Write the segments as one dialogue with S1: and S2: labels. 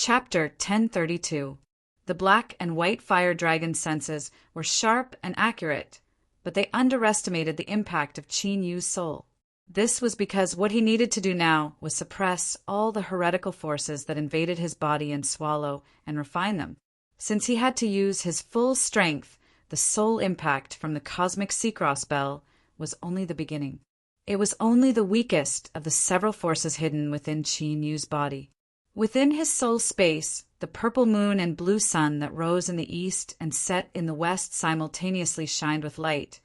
S1: Chapter 1032. The black and white fire dragon's senses were sharp and accurate, but they underestimated the impact of Qin Yu's soul. This was because what he needed to do now was suppress all the heretical forces that invaded his body and swallow and refine them. Since he had to use his full strength, the soul impact from the cosmic Seacross bell was only the beginning. It was only the weakest of the several forces hidden within Qin Yu's body. Within his soul space, the purple moon and blue sun that rose in the east and set in the west simultaneously shined with light,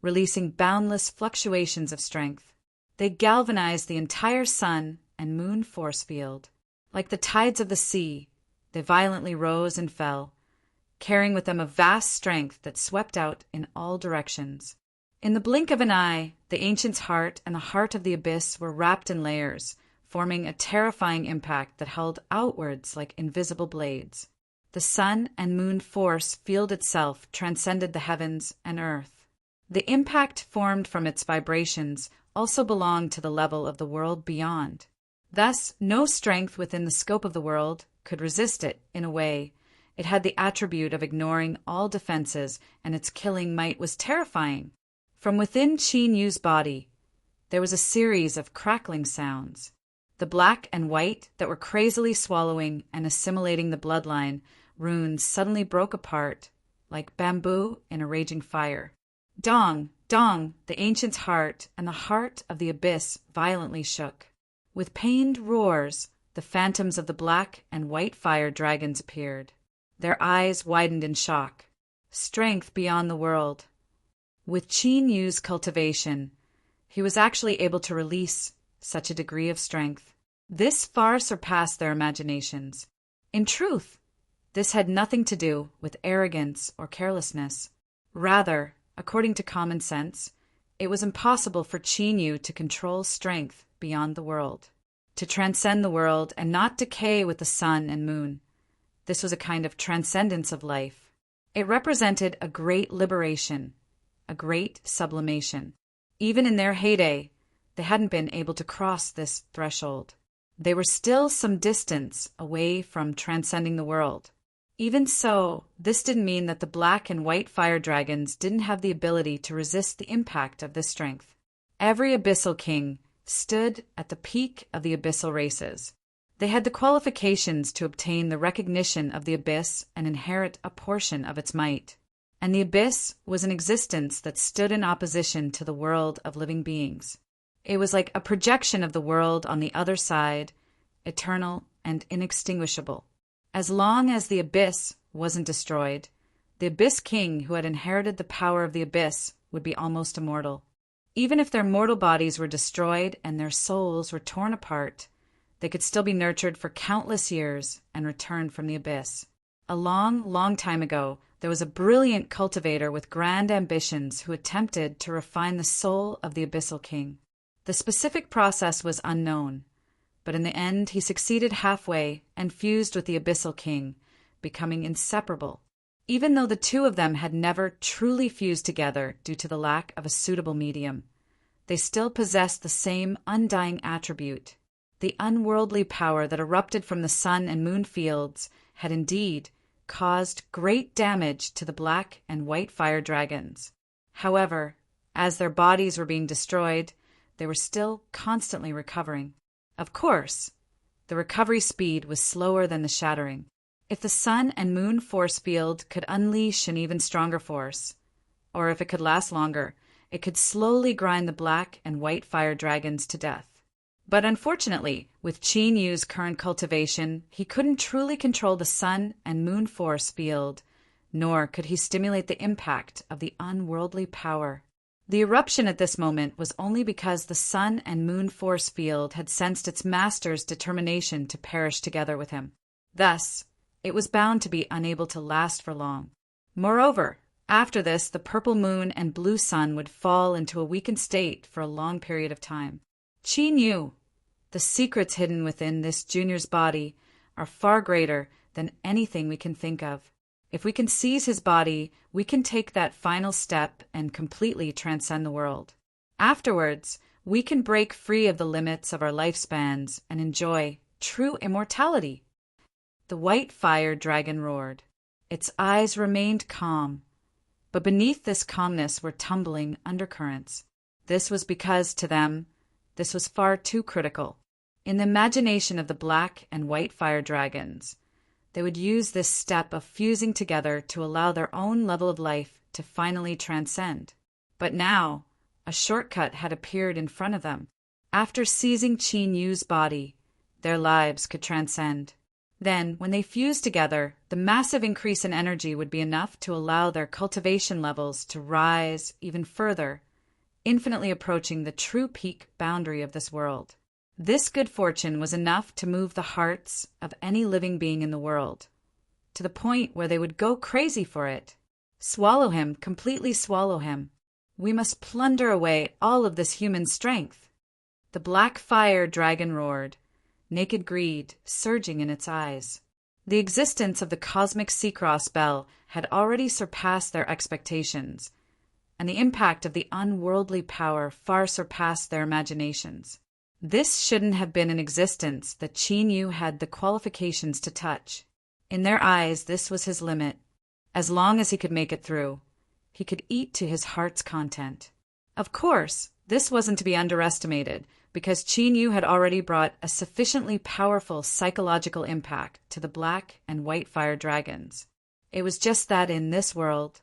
S1: releasing boundless fluctuations of strength. They galvanized the entire sun and moon force field. Like the tides of the sea, they violently rose and fell, carrying with them a vast strength that swept out in all directions. In the blink of an eye, the ancient's heart and the heart of the abyss were wrapped in layers, forming a terrifying impact that held outwards like invisible blades. The sun and moon force field itself transcended the heavens and earth. The impact formed from its vibrations also belonged to the level of the world beyond. Thus, no strength within the scope of the world could resist it. In a way, it had the attribute of ignoring all defenses, and its killing might was terrifying. From within Qin Yu's body, there was a series of crackling sounds. The black and white that were crazily swallowing and assimilating the bloodline runes suddenly broke apart like bamboo in a raging fire. Dong, dong, the ancient's heart and the heart of the abyss violently shook. With pained roars, the phantoms of the black and white fire dragons appeared. Their eyes widened in shock. Strength beyond the world. With Qin Yu's cultivation, he was actually able to release such a degree of strength. This far surpassed their imaginations. In truth, this had nothing to do with arrogance or carelessness. Rather, according to common sense, it was impossible for Qin Yu to control strength beyond the world, to transcend the world and not decay with the sun and moon. This was a kind of transcendence of life. It represented a great liberation, a great sublimation. Even in their heyday, they hadn't been able to cross this threshold. They were still some distance away from transcending the world. Even so, this didn't mean that the black and white fire dragons didn't have the ability to resist the impact of this strength. Every abyssal king stood at the peak of the abyssal races. They had the qualifications to obtain the recognition of the abyss and inherit a portion of its might. And the abyss was an existence that stood in opposition to the world of living beings. It was like a projection of the world on the other side, eternal and inextinguishable. As long as the abyss wasn't destroyed, the abyss king who had inherited the power of the abyss would be almost immortal. Even if their mortal bodies were destroyed and their souls were torn apart, they could still be nurtured for countless years and return from the abyss. A long, long time ago, there was a brilliant cultivator with grand ambitions who attempted to refine the soul of the abyssal king. The specific process was unknown, but in the end he succeeded halfway and fused with the abyssal king, becoming inseparable. Even though the two of them had never truly fused together due to the lack of a suitable medium, they still possessed the same undying attribute. The unworldly power that erupted from the sun and moon fields had indeed caused great damage to the black and white fire dragons. However, as their bodies were being destroyed, they were still constantly recovering. Of course, the recovery speed was slower than the shattering. If the sun and moon force field could unleash an even stronger force, or if it could last longer, it could slowly grind the black and white fire dragons to death. But unfortunately, with Qin Yu's current cultivation, he couldn't truly control the sun and moon force field, nor could he stimulate the impact of the unworldly power. The eruption at this moment was only because the sun and moon force field had sensed its master's determination to perish together with him. Thus, it was bound to be unable to last for long. Moreover, after this, the purple moon and blue sun would fall into a weakened state for a long period of time. Qin Yu, the secrets hidden within this junior's body are far greater than anything we can think of. If we can seize his body, we can take that final step and completely transcend the world. Afterwards, we can break free of the limits of our lifespans and enjoy true immortality. The white fire dragon roared. Its eyes remained calm, but beneath this calmness were tumbling undercurrents. This was because, to them, this was far too critical. In the imagination of the black and white fire dragons, they would use this step of fusing together to allow their own level of life to finally transcend. But now, a shortcut had appeared in front of them. After seizing Qin Yu's body, their lives could transcend. Then, when they fused together, the massive increase in energy would be enough to allow their cultivation levels to rise even further, infinitely approaching the true peak boundary of this world. This good fortune was enough to move the hearts of any living being in the world, to the point where they would go crazy for it. Swallow him, completely swallow him. We must plunder away all of this human strength. The black fire dragon roared, naked greed surging in its eyes. The existence of the cosmic Seacross bell had already surpassed their expectations, and the impact of the unworldly power far surpassed their imaginations. This shouldn't have been an existence that Qin Yu had the qualifications to touch. In their eyes, this was his limit. As long as he could make it through, he could eat to his heart's content. Of course, this wasn't to be underestimated, because Qin Yu had already brought a sufficiently powerful psychological impact to the black and white fire dragons. It was just that in this world,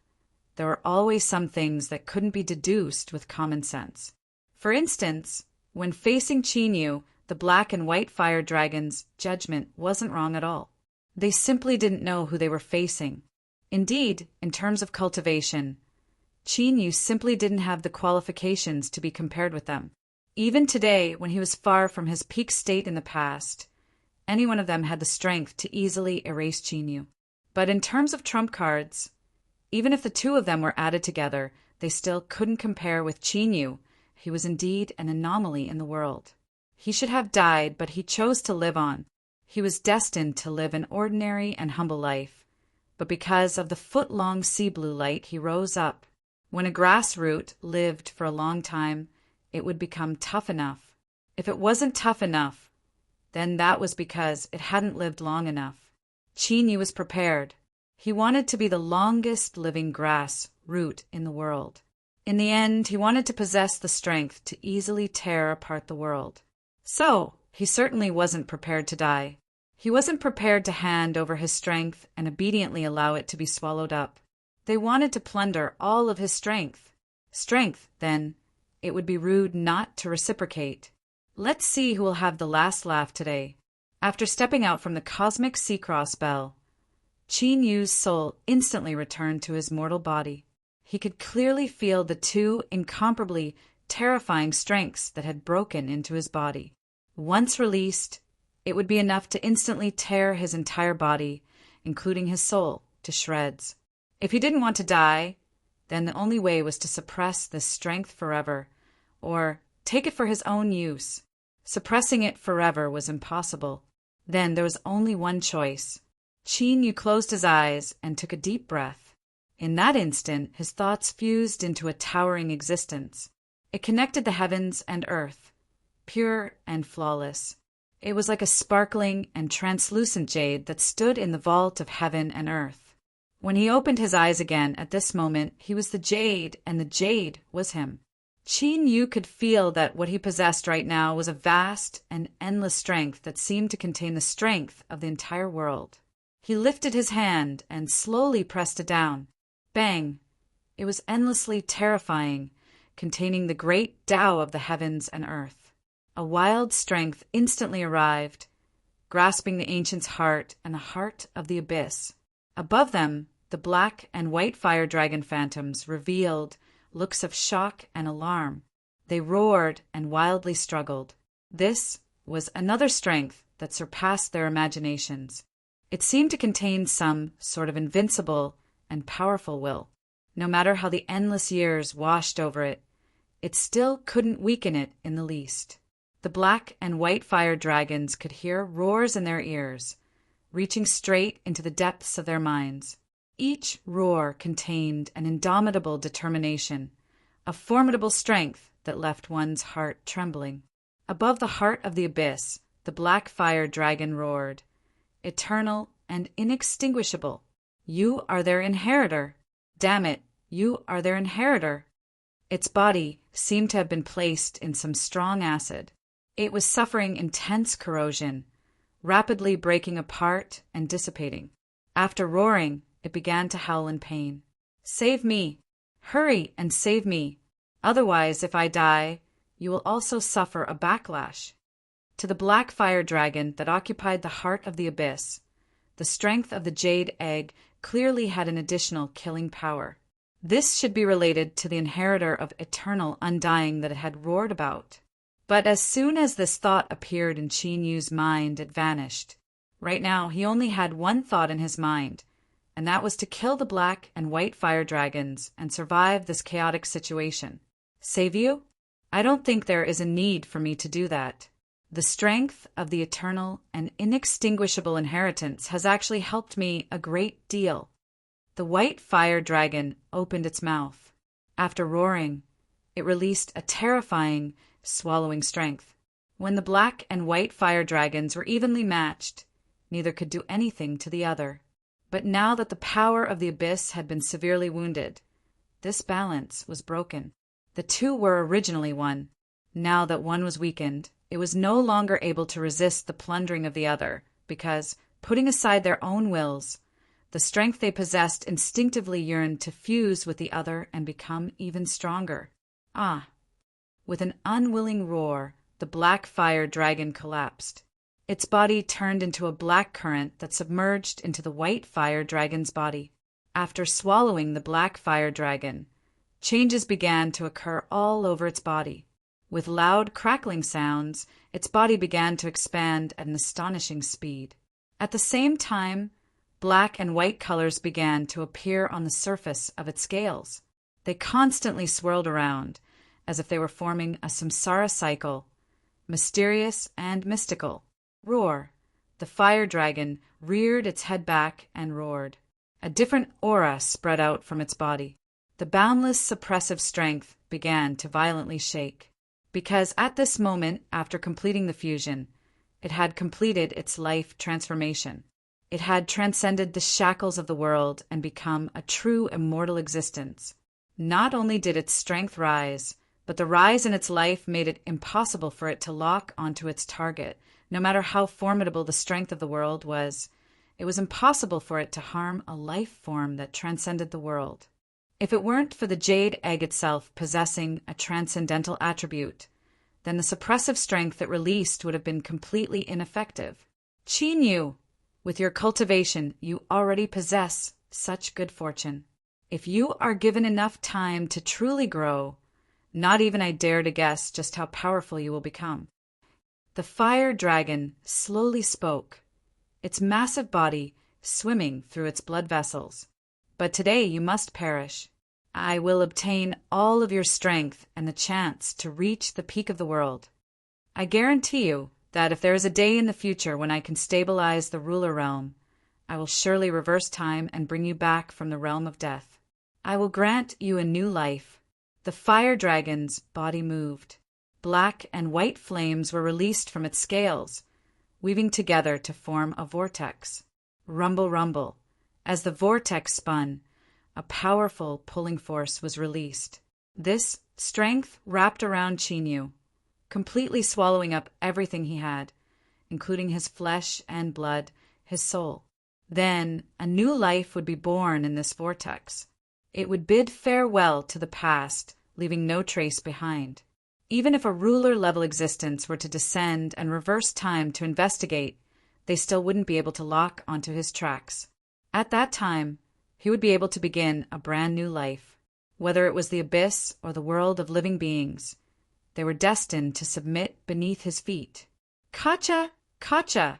S1: there were always some things that couldn't be deduced with common sense. For instance, when facing Qin Yu, the black and white fire dragons' judgment wasn't wrong at all. They simply didn't know who they were facing. Indeed, in terms of cultivation, Qin Yu simply didn't have the qualifications to be compared with them. Even today, when he was far from his peak state in the past, any one of them had the strength to easily erase Qin Yu. But in terms of trump cards, even if the two of them were added together, they still couldn't compare with Qin Yu. He was indeed an anomaly in the world. He should have died, but he chose to live on. He was destined to live an ordinary and humble life, but because of the foot-long sea blue light, he rose up. When a grass root lived for a long time, it would become tough enough. If it wasn't tough enough, then that was because it hadn't lived long enough. Qin Yu was prepared. He wanted to be the longest living grass root in the world. In the end, he wanted to possess the strength to easily tear apart the world. So, he certainly wasn't prepared to die. He wasn't prepared to hand over his strength and obediently allow it to be swallowed up. They wanted to plunder all of his strength. Strength, then, it would be rude not to reciprocate. Let's see who will have the last laugh today. After stepping out from the cosmic Seacross bell, Qin Yu's soul instantly returned to his mortal body. He could clearly feel the two incomparably terrifying strengths that had broken into his body. Once released, it would be enough to instantly tear his entire body, including his soul, to shreds. If he didn't want to die, then the only way was to suppress this strength forever, or take it for his own use. Suppressing it forever was impossible. Then there was only one choice. Qin Yu closed his eyes and took a deep breath. In that instant, his thoughts fused into a towering existence. It connected the heavens and earth, pure and flawless. It was like a sparkling and translucent jade that stood in the vault of heaven and earth. When he opened his eyes again at this moment, he was the jade, and the jade was him. Qin Yu could feel that what he possessed right now was a vast and endless strength that seemed to contain the strength of the entire world. He lifted his hand and slowly pressed it down. Bang! It was endlessly terrifying, containing the great Tao of the heavens and earth. A wild strength instantly arrived, grasping the ancient's heart and the heart of the abyss. Above them, the black and white fire dragon phantoms revealed looks of shock and alarm. They roared and wildly struggled. This was another strength that surpassed their imaginations. It seemed to contain some sort of invincible and powerful will. No matter how the endless years washed over it, it still couldn't weaken it in the least. The black and white fire dragons could hear roars in their ears, reaching straight into the depths of their minds. Each roar contained an indomitable determination, a formidable strength that left one's heart trembling. Above the heart of the abyss, the black fire dragon roared, eternal and inextinguishable. You are their inheritor. Damn it, you are their inheritor. Its body seemed to have been placed in some strong acid. It was suffering intense corrosion, rapidly breaking apart and dissipating. After roaring, it began to howl in pain. Save me! Hurry and save me! Otherwise, if I die, you will also suffer a backlash. To the black fire dragon that occupied the heart of the abyss, the strength of the jade egg clearly had an additional killing power. This should be related to the inheritor of eternal undying that it had roared about. But as soon as this thought appeared in Qin Yu's mind, it vanished. Right now, he only had one thought in his mind, and that was to kill the black and white fire dragons and survive this chaotic situation. Save you? I don't think there is a need for me to do that. The strength of the eternal and inextinguishable inheritance has actually helped me a great deal. The white fire dragon opened its mouth. After roaring, it released a terrifying, swallowing strength. When the black and white fire dragons were evenly matched, neither could do anything to the other. But now that the power of the abyss had been severely wounded, this balance was broken. The two were originally one. Now that one was weakened, it was no longer able to resist the plundering of the other, because, putting aside their own wills, the strength they possessed instinctively yearned to fuse with the other and become even stronger. Ah! With an unwilling roar, the black fire dragon collapsed. Its body turned into a black current that submerged into the white fire dragon's body. After swallowing the black fire dragon, changes began to occur all over its body. With loud crackling sounds, its body began to expand at an astonishing speed. At the same time, black and white colors began to appear on the surface of its scales. They constantly swirled around, as if they were forming a samsara cycle, mysterious and mystical. Roar! The fire dragon reared its head back and roared. A different aura spread out from its body. The boundless suppressive strength began to violently shake. Because at this moment, after completing the fusion, it had completed its life transformation. It had transcended the shackles of the world and become a true immortal existence. Not only did its strength rise, but the rise in its life made it impossible for it to lock onto its target. No matter how formidable the strength of the world was, it was impossible for it to harm a life form that transcended the world. If it weren't for the jade egg itself possessing a transcendental attribute, then the suppressive strength it released would have been completely ineffective. Qin Yu, with your cultivation, you already possess such good fortune. If you are given enough time to truly grow, not even I dare to guess just how powerful you will become. The fire dragon slowly spoke, its massive body swimming through its blood vessels. But today you must perish. I will obtain all of your strength and the chance to reach the peak of the world. I guarantee you that if there is a day in the future when I can stabilize the ruler realm, I will surely reverse time and bring you back from the realm of death. I will grant you a new life. The fire dragon's body moved. Black and white flames were released from its scales, weaving together to form a vortex. Rumble, rumble. As the vortex spun, a powerful pulling force was released. This strength wrapped around Qin Yu, completely swallowing up everything he had, including his flesh and blood, his soul. Then a new life would be born in this vortex. It would bid farewell to the past, leaving no trace behind. Even if a ruler-level existence were to descend and reverse time to investigate, they still wouldn't be able to lock onto his tracks. At that time, he would be able to begin a brand new life. Whether it was the abyss or the world of living beings, they were destined to submit beneath his feet. Kacha! Kacha!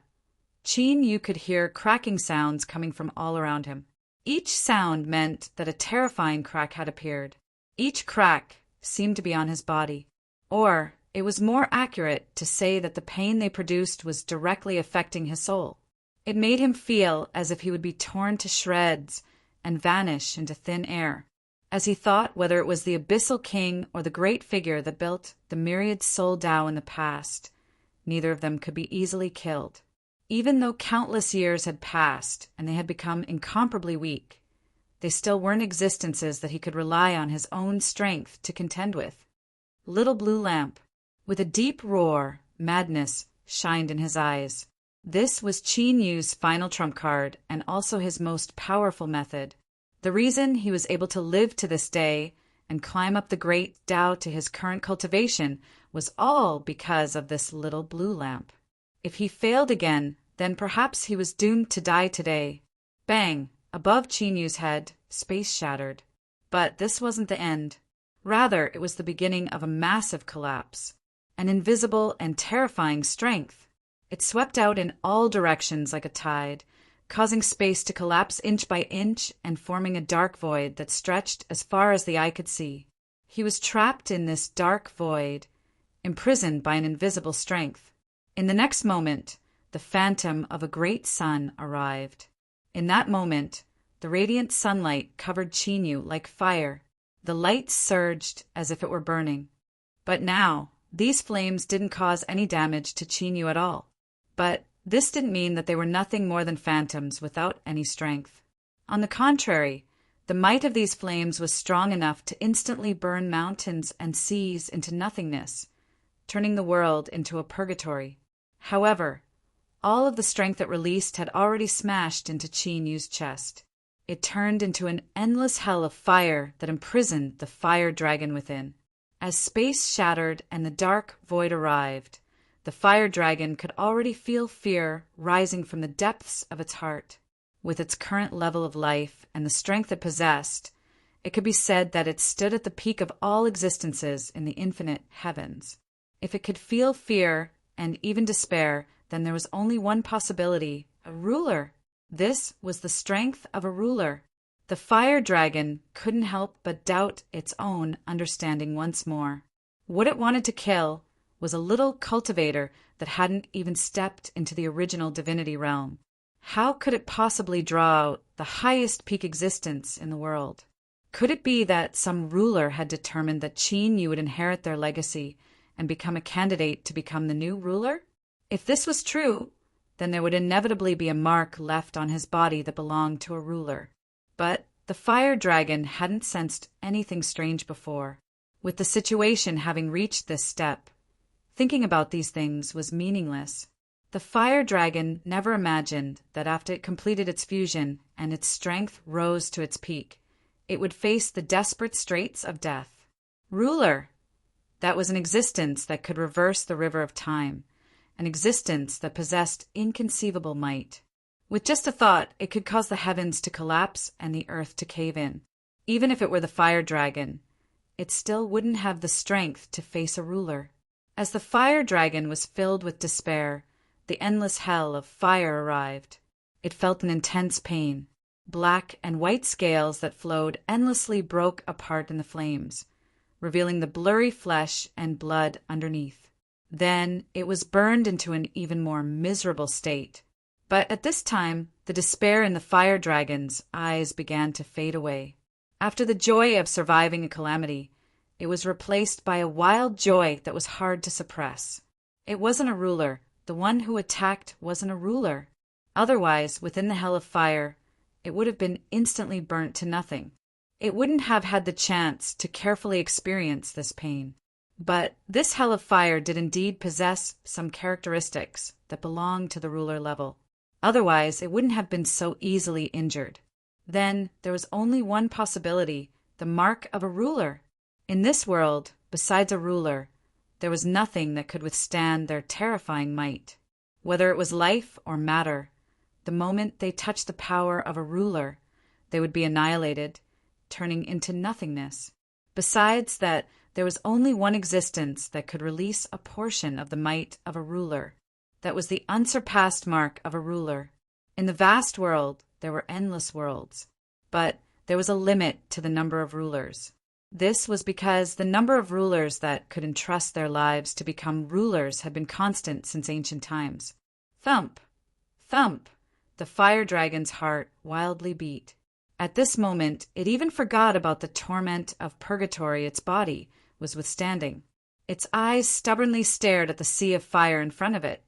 S1: Qin Yu could hear cracking sounds coming from all around him. Each sound meant that a terrifying crack had appeared. Each crack seemed to be on his body. Or, it was more accurate to say that the pain they produced was directly affecting his soul. It made him feel as if he would be torn to shreds and vanish into thin air. As he thought whether it was the abyssal king or the great figure that built the myriad soul Tao in the past, neither of them could be easily killed. Even though countless years had passed and they had become incomparably weak, they still weren't existences that he could rely on his own strength to contend with. Little Blue Lamp. With a deep roar, madness shined in his eyes. This was Qin Yu's final trump card and also his most powerful method. The reason he was able to live to this day and climb up the great Tao to his current cultivation was all because of this little blue lamp. If he failed again, then perhaps he was doomed to die today. Bang! Above Qin Yu's head, space shattered. But this wasn't the end. Rather, it was the beginning of a massive collapse. An invisible and terrifying strength. It swept out in all directions like a tide, causing space to collapse inch by inch and forming a dark void that stretched as far as the eye could see. He was trapped in this dark void, imprisoned by an invisible strength. In the next moment, the phantom of a great sun arrived. In that moment, the radiant sunlight covered Qin Yu like fire. The light surged as if it were burning. But now, these flames didn't cause any damage to Qin Yu at all. But this didn't mean that they were nothing more than phantoms without any strength. On the contrary, the might of these flames was strong enough to instantly burn mountains and seas into nothingness, turning the world into a purgatory. However, all of the strength it released had already smashed into Qin Yu's chest. It turned into an endless hell of fire that imprisoned the fire dragon within. As space shattered and the dark void arrived, the fire dragon could already feel fear rising from the depths of its heart. With its current level of life and the strength it possessed, it could be said that it stood at the peak of all existences in the infinite heavens. If it could feel fear and even despair, then there was only one possibility: a ruler. This was the strength of a ruler. The fire dragon couldn't help but doubt its own understanding once more. What it wanted to kill was a little cultivator that hadn't even stepped into the original divinity realm. How could it possibly draw out the highest peak existence in the world? Could it be that some ruler had determined that Qin Yu would inherit their legacy and become a candidate to become the new ruler? If this was true, then there would inevitably be a mark left on his body that belonged to a ruler. But the fire dragon hadn't sensed anything strange before. With the situation having reached this step, thinking about these things was meaningless. The fire dragon never imagined that after it completed its fusion and its strength rose to its peak, it would face the desperate straits of death. Ruler! That was an existence that could reverse the river of time, an existence that possessed inconceivable might. With just a thought, it could cause the heavens to collapse and the earth to cave in. Even if it were the fire dragon, it still wouldn't have the strength to face a ruler. As the fire dragon was filled with despair, the endless hell of fire arrived. It felt an intense pain. Black and white scales that flowed endlessly broke apart in the flames, revealing the blurry flesh and blood underneath. Then it was burned into an even more miserable state. But at this time, the despair in the fire dragon's eyes began to fade away. After the joy of surviving a calamity, it was replaced by a wild joy that was hard to suppress. It wasn't a ruler. The one who attacked wasn't a ruler. Otherwise, within the hell of fire, it would have been instantly burnt to nothing. It wouldn't have had the chance to carefully experience this pain. But this hell of fire did indeed possess some characteristics that belonged to the ruler level. Otherwise, it wouldn't have been so easily injured. Then there was only one possibility: the mark of a ruler. In this world, besides a ruler, there was nothing that could withstand their terrifying might. Whether it was life or matter, the moment they touched the power of a ruler, they would be annihilated, turning into nothingness. Besides that, there was only one existence that could release a portion of the might of a ruler. That was the unsurpassed mark of a ruler. In the vast world, there were endless worlds, but there was a limit to the number of rulers. This was because the number of rulers that could entrust their lives to become rulers had been constant since ancient times. Thump! Thump! The fire dragon's heart wildly beat. At this moment, it even forgot about the torment of purgatory its body was withstanding. Its eyes stubbornly stared at the sea of fire in front of it,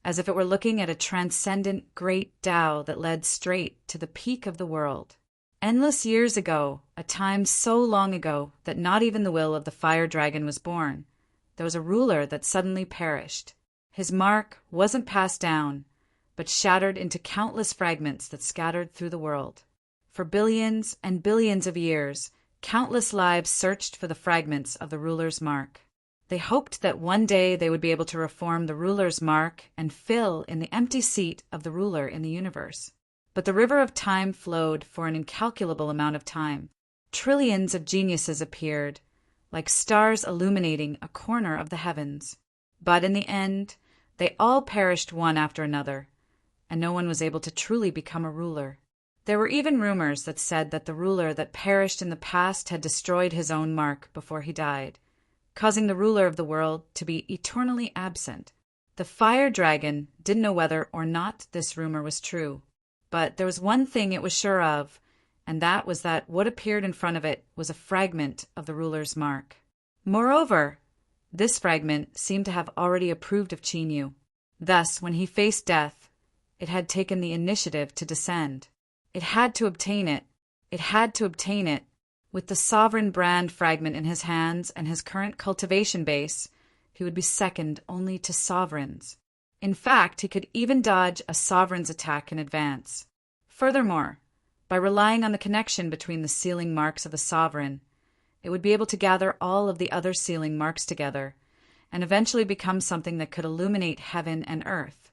S1: as if it were looking at a transcendent great Tao that led straight to the peak of the world. Endless years ago, a time so long ago that not even the will of the fire dragon was born, there was a ruler that suddenly perished. His mark wasn't passed down, but shattered into countless fragments that scattered through the world. For billions and billions of years, countless lives searched for the fragments of the ruler's mark. They hoped that one day they would be able to reform the ruler's mark and fill in the empty seat of the ruler in the universe. But the river of time flowed for an incalculable amount of time. Trillions of geniuses appeared, like stars illuminating a corner of the heavens. But in the end, they all perished one after another, and no one was able to truly become a ruler. There were even rumors that said that the ruler that perished in the past had destroyed his own mark before he died, causing the ruler of the world to be eternally absent. The fire dragon didn't know whether or not this rumor was true, but there was one thing it was sure of, and that was that what appeared in front of it was a fragment of the ruler's mark. Moreover, this fragment seemed to have already approved of Qin Yu. Thus, when he faced death, it had taken the initiative to descend. It had to obtain it. It had to obtain it. With the sovereign brand fragment in his hands and his current cultivation base, he would be second only to sovereigns. In fact, he could even dodge a sovereign's attack in advance. Furthermore, by relying on the connection between the sealing marks of the sovereign, it would be able to gather all of the other sealing marks together and eventually become something that could illuminate heaven and earth,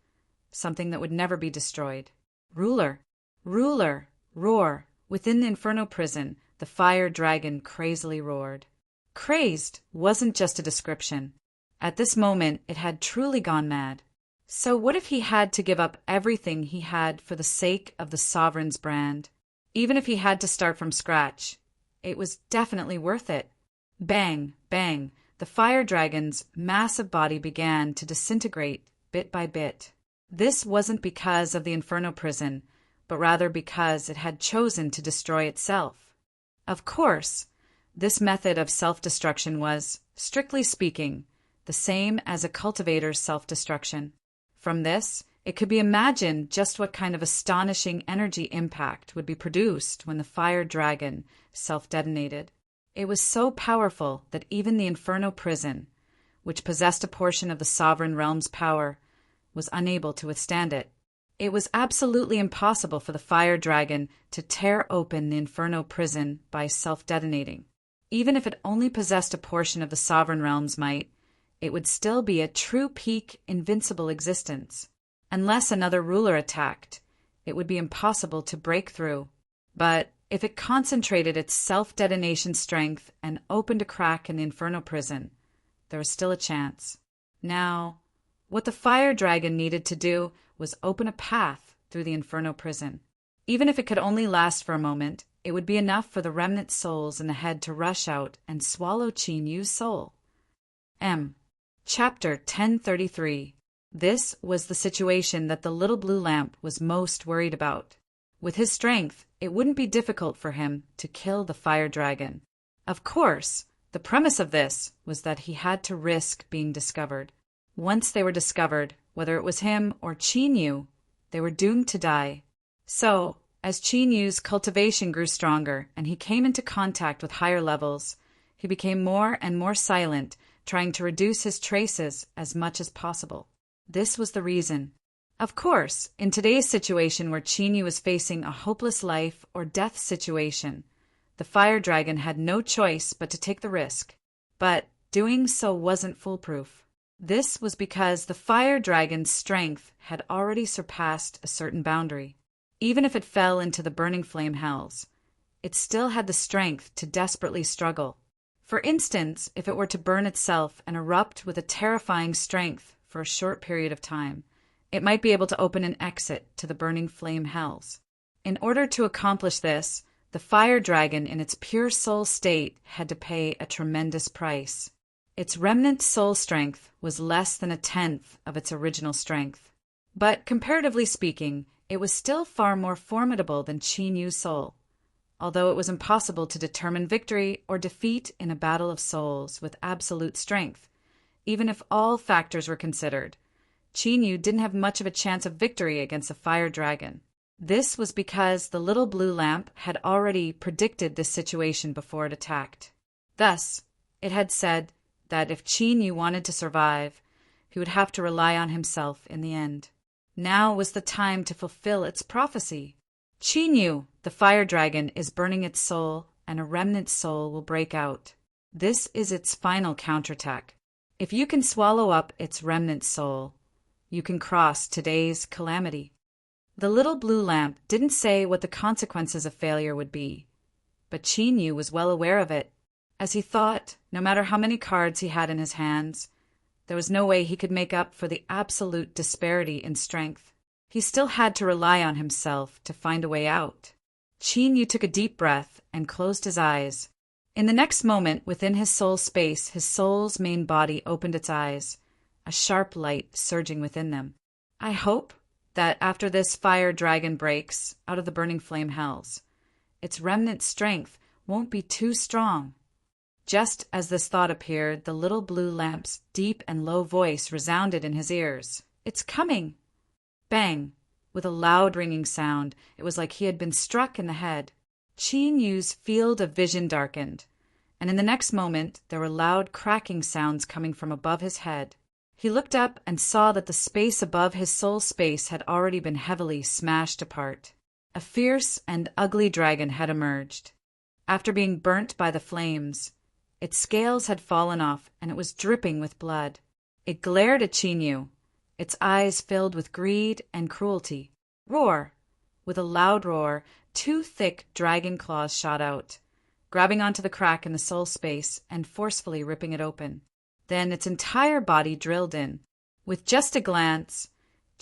S1: something that would never be destroyed. Ruler, ruler, roar. Within the inferno prison, the fire dragon crazily roared. Crazed wasn't just a description. At this moment, it had truly gone mad. So what if he had to give up everything he had for the sake of the sovereign's brand? Even if he had to start from scratch, it was definitely worth it. Bang, bang, the fire dragon's massive body began to disintegrate bit by bit. This wasn't because of the inferno prison, but rather because it had chosen to destroy itself. Of course, this method of self-destruction was, strictly speaking, the same as a cultivator's self-destruction. From this, it could be imagined just what kind of astonishing energy impact would be produced when the fire dragon self-detonated. It was so powerful that even the Inferno prison, which possessed a portion of the sovereign realm's power, was unable to withstand it. It was absolutely impossible for the fire dragon to tear open the Inferno prison by self-detonating. Even if it only possessed a portion of the sovereign realm's might, it would still be a true peak, invincible existence. Unless another ruler attacked, it would be impossible to break through. But if it concentrated its self-detonation strength and opened a crack in the Inferno prison, there was still a chance. Now, what the fire dragon needed to do was open a path through the Inferno prison. Even if it could only last for a moment, it would be enough for the remnant souls in the head to rush out and swallow Qin Yu's soul. Chapter 1033. This was the situation that the little blue lamp was most worried about. With his strength, it wouldn't be difficult for him to kill the fire dragon. Of course, the premise of this was that he had to risk being discovered. Once they were discovered, whether it was him or Qin Yu, they were doomed to die. So, as Qin Yu's cultivation grew stronger and he came into contact with higher levels, he became more and more silent, trying to reduce his traces as much as possible. This was the reason. Of course, in today's situation where Qin Yu was facing a hopeless life or death situation, the fire dragon had no choice but to take the risk. But doing so wasn't foolproof. This was because the fire dragon's strength had already surpassed a certain boundary. Even if it fell into the burning flame hells, it still had the strength to desperately struggle. For instance, if it were to burn itself and erupt with a terrifying strength for a short period of time, it might be able to open an exit to the burning flame hells. In order to accomplish this, the fire dragon in its pure soul state had to pay a tremendous price. Its remnant soul strength was less than a tenth of its original strength. But comparatively speaking, it was still far more formidable than Qin Yu's soul. Although it was impossible to determine victory or defeat in a battle of souls with absolute strength, even if all factors were considered, Yu didn't have much of a chance of victory against the fire dragon. This was because the little blue lamp had already predicted this situation before it attacked. Thus, it had said that if Yu wanted to survive, he would have to rely on himself in the end. Now was the time to fulfill its prophecy. Yu, the fire dragon, is burning its soul, and a remnant soul will break out. This is its final counterattack. If you can swallow up its remnant soul, you can cross today's calamity. The little blue lamp didn't say what the consequences of failure would be, but Yu was well aware of it. As he thought, no matter how many cards he had in his hands, there was no way he could make up for the absolute disparity in strength. He still had to rely on himself to find a way out. Yu took a deep breath and closed his eyes. In the next moment, within his soul space, his soul's main body opened its eyes, a sharp light surging within them. I hope that after this fire dragon breaks out of the burning flame hells, its remnant strength won't be too strong. Just as this thought appeared, the little blue lamp's deep and low voice resounded in his ears. "It's coming!" Bang! With a loud ringing sound, it was like he had been struck in the head. Yu's field of vision darkened, and in the next moment there were loud cracking sounds coming from above his head. He looked up and saw that the space above his soul space had already been heavily smashed apart. A fierce and ugly dragon had emerged. After being burnt by the flames, its scales had fallen off and it was dripping with blood. It glared at Yu, its eyes filled with greed and cruelty. Roar! With a loud roar, 2 thick dragon claws shot out, grabbing onto the crack in the soul space and forcefully ripping it open. Then its entire body drilled in. With just a glance,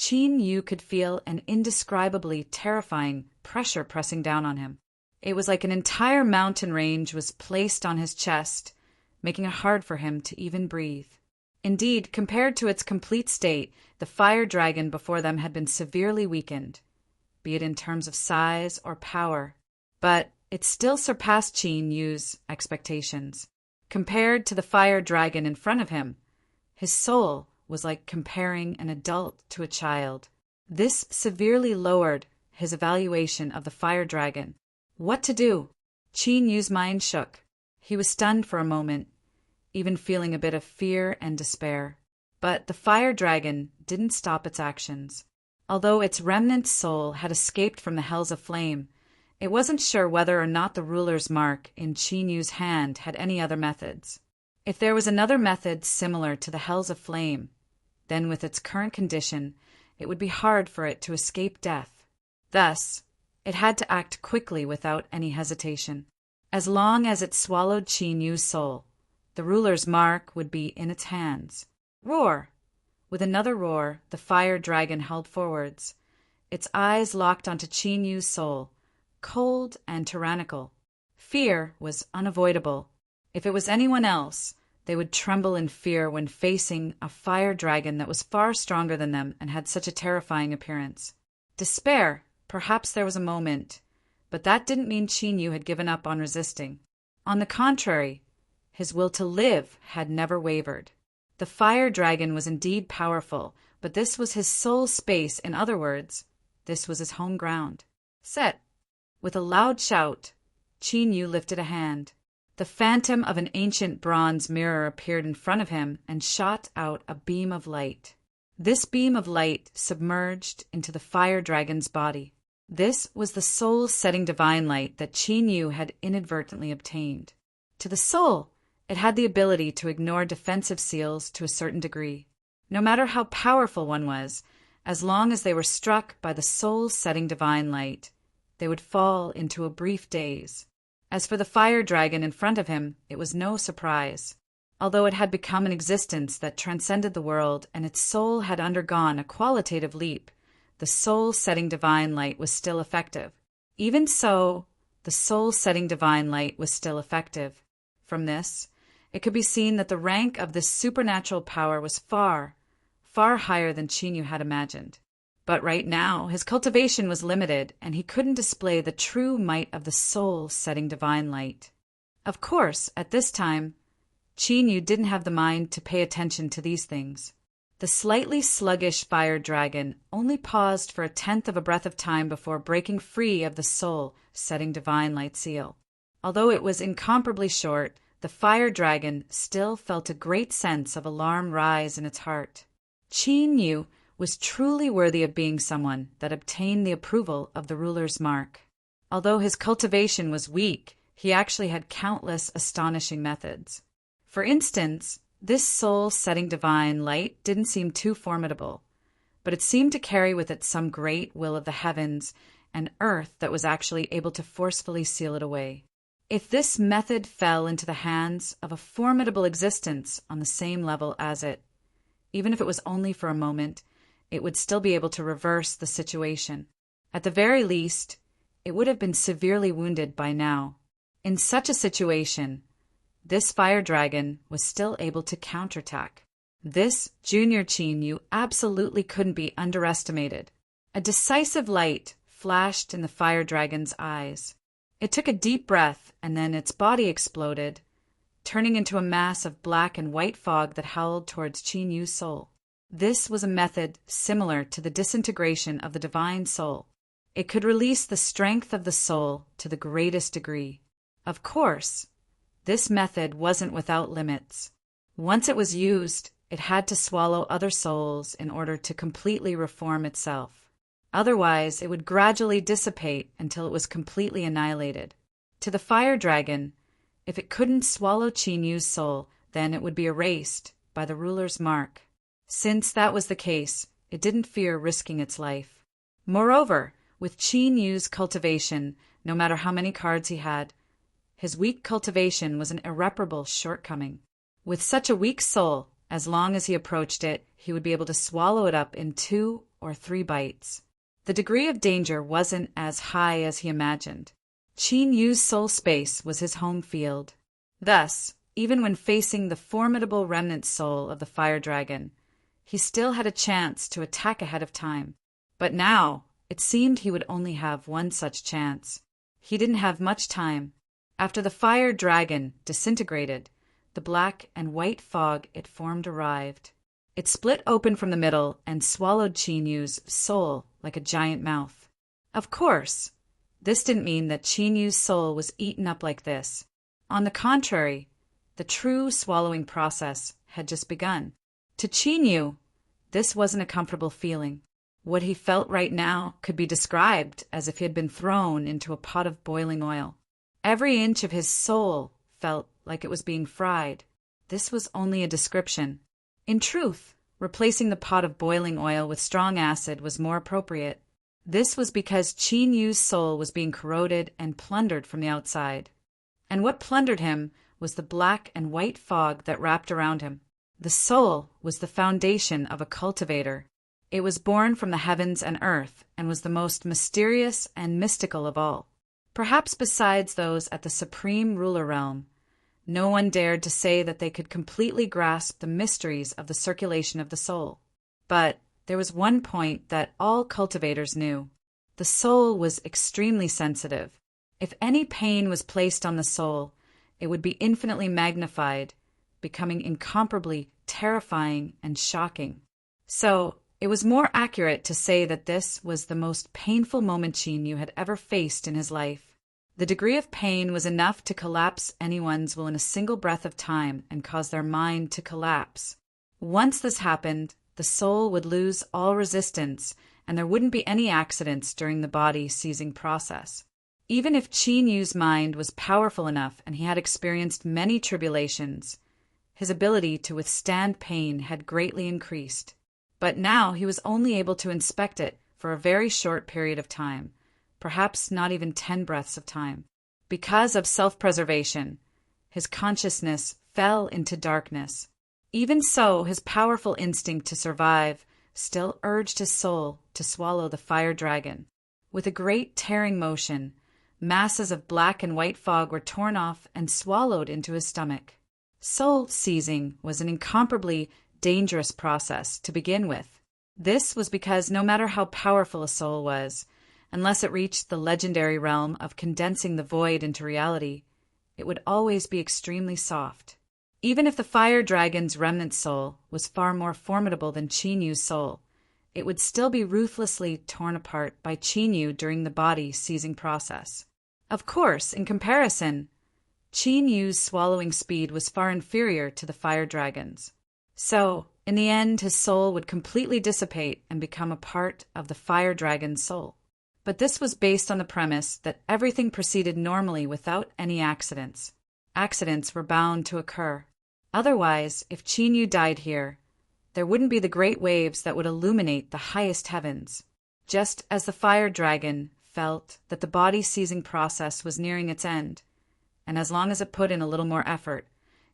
S1: Yu could feel an indescribably terrifying pressure pressing down on him. It was like an entire mountain range was placed on his chest, making it hard for him to even breathe. Indeed, compared to its complete state, the fire dragon before them had been severely weakened, be it in terms of size or power, but it still surpassed Yu's expectations. Compared to the fire dragon in front of him, his soul was like comparing an adult to a child. This severely lowered his evaluation of the fire dragon. What to do? Yu's mind shook. He was stunned for a moment, even feeling a bit of fear and despair. But the fire dragon didn't stop its actions. Although its remnant soul had escaped from the hells of flame, it wasn't sure whether or not the ruler's mark in Yu's hand had any other methods. If there was another method similar to the hells of flame, then with its current condition, it would be hard for it to escape death. Thus, it had to act quickly without any hesitation. As long as it swallowed Yu's soul, the ruler's mark would be in its hands. Roar! With another roar, the fire dragon held forwards. Its eyes locked onto Yu's soul, cold and tyrannical. Fear was unavoidable. If it was anyone else, they would tremble in fear when facing a fire dragon that was far stronger than them and had such a terrifying appearance. Despair, perhaps there was a moment, but that didn't mean Yu had given up on resisting. On the contrary, his will to live had never wavered. The fire dragon was indeed powerful, but this was his soul space. In other words, this was his home ground. Set! With a loud shout, Yu lifted a hand. The phantom of an ancient bronze mirror appeared in front of him and shot out a beam of light. This beam of light submerged into the fire dragon's body. This was the soul-setting divine light that Yu had inadvertently obtained. To the soul, it had the ability to ignore defensive seals to a certain degree. No matter how powerful one was, as long as they were struck by the soul-setting divine light, they would fall into a brief daze. As for the fire dragon in front of him, it was no surprise. Although it had become an existence that transcended the world and its soul had undergone a qualitative leap, the soul-setting divine light was still effective. Even so, the soul-setting divine light was still effective. From this, it could be seen that the rank of this supernatural power was far, far higher than Yu had imagined. But right now, his cultivation was limited, and he couldn't display the true might of the soul-setting divine light. Of course, at this time, Yu didn't have the mind to pay attention to these things. The slightly sluggish fire dragon only paused for a tenth of a breath of time before breaking free of the soul-setting divine light seal. Although it was incomparably short, the fire dragon still felt a great sense of alarm rise in its heart. Qin Yu was truly worthy of being someone that obtained the approval of the ruler's mark. Although his cultivation was weak, he actually had countless astonishing methods. For instance, this soul-setting divine light didn't seem too formidable, but it seemed to carry with it some great will of the heavens and earth that was actually able to forcefully seal it away. If this method fell into the hands of a formidable existence on the same level as it, even if it was only for a moment, it would still be able to reverse the situation. At the very least, it would have been severely wounded by now. In such a situation, this fire dragon was still able to counterattack. This junior Qin Yu absolutely couldn't be underestimated. A decisive light flashed in the fire dragon's eyes. It took a deep breath, and then its body exploded, turning into a mass of black and white fog that howled towards Qin Yu's soul. This was a method similar to the disintegration of the divine soul. It could release the strength of the soul to the greatest degree. Of course, this method wasn't without limits. Once it was used, it had to swallow other souls in order to completely reform itself. Otherwise, it would gradually dissipate until it was completely annihilated. To the fire dragon, if it couldn't swallow Qin Yu's soul, then it would be erased by the ruler's mark. Since that was the case, it didn't fear risking its life. Moreover, with Qin Yu's cultivation, no matter how many cards he had, his weak cultivation was an irreparable shortcoming. With such a weak soul, as long as he approached it, he would be able to swallow it up in 2 or 3 bites. The degree of danger wasn't as high as he imagined. Qin Yu's soul space was his home field. Thus, even when facing the formidable remnant soul of the fire dragon, he still had a chance to attack ahead of time. But now, it seemed he would only have one such chance. He didn't have much time. After the fire dragon disintegrated, the black and white fog it formed arrived. It split open from the middle and swallowed Qin Yu's soul like a giant mouth. Of course, this didn't mean that Qin Yu's soul was eaten up like this. On the contrary, the true swallowing process had just begun. To Qin Yu, this wasn't a comfortable feeling. What he felt right now could be described as if he had been thrown into a pot of boiling oil. Every inch of his soul felt like it was being fried. This was only a description. In truth, replacing the pot of boiling oil with strong acid was more appropriate. This was because Qin Yu's soul was being corroded and plundered from the outside. And what plundered him was the black and white fog that wrapped around him. The soul was the foundation of a cultivator. It was born from the heavens and earth and was the most mysterious and mystical of all. Perhaps besides those at the supreme ruler realm, no one dared to say that they could completely grasp the mysteries of the circulation of the soul. But there was one point that all cultivators knew. The soul was extremely sensitive. If any pain was placed on the soul, it would be infinitely magnified, becoming incomparably terrifying and shocking. So, it was more accurate to say that this was the most painful moment Qin Yu had ever faced in his life. The degree of pain was enough to collapse anyone's will in a single breath of time and cause their mind to collapse. Once this happened, the soul would lose all resistance, and there wouldn't be any accidents during the body-seizing process. Even if Qin Yu's mind was powerful enough and he had experienced many tribulations, his ability to withstand pain had greatly increased. But now he was only able to inspect it for a very short period of time, perhaps not even 10 breaths of time. Because of self-preservation, his consciousness fell into darkness. Even so, his powerful instinct to survive still urged his soul to swallow the fire dragon. With a great tearing motion, masses of black and white fog were torn off and swallowed into his stomach. Soul seizing was an incomparably dangerous process to begin with. This was because no matter how powerful a soul was, unless it reached the legendary realm of condensing the void into reality, it would always be extremely soft. Even if the fire dragon's remnant soul was far more formidable than Chinyu's soul, it would still be ruthlessly torn apart by Chinyu during the body-seizing process. Of course, in comparison, Chinyu's swallowing speed was far inferior to the fire dragon's. So, in the end, his soul would completely dissipate and become a part of the fire dragon's soul. But this was based on the premise that everything proceeded normally without any accidents. Accidents were bound to occur. Otherwise, if Chinyu died here, there wouldn't be the great waves that would illuminate the highest heavens. Just as the fire dragon felt that the body-seizing process was nearing its end, and as long as it put in a little more effort,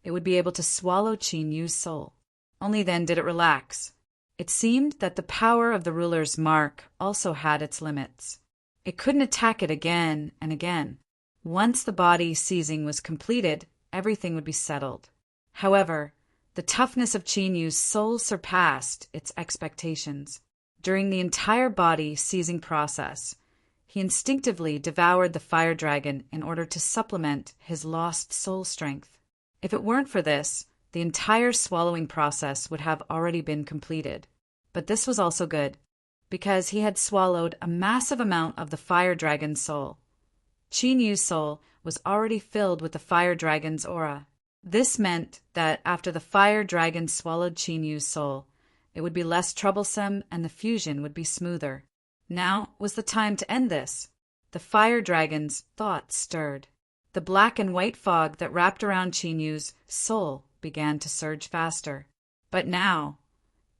S1: it would be able to swallow Chinyu's soul. Only then did it relax. It seemed that the power of the ruler's mark also had its limits. It couldn't attack it again and again. Once the body-seizing was completed, everything would be settled. However, the toughness of Chinyu's soul surpassed its expectations. During the entire body-seizing process, he instinctively devoured the fire dragon in order to supplement his lost soul strength. If it weren't for this, the entire swallowing process would have already been completed. But this was also good, because he had swallowed a massive amount of the fire dragon's soul. Chinyu's soul was already filled with the fire dragon's aura. This meant that after the fire dragon swallowed Chinyu's soul, it would be less troublesome and the fusion would be smoother. Now was the time to end this. The fire dragon's thoughts stirred. The black and white fog that wrapped around Chinyu's soul began to surge faster. But now,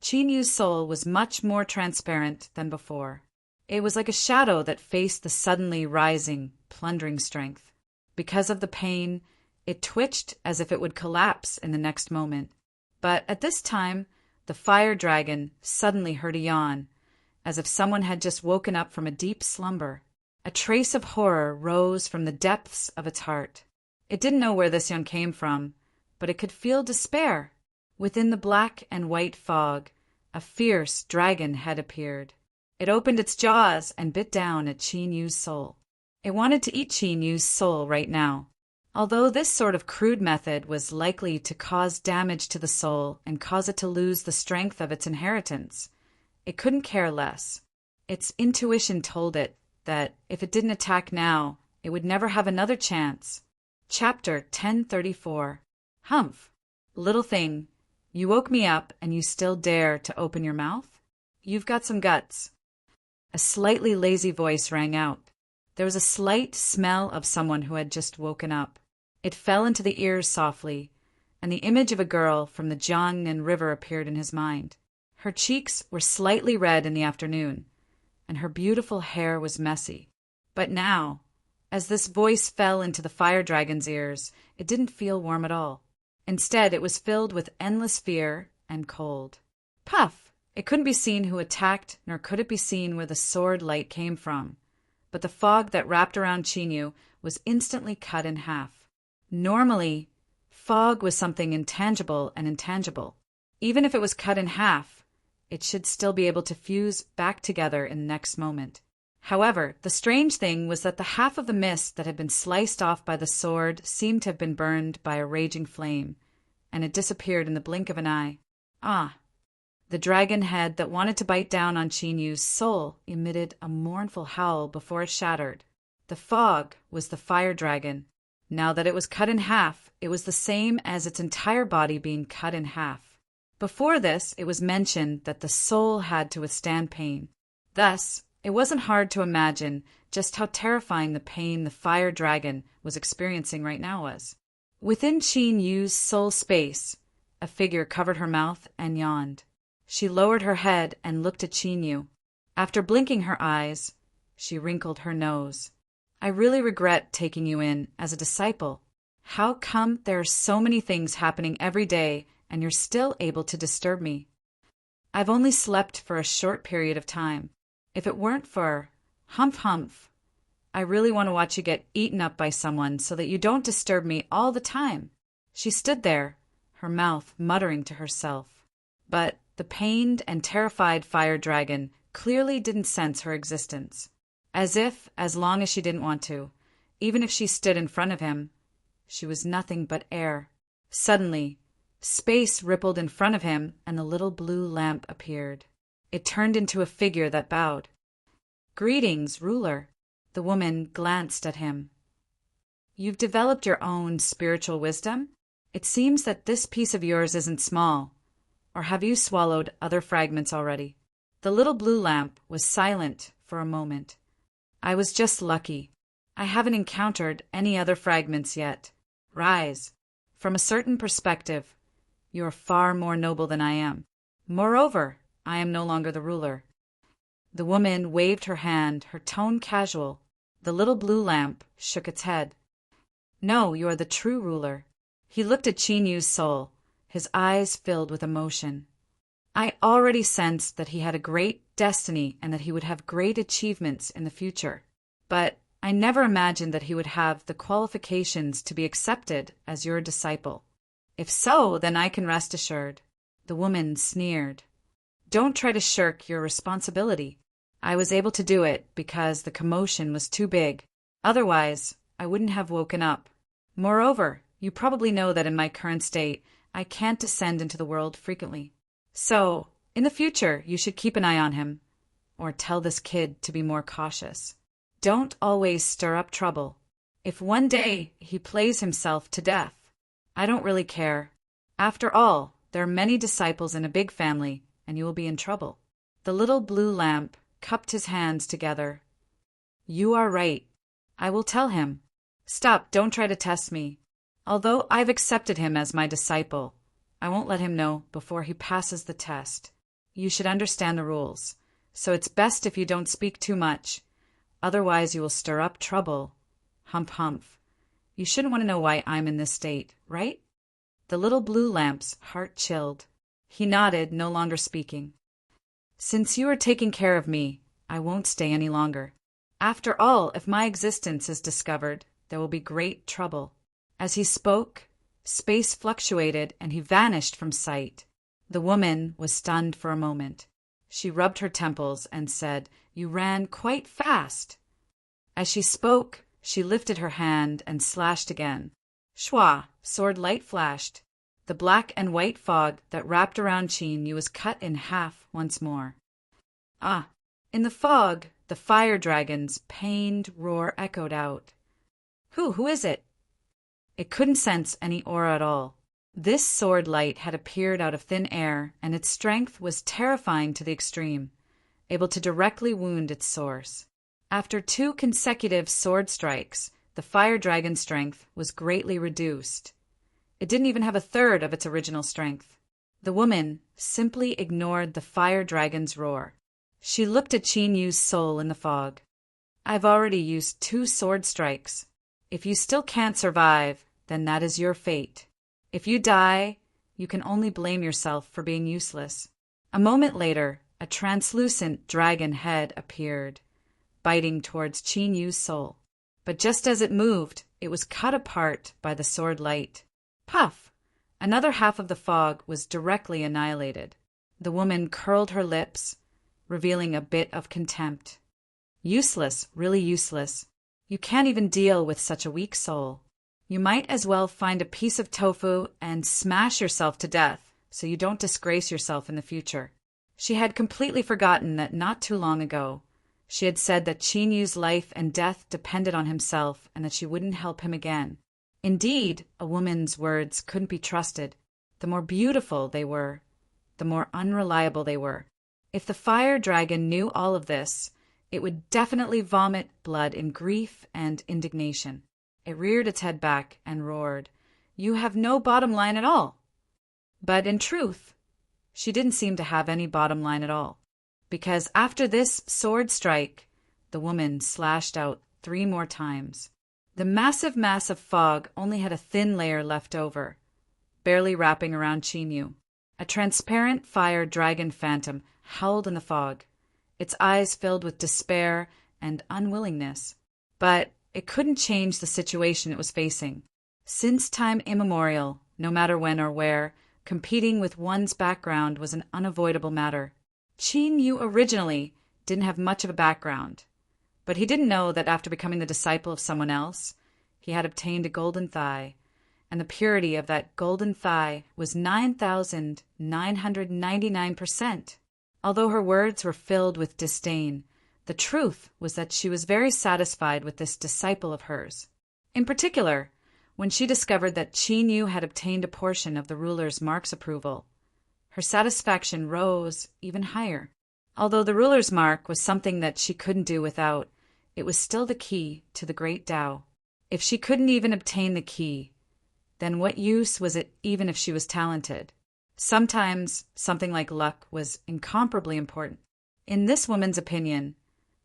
S1: Chinyu's soul was much more transparent than before. It was like a shadow that faced the suddenly rising, plundering strength. Because of the pain, it twitched as if it would collapse in the next moment. But at this time, the fire dragon suddenly heard a yawn, as if someone had just woken up from a deep slumber. A trace of horror rose from the depths of its heart. It didn't know where this yawn came from, but it could feel despair. Within the black and white fog, a fierce dragon had appeared. It opened its jaws and bit down at Chinyu's soul. It wanted to eat Chinyu's soul right now. Although this sort of crude method was likely to cause damage to the soul and cause it to lose the strength of its inheritance, it couldn't care less. Its intuition told it that if it didn't attack now, it would never have another chance. Chapter 1034. Humph! Little thing, you woke me up and you still dare to open your mouth? You've got some guts. A slightly lazy voice rang out. There was a slight smell of someone who had just woken up. It fell into the ears softly, and the image of a girl from the Jiangnan River appeared in his mind. Her cheeks were slightly red in the afternoon, and her beautiful hair was messy. But now, as this voice fell into the fire dragon's ears, it didn't feel warm at all. Instead, it was filled with endless fear and cold. Puff! It couldn't be seen who attacked, nor could it be seen where the sword light came from. But the fog that wrapped around Chinyu was instantly cut in half. Normally, fog was something intangible and intangible. Even if it was cut in half, it should still be able to fuse back together in the next moment. However, the strange thing was that the half of the mist that had been sliced off by the sword seemed to have been burned by a raging flame, and it disappeared in the blink of an eye. Ah! The dragon head that wanted to bite down on Chinyu's soul emitted a mournful howl before it shattered. The fog was the fire dragon. Now that it was cut in half, it was the same as its entire body being cut in half. Before this, it was mentioned that the soul had to withstand pain. Thus, it wasn't hard to imagine just how terrifying the pain the fire dragon was experiencing right now was. Within Chinyu's soul space, a figure covered her mouth and yawned. She lowered her head and looked at Chinyu. After blinking her eyes, she wrinkled her nose. I really regret taking you in as a disciple. How come there are so many things happening every day and you're still able to disturb me? I've only slept for a short period of time. If it weren't for humph, I really want to watch you get eaten up by someone so that you don't disturb me all the time. She stood there, her mouth muttering to herself. But the pained and terrified fire dragon clearly didn't sense her existence. As if, as long as she didn't want to, even if she stood in front of him, she was nothing but air. Suddenly, space rippled in front of him and the little blue lamp appeared. It turned into a figure that bowed. "Greetings, ruler." The woman glanced at him. "You've developed your own spiritual wisdom? It seems that this piece of yours isn't small. Or have you swallowed other fragments already?" The little blue lamp was silent for a moment. "I was just lucky. I haven't encountered any other fragments yet. Rise. From a certain perspective, you are far more noble than I am. Moreover, I am no longer the ruler." The woman waved her hand, her tone casual. The little blue lamp shook its head. "No, you are the true ruler." He looked at Qin Yu's soul, his eyes filled with emotion. "I already sensed that he had a great destiny and that he would have great achievements in the future. But I never imagined that he would have the qualifications to be accepted as your disciple. If so, then I can rest assured." The woman sneered. "Don't try to shirk your responsibility. I was able to do it because the commotion was too big. Otherwise, I wouldn't have woken up. Moreover, you probably know that in my current state, I can't descend into the world frequently. So, in the future, you should keep an eye on him, or tell this kid to be more cautious. Don't always stir up trouble. If one day he plays himself to death, I don't really care. After all, there are many disciples in a big family, and you will be in trouble." The little blue lamp cupped his hands together. "You are right. I will tell him. Stop, don't try to test me. Although I've accepted him as my disciple, I won't let him know before he passes the test. You should understand the rules, so it's best if you don't speak too much. Otherwise you will stir up trouble. Humph, humph. You shouldn't want to know why I'm in this state, right?" The little blue lamp's heart chilled. He nodded, no longer speaking. "Since you are taking care of me, I won't stay any longer. After all, if my existence is discovered, there will be great trouble." As he spoke, space fluctuated and he vanished from sight. The woman was stunned for a moment. She rubbed her temples and said, "You ran quite fast." As she spoke, she lifted her hand and slashed again. Shwa, sword light flashed. The black and white fog that wrapped around Qin Yu was cut in half once more. Ah! In the fog, the fire dragon's pained roar echoed out. Who is it?" It couldn't sense any aura at all. This sword light had appeared out of thin air, and its strength was terrifying to the extreme, able to directly wound its source. After 2 consecutive sword strikes, the fire dragon's strength was greatly reduced. It didn't even have a third of its original strength. The woman simply ignored the fire dragon's roar. She looked at Qin Yu's soul in the fog. "I've already used 2 sword strikes. If you still can't survive, then that is your fate. If you die, you can only blame yourself for being useless." A moment later, a translucent dragon head appeared, biting towards Qin Yu's soul. But just as it moved, it was cut apart by the sword light. Puff! Another half of the fog was directly annihilated. The woman curled her lips, revealing a bit of contempt. "Useless, really useless. You can't even deal with such a weak soul. You might as well find a piece of tofu and smash yourself to death so you don't disgrace yourself in the future." She had completely forgotten that not too long ago, she had said that Qin Yu's life and death depended on himself and that she wouldn't help him again. Indeed, a woman's words couldn't be trusted. The more beautiful they were, the more unreliable they were. If the fire dragon knew all of this, it would definitely vomit blood in grief and indignation. It reared its head back and roared, "You have no bottom line at all." But in truth, she didn't seem to have any bottom line at all, because after this sword strike, the woman slashed out 3 more times. The massive mass of fog only had a thin layer left over, barely wrapping around Qin Yu. A transparent fire dragon phantom howled in the fog, its eyes filled with despair and unwillingness. But it couldn't change the situation it was facing. Since time immemorial, no matter when or where, competing with one's background was an unavoidable matter. Qin Yu originally didn't have much of a background, but he didn't know that after becoming the disciple of someone else, he had obtained a golden thigh, and the purity of that golden thigh was 9,999%. Although her words were filled with disdain, the truth was that she was very satisfied with this disciple of hers. In particular, when she discovered that Qin Yu had obtained a portion of the ruler's mark's approval, her satisfaction rose even higher. Although the ruler's mark was something that she couldn't do without, it was still the key to the great Tao. If she couldn't even obtain the key, then what use was it even if she was talented? Sometimes something like luck was incomparably important. In this woman's opinion,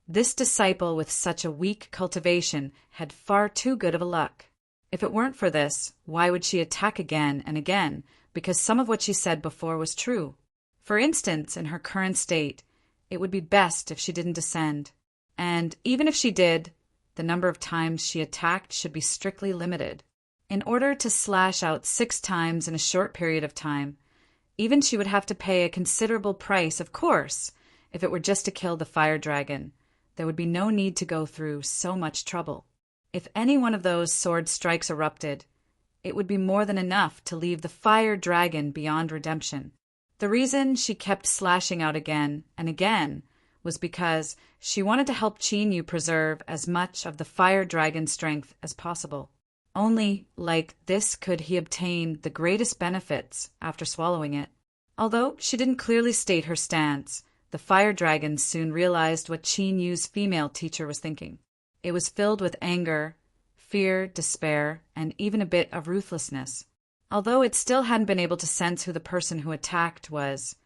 S1: this disciple with such a weak cultivation had far too good of a luck. If it weren't for this, why would she attack again and again, because some of what she said before was true? For instance, in her current state, it would be best if she didn't descend. And even if she did, the number of times she attacked should be strictly limited. In order to slash out 6 times in a short period of time, even she would have to pay a considerable price, of course. If it were just to kill the fire dragon, there would be no need to go through so much trouble. If any one of those sword strikes erupted, it would be more than enough to leave the fire dragon beyond redemption. The reason she kept slashing out again and again was because she wanted to help Qin Yu preserve as much of the fire dragon's strength as possible. Only like this could he obtain the greatest benefits after swallowing it. Although she didn't clearly state her stance, the fire dragon soon realized what Qin Yu's female teacher was thinking. It was filled with anger, fear, despair, and even a bit of ruthlessness. Although it still hadn't been able to sense who the person who attacked was,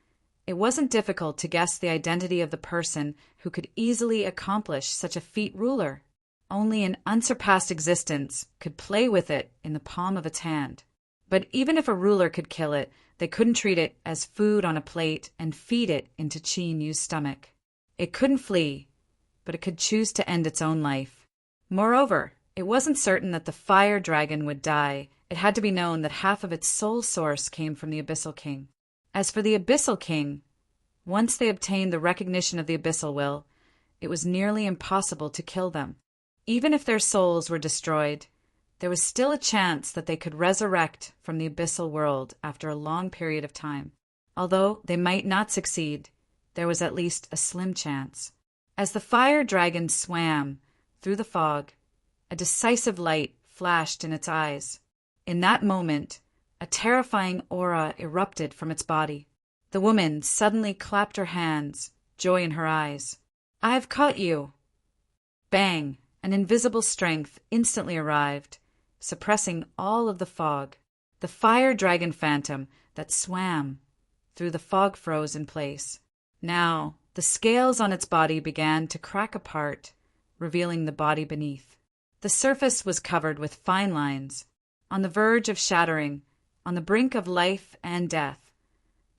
S1: it wasn't difficult to guess the identity of the person who could easily accomplish such a feat ruler. Only an unsurpassed existence could play with it in the palm of its hand. But even if a ruler could kill it, they couldn't treat it as food on a plate and feed it into Qin Yu's stomach. It couldn't flee, but it could choose to end its own life. Moreover, it wasn't certain that the fire dragon would die. It had to be known that half of its soul source came from the Abyssal King. As for the Abyssal King, once they obtained the recognition of the Abyssal Will, it was nearly impossible to kill them. Even if their souls were destroyed, there was still a chance that they could resurrect from the Abyssal world after a long period of time. Although they might not succeed, there was at least a slim chance. As the fire dragon swam through the fog, a decisive light flashed in its eyes. In that moment, a terrifying aura erupted from its body. The woman suddenly clapped her hands, joy in her eyes. "I've caught you!" Bang! An invisible strength instantly arrived, suppressing all of the fog. The fire dragon phantom that swam through the fog froze in place. Now, the scales on its body began to crack apart, revealing the body beneath. The surface was covered with fine lines, on the verge of shattering, on the brink of life and death.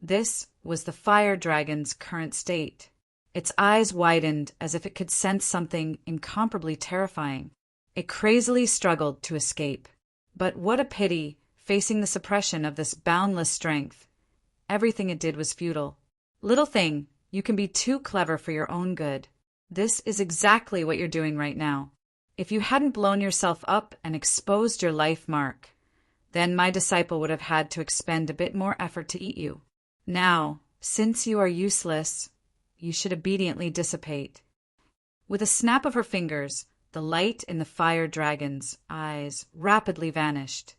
S1: This was the fire dragon's current state. Its eyes widened as if it could sense something incomparably terrifying. It crazily struggled to escape. But what a pity, facing the suppression of this boundless strength. Everything it did was futile. Little thing, you can be too clever for your own good. This is exactly what you're doing right now. If you hadn't blown yourself up and exposed your life mark, then my disciple would have had to expend a bit more effort to eat you. Now, since you are useless, you should obediently dissipate. With a snap of her fingers, the light in the fire dragon's eyes rapidly vanished.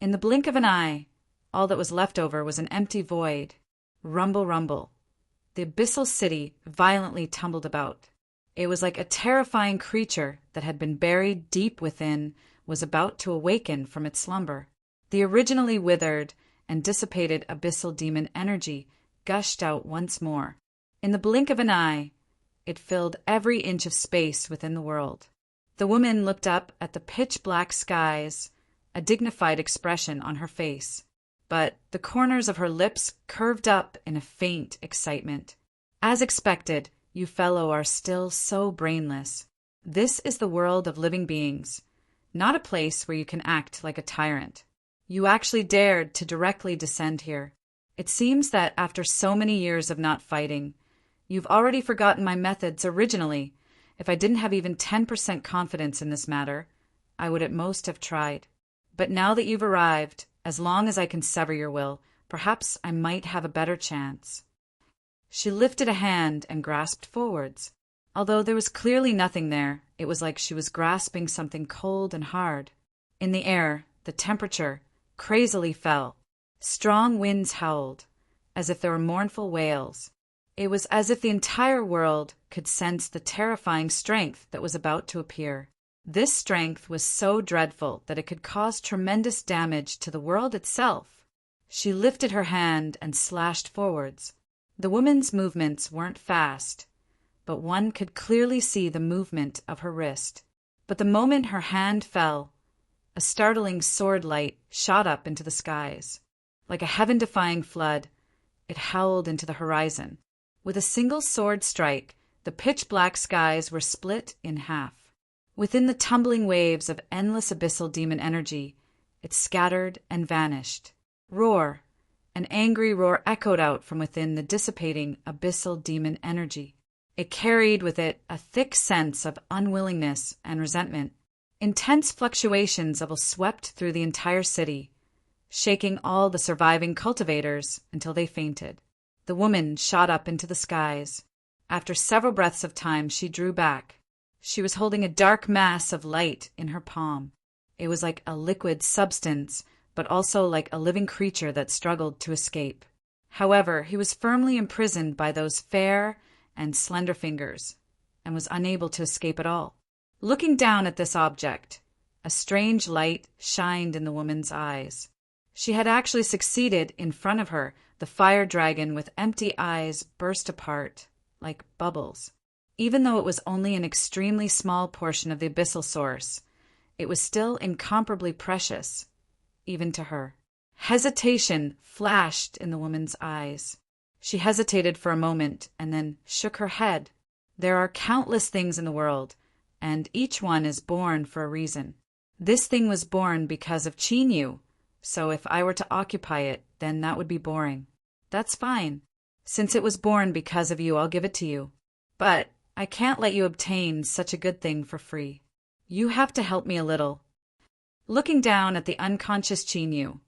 S1: In the blink of an eye, all that was left over was an empty void. Rumble, rumble. The abyssal city violently tumbled about. It was like a terrifying creature that had been buried deep within was about to awaken from its slumber. The originally withered and dissipated abyssal demon energy gushed out once more. In the blink of an eye, it filled every inch of space within the world. The woman looked up at the pitch-black skies, a dignified expression on her face, but the corners of her lips curved up in a faint excitement. As expected, you fellow are still so brainless. This is the world of living beings, not a place where you can act like a tyrant. You actually dared to directly descend here. It seems that after so many years of not fighting, you've already forgotten my methods originally. If I didn't have even 10% confidence in this matter, I would at most have tried. But now that you've arrived, as long as I can sever your will, perhaps I might have a better chance." She lifted a hand and grasped forwards. Although there was clearly nothing there, it was like she was grasping something cold and hard. In the air, the temperature crazily fell. Strong winds howled, as if there were mournful wails. It was as if the entire world could sense the terrifying strength that was about to appear. This strength was so dreadful that it could cause tremendous damage to the world itself. She lifted her hand and slashed forwards. The woman's movements weren't fast, but one could clearly see the movement of her wrist. But the moment her hand fell, a startling sword light shot up into the skies. Like a heaven-defying flood, it howled into the horizon. With a single sword strike, the pitch-black skies were split in half. Within the tumbling waves of endless abyssal demon energy, it scattered and vanished. Roar! An angry roar echoed out from within the dissipating abyssal demon energy. It carried with it a thick sense of unwillingness and resentment. Intense fluctuations of it swept through the entire city, shaking all the surviving cultivators until they fainted. The woman shot up into the skies. After several breaths of time, she drew back. She was holding a dark mass of light in her palm. It was like a liquid substance, but also like a living creature that struggled to escape. However, he was firmly imprisoned by those fair and slender fingers, and was unable to escape at all. Looking down at this object, a strange light shined in the woman's eyes. She had actually succeeded. In front of her, the fire dragon with empty eyes burst apart, like bubbles. Even though it was only an extremely small portion of the abyssal source, it was still incomparably precious, even to her. Hesitation flashed in the woman's eyes. She hesitated for a moment and then shook her head. There are countless things in the world, and each one is born for a reason. This thing was born because of Chinyu, so if I were to occupy it, then that would be boring. That's fine. Since it was born because of you, I'll give it to you. But I can't let you obtain such a good thing for free. You have to help me a little. Looking down at the unconscious Chinyu,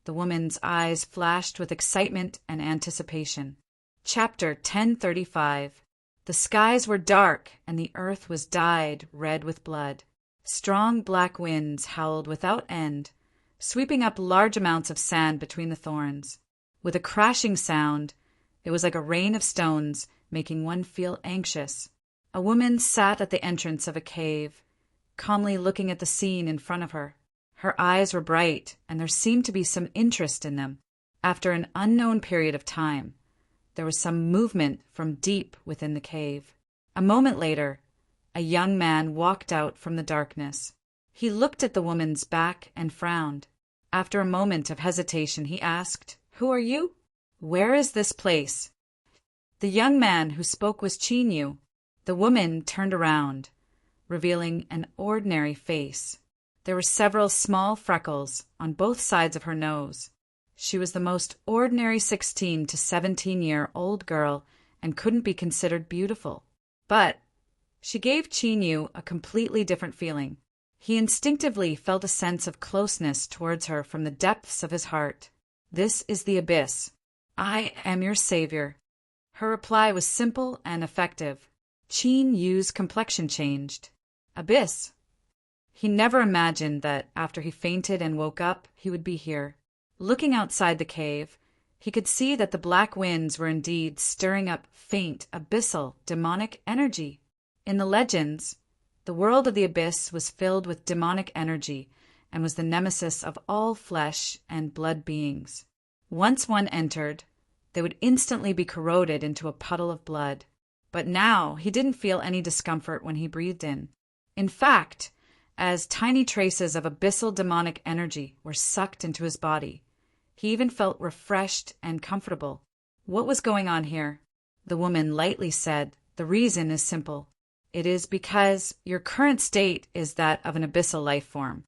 S1: the woman's eyes flashed with excitement and anticipation. Chapter 1035. The skies were dark, and the earth was dyed red with blood. Strong black winds howled without end, sweeping up large amounts of sand between the thorns. With a crashing sound, it was like a rain of stones, making one feel anxious. A woman sat at the entrance of a cave, calmly looking at the scene in front of her. Her eyes were bright, and there seemed to be some interest in them. After an unknown period of time, there was some movement from deep within the cave. A moment later, a young man walked out from the darkness. He looked at the woman's back and frowned. After a moment of hesitation, he asked, "Who are you? Where is this place?" The young man who spoke was Chinyu. The woman turned around, revealing an ordinary face. There were several small freckles on both sides of her nose. She was the most ordinary 16 to 17-year-old girl and couldn't be considered beautiful. But she gave Chinyu a completely different feeling. He instinctively felt a sense of closeness towards her from the depths of his heart. "This is the abyss. I am your savior." Her reply was simple and effective. Chinyu's complexion changed. Abyss. He never imagined that after he fainted and woke up, he would be here. Looking outside the cave, he could see that the black winds were indeed stirring up faint, abyssal, demonic energy. In the legends, the world of the abyss was filled with demonic energy and was the nemesis of all flesh and blood beings. Once one entered, they would instantly be corroded into a puddle of blood. But now he didn't feel any discomfort when he breathed in. In fact, as tiny traces of abyssal demonic energy were sucked into his body, he even felt refreshed and comfortable. What was going on here? The woman lightly said, "The reason is simple. It is because your current state is that of an abyssal life form."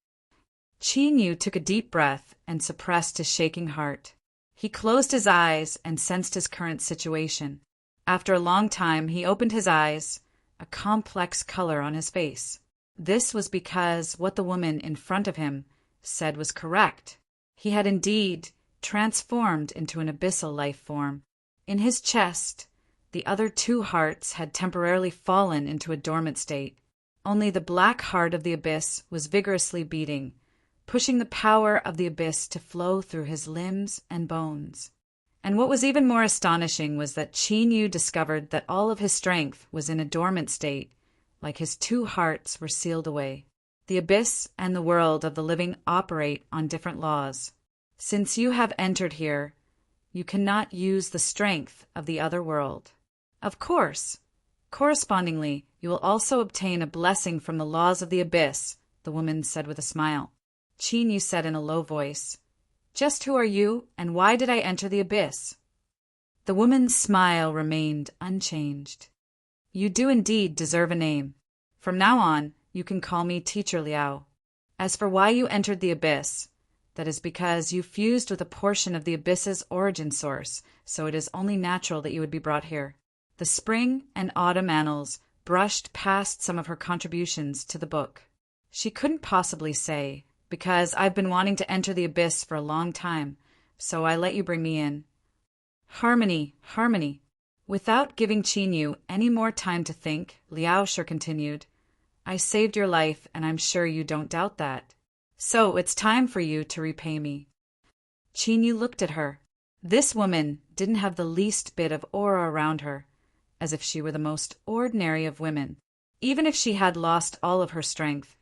S1: Chinyu took a deep breath and suppressed his shaking heart. He closed his eyes and sensed his current situation. After a long time, he opened his eyes, a complex color on his face. This was because what the woman in front of him said was correct. He had indeed transformed into an abyssal life form. In his chest, the other two hearts had temporarily fallen into a dormant state. Only the black heart of the abyss was vigorously beating, pushing the power of the abyss to flow through his limbs and bones. And what was even more astonishing was that Qin Yu discovered that all of his strength was in a dormant state, like his two hearts were sealed away. The abyss and the world of the living operate on different laws. Since you have entered here, you cannot use the strength of the other world. Of course, correspondingly, you will also obtain a blessing from the laws of the abyss, the woman said with a smile. Qin Yu said in a low voice, "Just who are you, and why did I enter the abyss?" The woman's smile remained unchanged. "You do indeed deserve a name. From now on, you can call me Teacher Liao. As for why you entered the abyss, that is because you fused with a portion of the abyss's origin source, so it is only natural that you would be brought here." The spring and autumn annals brushed past some of her contributions to the book. She couldn't possibly say, "Because I've been wanting to enter the abyss for a long time, so I let you bring me in." Harmony, harmony. Without giving Qin Yu any more time to think, Liao Shi continued, "I saved your life, and I'm sure you don't doubt that. So it's time for you to repay me." Qin Yu looked at her. This woman didn't have the least bit of aura around her, as if she were the most ordinary of women. Even if she had lost all of her strength,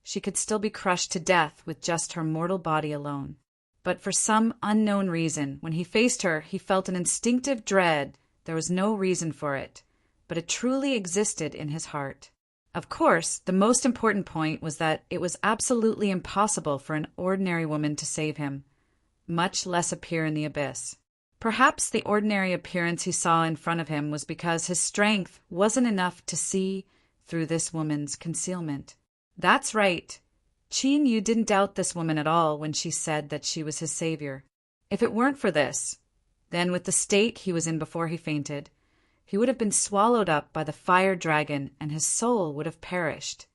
S1: she could still be crushed to death with just her mortal body alone. But for some unknown reason, when he faced her, he felt an instinctive dread. There was no reason for it, but it truly existed in his heart. Of course, the most important point was that it was absolutely impossible for an ordinary woman to save him, much less appear in the abyss. Perhaps the ordinary appearance he saw in front of him was because his strength wasn't enough to see through this woman's concealment. That's right. Qin Yu didn't doubt this woman at all when she said that she was his savior. If it weren't for this, then with the state he was in before he fainted, he would have been swallowed up by the fire dragon and his soul would have perished.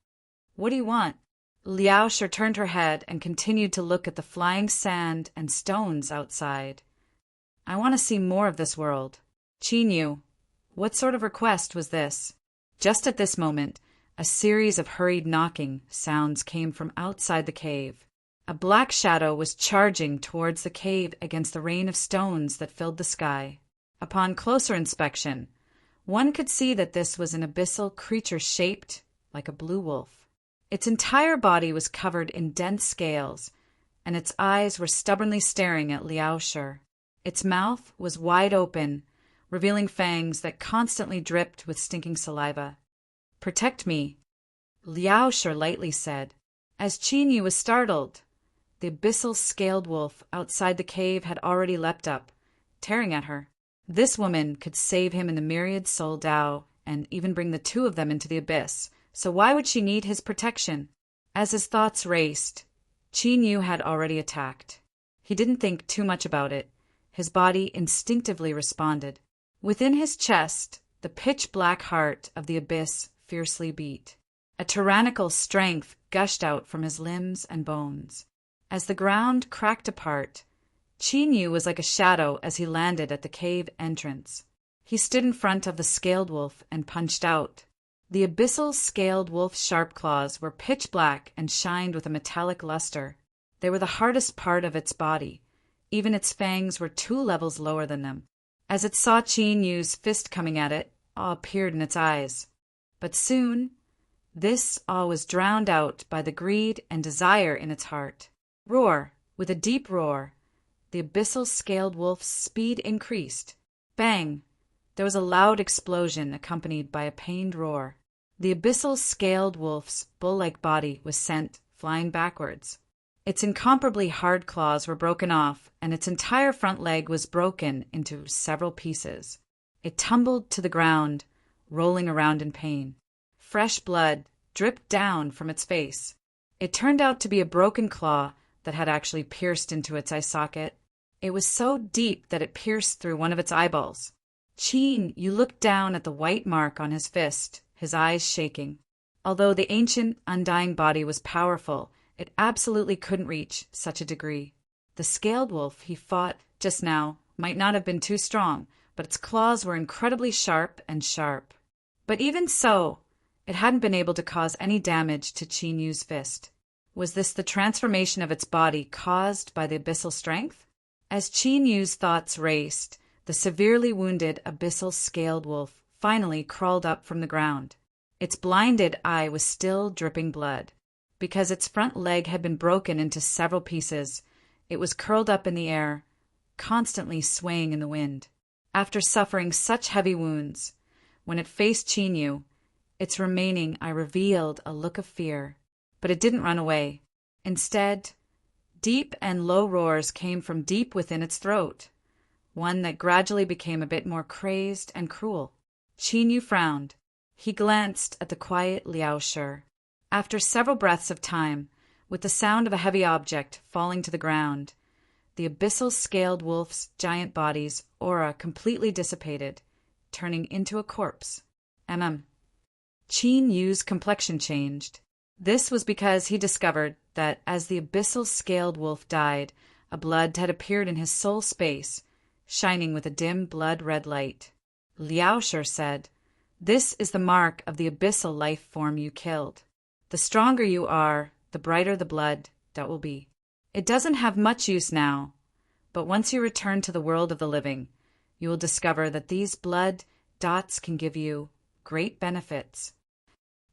S1: "What do you want?" Liao Shi turned her head and continued to look at the flying sand and stones outside. "I want to see more of this world." "Qin Yu, what sort of request was this?" Just at this moment, a series of hurried knocking sounds came from outside the cave. A black shadow was charging towards the cave against the rain of stones that filled the sky. Upon closer inspection, one could see that this was an abyssal creature shaped like a blue wolf. Its entire body was covered in dense scales, and its eyes were stubbornly staring at Liao Shi. Its mouth was wide open, revealing fangs that constantly dripped with stinking saliva. "Protect me," Liao Shi lightly said. As Qin Yu was startled, the abyssal scaled wolf outside the cave had already leapt up, tearing at her. This woman could save him in the myriad soul Tao and even bring the two of them into the abyss, so why would she need his protection? As his thoughts raced, Qin Yu had already attacked. He didn't think too much about it. His body instinctively responded. Within his chest, the pitch-black heart of the abyss fiercely beat. A tyrannical strength gushed out from his limbs and bones. As the ground cracked apart, Qin Yu was like a shadow as he landed at the cave entrance. He stood in front of the scaled wolf and punched out. The abyssal scaled wolf's sharp claws were pitch black and shined with a metallic luster. They were the hardest part of its body. Even its fangs were 2 levels lower than them. As it saw Qin Yu's fist coming at it, awe appeared in its eyes. But soon, this awe was drowned out by the greed and desire in its heart. Roar! With a deep roar, the abyssal scaled wolf's speed increased. Bang! There was a loud explosion accompanied by a pained roar. The abyssal scaled wolf's bull-like body was sent flying backwards. Its incomparably hard claws were broken off, and its entire front leg was broken into several pieces. It tumbled to the ground, rolling around in pain. Fresh blood dripped down from its face. It turned out to be a broken claw that had actually pierced into its eye socket. It was so deep that it pierced through one of its eyeballs. Qin Yu looked down at the white mark on his fist, his eyes shaking. Although the ancient, undying body was powerful It absolutely couldn't reach such a degree. The scaled wolf he fought just now might not have been too strong, but its claws were incredibly sharp and sharp. But even so, it hadn't been able to cause any damage to Qin Yu's fist. Was this the transformation of its body caused by the abyssal strength? As Qin Yu's thoughts raced, the severely wounded abyssal scaled wolf finally crawled up from the ground. Its blinded eye was still dripping blood. Because its front leg had been broken into several pieces, it was curled up in the air, constantly swaying in the wind. After suffering such heavy wounds, when it faced Qin Yu, its remaining eye revealed a look of fear. But it didn't run away. Instead, deep and low roars came from deep within its throat, one that gradually became a bit more crazed and cruel. Qin Yu frowned. He glanced at the quiet Liao Shi. After several breaths of time, with the sound of a heavy object falling to the ground, the abyssal scaled wolf's giant body's aura completely dissipated, turning into a corpse. Qin Yu's complexion changed. This was because he discovered that as the abyssal scaled wolf died, a blood had appeared in his soul space, shining with a dim blood-red light. Liao Shi said, "This is the mark of the abyssal life form you killed. The stronger you are, the brighter the blood that will be. It doesn't have much use now, but once you return to the world of the living, you will discover that these blood dots can give you great benefits."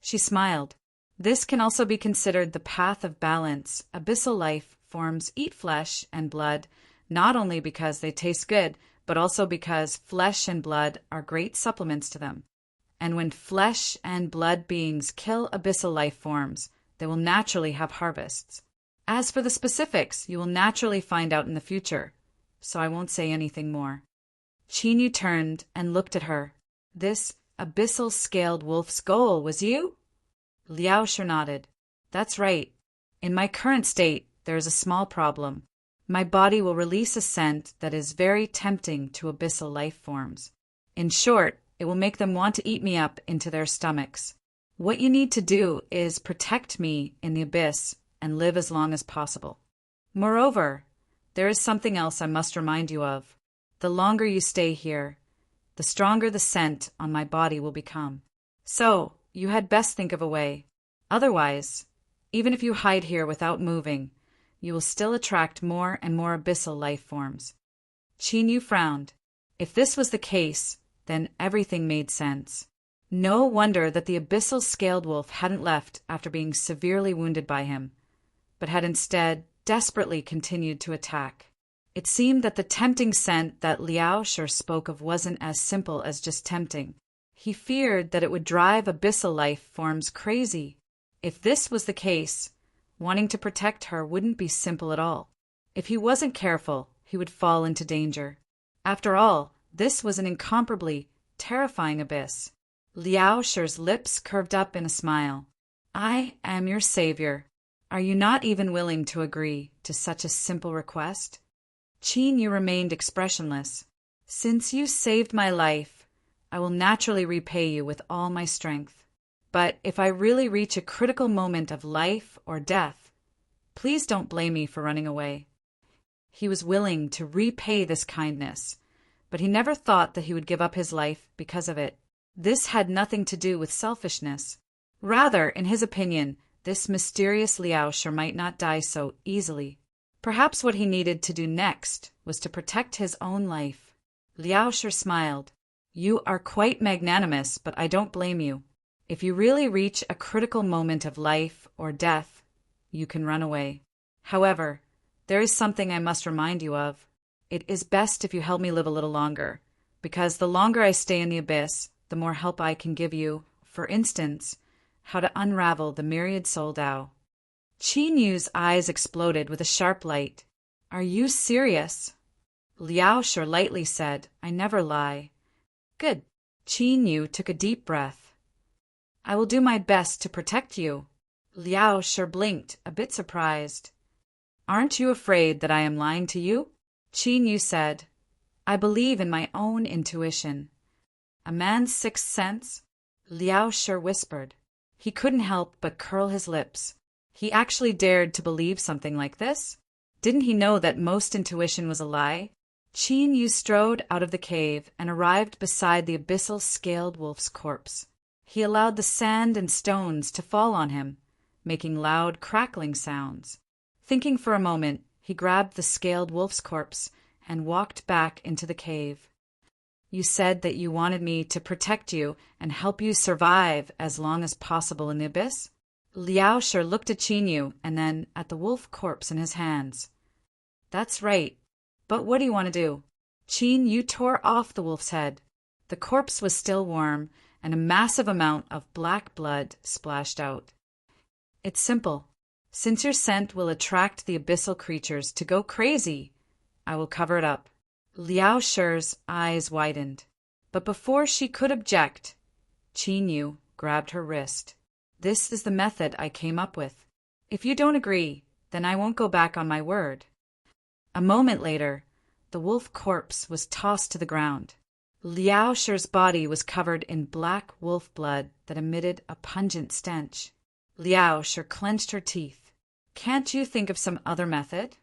S1: She smiled. This can also be considered the path of balance. Abyssal life forms eat flesh and blood, not only because they taste good, but also because flesh and blood are great supplements to them. And when flesh and blood beings kill abyssal life forms, they will naturally have harvests. As for the specifics, you will naturally find out in the future, so I won't say anything more. Qin Yu turned and looked at her. This abyssal scaled wolf's goal was you? Liao Shi nodded. That's right. In my current state, there is a small problem. My body will release a scent that is very tempting to abyssal life forms. In short, it will make them want to eat me up into their stomachs. What you need to do is protect me in the abyss and live as long as possible. Moreover, there is something else I must remind you of. The longer you stay here, the stronger the scent on my body will become. So, you had best think of a way. Otherwise, even if you hide here without moving, you will still attract more and more abyssal life forms. Qin Yu frowned. If this was the case, then everything made sense. No wonder that the abyssal scaled wolf hadn't left after being severely wounded by him, but had instead desperately continued to attack. It seemed that the tempting scent that Liao Shi spoke of wasn't as simple as just tempting. He feared that it would drive abyssal life forms crazy. If this was the case, wanting to protect her wouldn't be simple at all. If he wasn't careful, he would fall into danger. After all, this was an incomparably terrifying abyss. Liao Shi's lips curved up in a smile. I am your savior. Are you not even willing to agree to such a simple request? Qin Yu remained expressionless. Since you saved my life, I will naturally repay you with all my strength. But if I really reach a critical moment of life or death, please don't blame me for running away. He was willing to repay this kindness, but he never thought that he would give up his life because of it. This had nothing to do with selfishness. Rather, in his opinion, this mysterious Liao Shi might not die so easily. Perhaps what he needed to do next was to protect his own life. Liao Shi smiled. You are quite magnanimous, but I don't blame you. If you really reach a critical moment of life or death, you can run away. However, there is something I must remind you of. It is best if you help me live a little longer, because the longer I stay in the abyss, the more help I can give you. For instance, how to unravel the myriad soul Tao. Qin Yu's eyes exploded with a sharp light. Are you serious? Liao Shi lightly said, I never lie. Good. Qin Yu took a deep breath. I will do my best to protect you. Liao Shi blinked, a bit surprised. Aren't you afraid that I am lying to you? Qin Yu said, I believe in my own intuition. A man's sixth sense? Liao Shi whispered. He couldn't help but curl his lips. He actually dared to believe something like this? Didn't he know that most intuition was a lie? Qin Yu strode out of the cave and arrived beside the abyssal scaled wolf's corpse. He allowed the sand and stones to fall on him, making loud crackling sounds. Thinking for a moment, he grabbed the scaled wolf's corpse and walked back into the cave. You said that you wanted me to protect you and help you survive as long as possible in the abyss? Liao Shi looked at Qin Yu and then at the wolf corpse in his hands. That's right. But what do you want to do? Qin Yu tore off the wolf's head. The corpse was still warm, and a massive amount of black blood splashed out. It's simple. Since your scent will attract the abyssal creatures to go crazy, I will cover it up. Liao Shi's eyes widened. But before she could object, Qin Yu grabbed her wrist. This is the method I came up with. If you don't agree, then I won't go back on my word. A moment later, the wolf corpse was tossed to the ground. Liao Shi's body was covered in black wolf blood that emitted a pungent stench. Liao Shi clenched her teeth. Can't you think of some other method?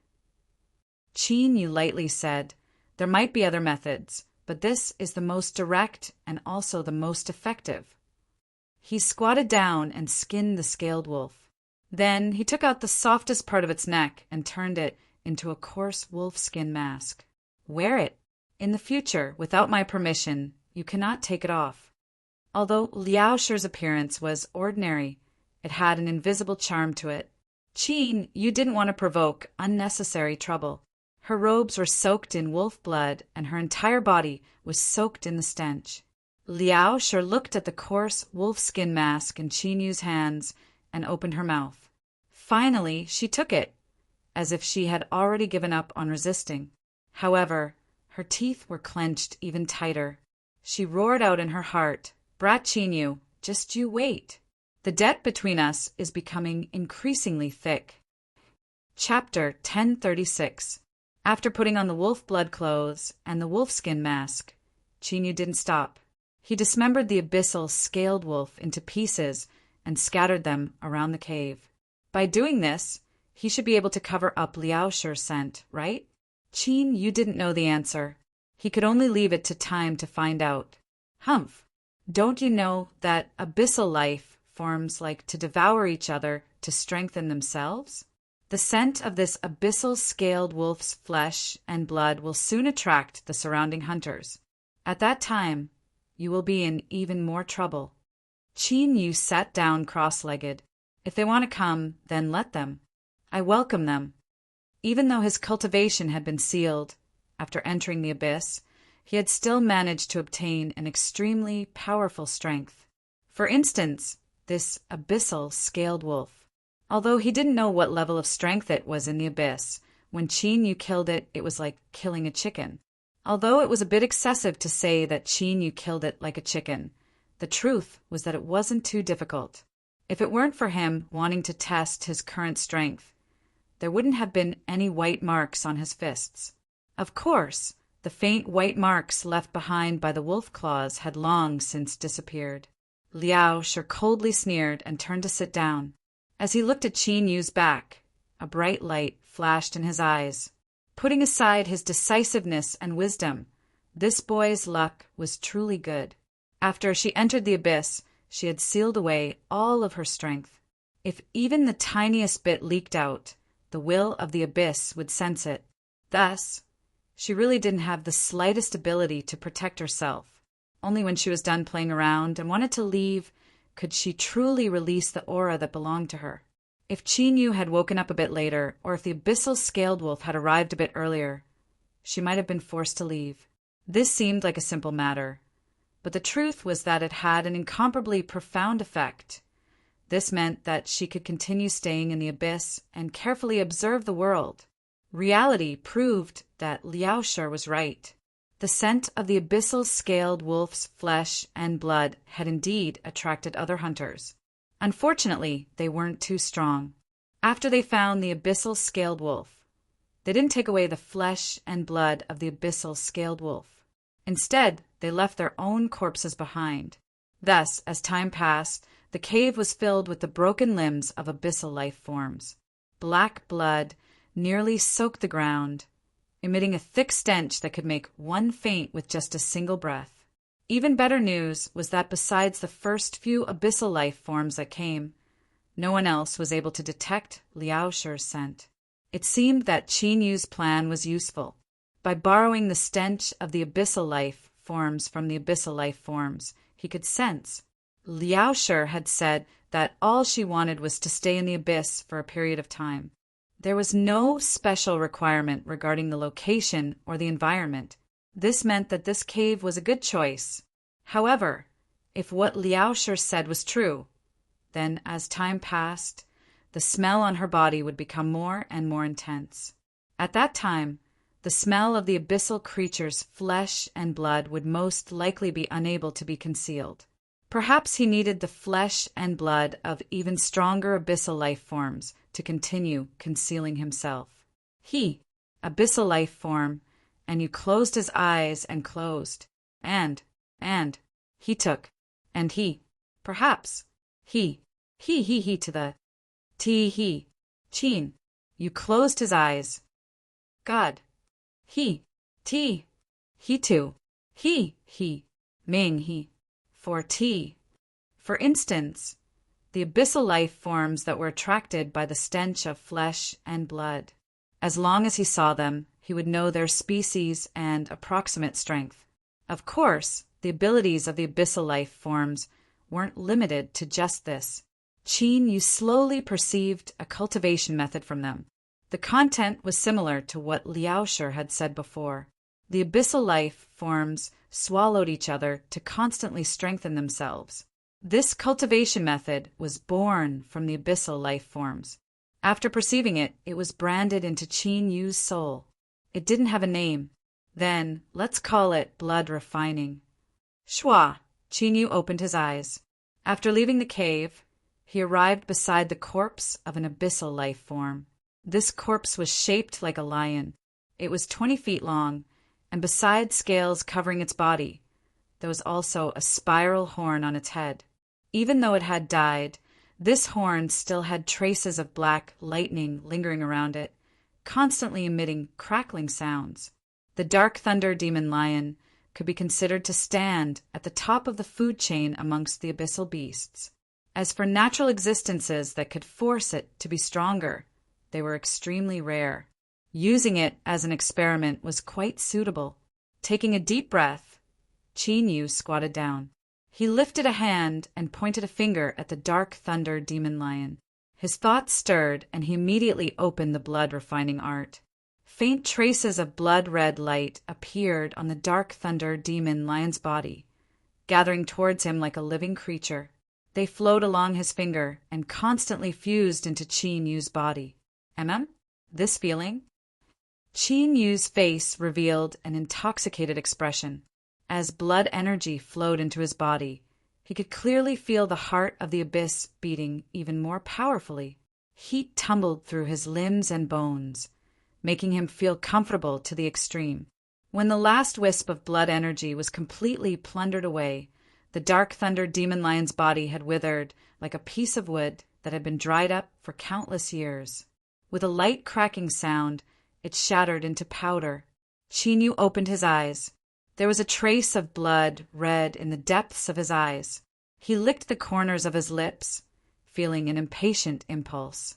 S1: Qin Yu lightly said, there might be other methods, but this is the most direct and also the most effective. He squatted down and skinned the scaled wolf. Then he took out the softest part of its neck and turned it into a coarse wolfskin mask. Wear it. In the future, without my permission, you cannot take it off. Although Liao Shi's appearance was ordinary, it had an invisible charm to it. Qin Yu didn't want to provoke unnecessary trouble. Her robes were soaked in wolf blood, and her entire body was soaked in the stench. Liao Shi looked at the coarse wolfskin mask in Qin Yu's hands and opened her mouth. Finally, she took it, as if she had already given up on resisting. However, her teeth were clenched even tighter. She roared out in her heart, Brat Qin Yu, just you wait. The debt between us is becoming increasingly thick. Chapter 1036. After putting on the wolf blood clothes and the wolfskin mask, Qin Yu didn't stop. He dismembered the abyssal scaled wolf into pieces and scattered them around the cave. By doing this, he should be able to cover up Liao Shi's scent, right? Qin Yu didn't know the answer. He could only leave it to time to find out. Humph! Don't you know that abyssal life forms like to devour each other to strengthen themselves? The scent of this abyssal scaled wolf's flesh and blood will soon attract the surrounding hunters. At that time, you will be in even more trouble. Qin Yu sat down cross-legged. If they want to come, then let them. I welcome them. Even though his cultivation had been sealed, after entering the abyss, he had still managed to obtain an extremely powerful strength. For instance, this abyssal scaled wolf. Although he didn't know what level of strength it was in the abyss, when Qin Yu killed it, it was like killing a chicken. Although it was a bit excessive to say that Qin Yu killed it like a chicken, the truth was that it wasn't too difficult. If it weren't for him wanting to test his current strength, there wouldn't have been any white marks on his fists. Of course, the faint white marks left behind by the wolf claws had long since disappeared. Liao Shi coldly sneered and turned to sit down. As he looked at Qin Yu's back, a bright light flashed in his eyes. Putting aside his decisiveness and wisdom, this boy's luck was truly good. After she entered the abyss, she had sealed away all of her strength. If even the tiniest bit leaked out, the will of the abyss would sense it. Thus, she really didn't have the slightest ability to protect herself. Only when she was done playing around and wanted to leave could she truly release the aura that belonged to her. If Qin Yu had woken up a bit later, or if the abyssal scaled wolf had arrived a bit earlier, she might have been forced to leave. This seemed like a simple matter, but the truth was that it had an incomparably profound effect. This meant that she could continue staying in the abyss and carefully observe the world. Reality proved that Liao Shi was right. The scent of the abyssal scaled wolf's flesh and blood had indeed attracted other hunters. Unfortunately, they weren't too strong. After they found the abyssal scaled wolf, they didn't take away the flesh and blood of the abyssal scaled wolf. Instead, they left their own corpses behind. Thus, as time passed, the cave was filled with the broken limbs of abyssal life forms. Black blood nearly soaked the ground, emitting a thick stench that could make one faint with just a single breath. Even better news was that besides the first few abyssal life forms that came, no one else was able to detect Liao Shi's scent. It seemed that Qin Yu's plan was useful. By borrowing the stench of the abyssal life forms from the abyssal life forms, he could sense. Liao Shi had said that all she wanted was to stay in the abyss for a period of time. There was no special requirement regarding the location or the environment. This meant that this cave was a good choice. However, if what Liao Shi said was true, then as time passed, the smell on her body would become more and more intense. At that time, the smell of the abyssal creature's flesh and blood would most likely be unable to be concealed. Perhaps he needed the flesh and blood of even stronger abyssal life forms to continue concealing himself. He, abyssal life form, and you closed his eyes and closed, and, he took, and he, perhaps, he to the, he, Qin, you closed his eyes. God, he too, he, Ming, he. For instance, the abyssal life forms that were attracted by the stench of flesh and blood. As long as he saw them, he would know their species and approximate strength. Of course, the abilities of the abyssal life forms weren't limited to just this. Qin Yu slowly perceived a cultivation method from them. The content was similar to what Liao Shi had said before. The abyssal life forms swallowed each other to constantly strengthen themselves. This cultivation method was born from the abyssal life forms. After perceiving it, it was branded into Qin Yu's soul. It didn't have a name. Then, let's call it blood refining. Shua, Qin Yu opened his eyes. After leaving the cave, he arrived beside the corpse of an abyssal life form. This corpse was shaped like a lion. It was 20 feet long, and besides scales covering its body, there was also a spiral horn on its head. Even though it had died, this horn still had traces of black lightning lingering around it, constantly emitting crackling sounds. The Dark Thunder Demon Lion could be considered to stand at the top of the food chain amongst the abyssal beasts. As for natural existences that could force it to be stronger, they were extremely rare. Using it as an experiment was quite suitable. Taking a deep breath, Qin Yu squatted down. He lifted a hand and pointed a finger at the Dark Thunder Demon Lion. His thoughts stirred, and he immediately opened the blood-refining art. Faint traces of blood-red light appeared on the Dark Thunder Demon Lion's body, gathering towards him like a living creature. They flowed along his finger and constantly fused into Qin Yu's body. This feeling? Qin Yu's face revealed an intoxicated expression. As blood energy flowed into his body, he could clearly feel the heart of the abyss beating even more powerfully. Heat tumbled through his limbs and bones, making him feel comfortable to the extreme. When the last wisp of blood energy was completely plundered away, the Dark Thunder Demon Lion's body had withered like a piece of wood that had been dried up for countless years. With a light cracking sound, it shattered into powder. Qin Yu opened his eyes. There was a trace of blood red in the depths of his eyes. He licked the corners of his lips, feeling an impatient impulse.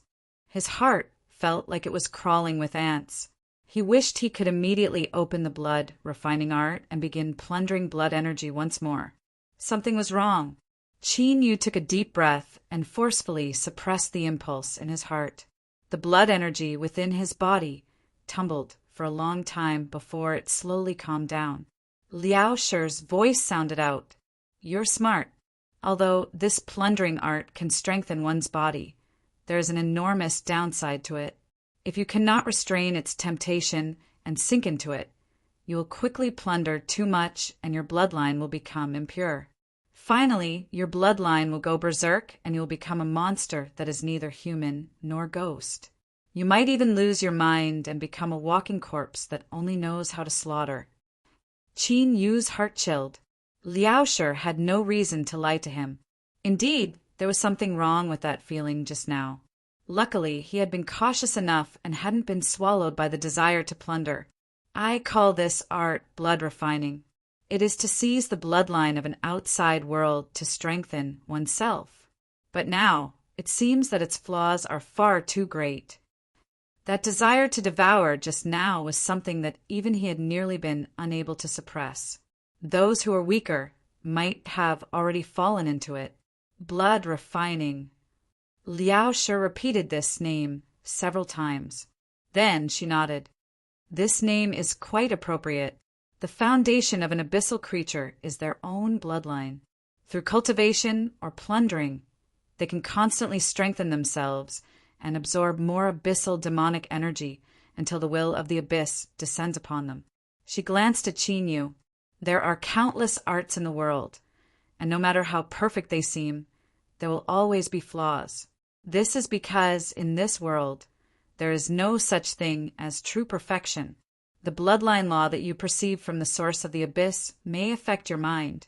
S1: His heart felt like it was crawling with ants. He wished he could immediately open the blood refining art and begin plundering blood energy once more. Something was wrong. Qin Yu took a deep breath and forcefully suppressed the impulse in his heart. The blood energy within his body tumbled for a long time before it slowly calmed down. Liao Shi's voice sounded out. You're smart. Although this plundering art can strengthen one's body, there is an enormous downside to it. If you cannot restrain its temptation and sink into it, you will quickly plunder too much and your bloodline will become impure. Finally, your bloodline will go berserk and you will become a monster that is neither human nor ghost. You might even lose your mind and become a walking corpse that only knows how to slaughter. Qin Yu's heart chilled. Liao Shi had no reason to lie to him. Indeed, There was something wrong with that feeling just now. Luckily, he had been cautious enough and hadn't been swallowed by the desire to plunder. I call this art blood refining. It is to seize the bloodline of an outside world to strengthen oneself. But now, it seems that its flaws are far too great. That desire to devour just now was something that even he had nearly been unable to suppress. Those who are weaker might have already fallen into it. Blood refining. Liao Shi repeated this name several times. Then she nodded. This name is quite appropriate. The foundation of an abyssal creature is their own bloodline. Through cultivation or plundering, they can constantly strengthen themselves and absorb more abyssal demonic energy until the will of the abyss descends upon them. She glanced at Qin Yu. There are countless arts in the world, and no matter how perfect they seem, there will always be flaws. This is because, in this world, there is no such thing as true perfection. The bloodline law that you perceive from the source of the abyss may affect your mind,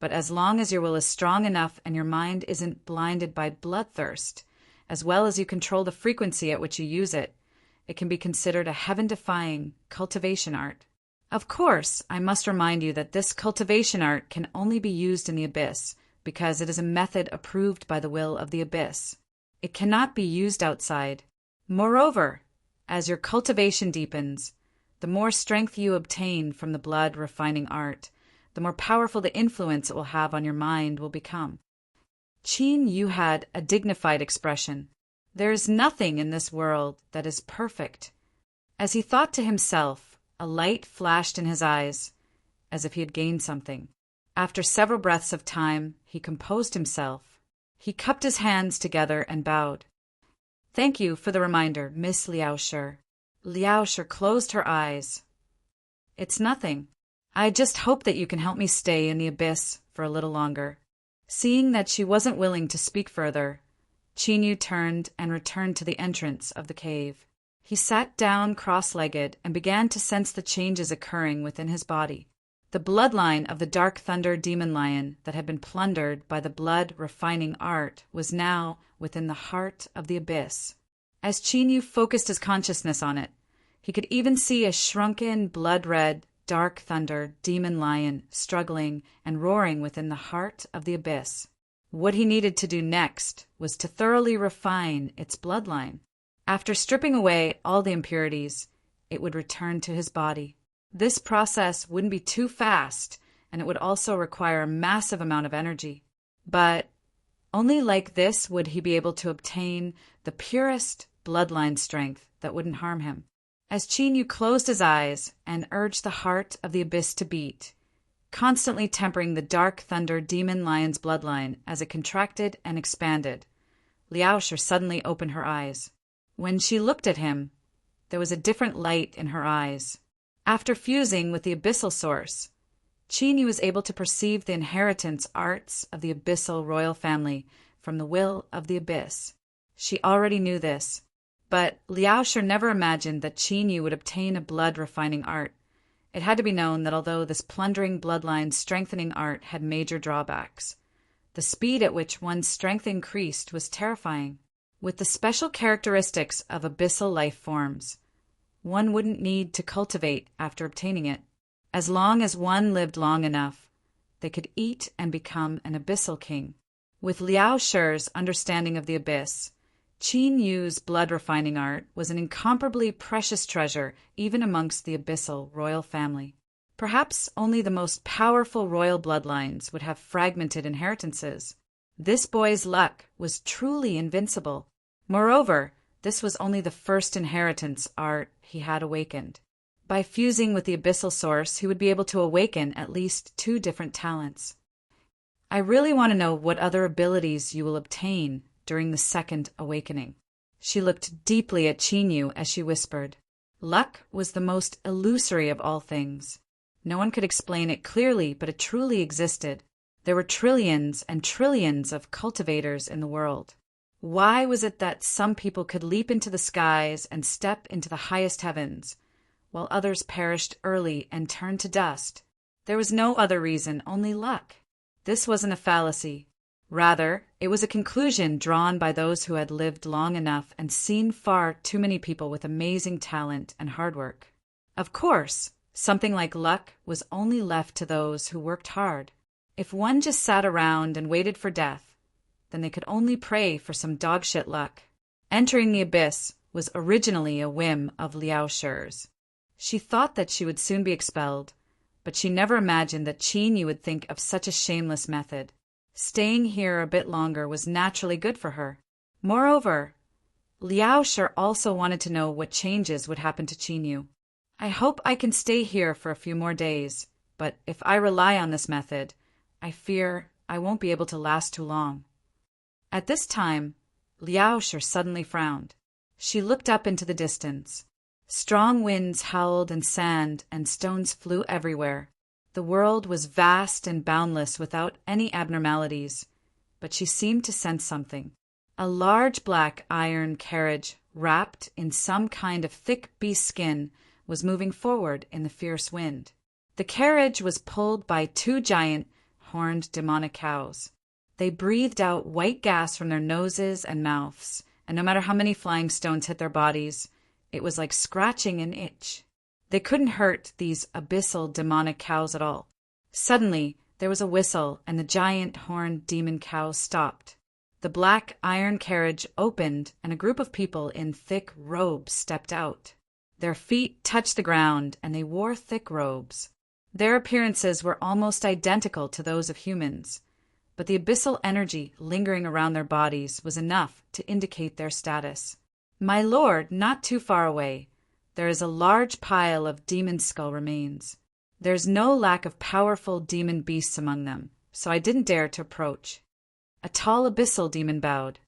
S1: but as long as your will is strong enough and your mind isn't blinded by bloodthirst, as well as you control the frequency at which you use it, it can be considered a heaven-defying cultivation art. Of course, I must remind you that this cultivation art can only be used in the abyss because it is a method approved by the will of the abyss. It cannot be used outside. Moreover, as your cultivation deepens, the more strength you obtain from the blood refining art, the more powerful the influence it will have on your mind will become. Qin Yu had a dignified expression. There is nothing in this world that is perfect. As he thought to himself, a light flashed in his eyes, as if he had gained something. After several breaths of time, he composed himself. He cupped his hands together and bowed. Thank you for the reminder, Miss Liao Shi. Liao Shi closed her eyes. It's nothing. I just hope that you can help me stay in the abyss for a little longer. Seeing that she wasn't willing to speak further, Qin Yu turned and returned to the entrance of the cave. He sat down cross-legged and began to sense the changes occurring within his body. The bloodline of the Dark Thunder Demon Lion that had been plundered by the blood-refining art was now within the heart of the abyss. As Qin Yu focused his consciousness on it, he could even see a shrunken, blood-red, Dark Thunder Demon Lion struggling and roaring within the heart of the abyss. What he needed to do next was to thoroughly refine its bloodline. After stripping away all the impurities, it would return to his body. This process wouldn't be too fast, and it would also require a massive amount of energy. But only like this would he be able to obtain the purest bloodline strength that wouldn't harm him. As Qin Yu closed his eyes and urged the heart of the abyss to beat, constantly tempering the Dark Thunder Demon Lion's bloodline as it contracted and expanded, Liao Shi suddenly opened her eyes. When she looked at him, there was a different light in her eyes. After fusing with the abyssal source, Qin Yu was able to perceive the inheritance arts of the abyssal royal family from the will of the abyss. She already knew this, but Liao Shi never imagined that Qin Yu would obtain a blood-refining art. It had to be known that although this plundering bloodline-strengthening art had major drawbacks, the speed at which one's strength increased was terrifying. With the special characteristics of abyssal life forms, one wouldn't need to cultivate after obtaining it. As long as one lived long enough, they could eat and become an abyssal king. With Liao Shi's understanding of the abyss, Qin Yu's blood-refining art was an incomparably precious treasure even amongst the abyssal royal family. Perhaps only the most powerful royal bloodlines would have fragmented inheritances. This boy's luck was truly invincible. Moreover, this was only the first inheritance art he had awakened. By fusing with the abyssal source, he would be able to awaken at least 2 different talents. I really want to know what other abilities you will obtain during the second awakening. She looked deeply at Qin Yu as she whispered. Luck was the most illusory of all things. No one could explain it clearly, but it truly existed. There were trillions and trillions of cultivators in the world. Why was it that some people could leap into the skies and step into the highest heavens, while others perished early and turned to dust? There was no other reason, only luck. This wasn't a fallacy. Rather, it was a conclusion drawn by those who had lived long enough and seen far too many people with amazing talent and hard work. Of course, something like luck was only left to those who worked hard. If one just sat around and waited for death, then they could only pray for some dogshit luck. Entering the abyss was originally a whim of Liao Shi's. She thought that she would soon be expelled, but she never imagined that Qin Yu would think of such a shameless method. Staying here a bit longer was naturally good for her. Moreover, Liao Shi also wanted to know what changes would happen to Qin Yu. I hope I can stay here for a few more days, but if I rely on this method, I fear I won't be able to last too long. At this time, Liao Shi suddenly frowned. She looked up into the distance. Strong winds howled and sand and stones flew everywhere. The world was vast and boundless without any abnormalities, but she seemed to sense something. A large black iron carriage, wrapped in some kind of thick beast skin, was moving forward in the fierce wind. The carriage was pulled by two giant, horned demonic cows. They breathed out white gas from their noses and mouths, and no matter how many flying stones hit their bodies, it was like scratching an itch. They couldn't hurt these abyssal demonic cows at all. Suddenly, there was a whistle, and the giant horned demon cow stopped. The black iron carriage opened, and a group of people in thick robes stepped out. Their feet touched the ground, and they wore thick robes. Their appearances were almost identical to those of humans, but the abyssal energy lingering around their bodies was enough to indicate their status. My lord, not too far away, there is a large pile of demon skull remains. There's no lack of powerful demon beasts among them, so I didn't dare to approach. A tall abyssal demon bowed.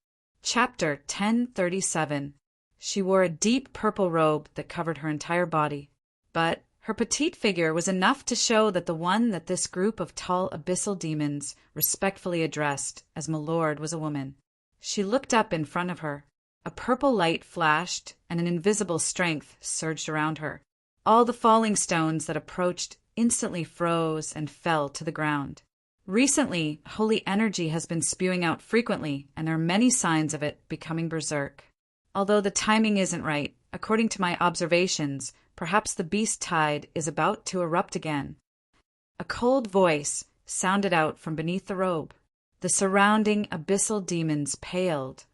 S1: Chapter 1037. She wore a deep purple robe that covered her entire body, but her petite figure was enough to show that the one that this group of tall abyssal demons respectfully addressed as my lord was a woman. She looked up in front of her. A purple light flashed, and an invisible strength surged around her. All the falling stones that approached instantly froze and fell to the ground. Recently, holy energy has been spewing out frequently, and there are many signs of it becoming berserk. Although the timing isn't right, according to my observations, perhaps the beast tide is about to erupt again. A cold voice sounded out from beneath the robe. The surrounding abyssal demons paled,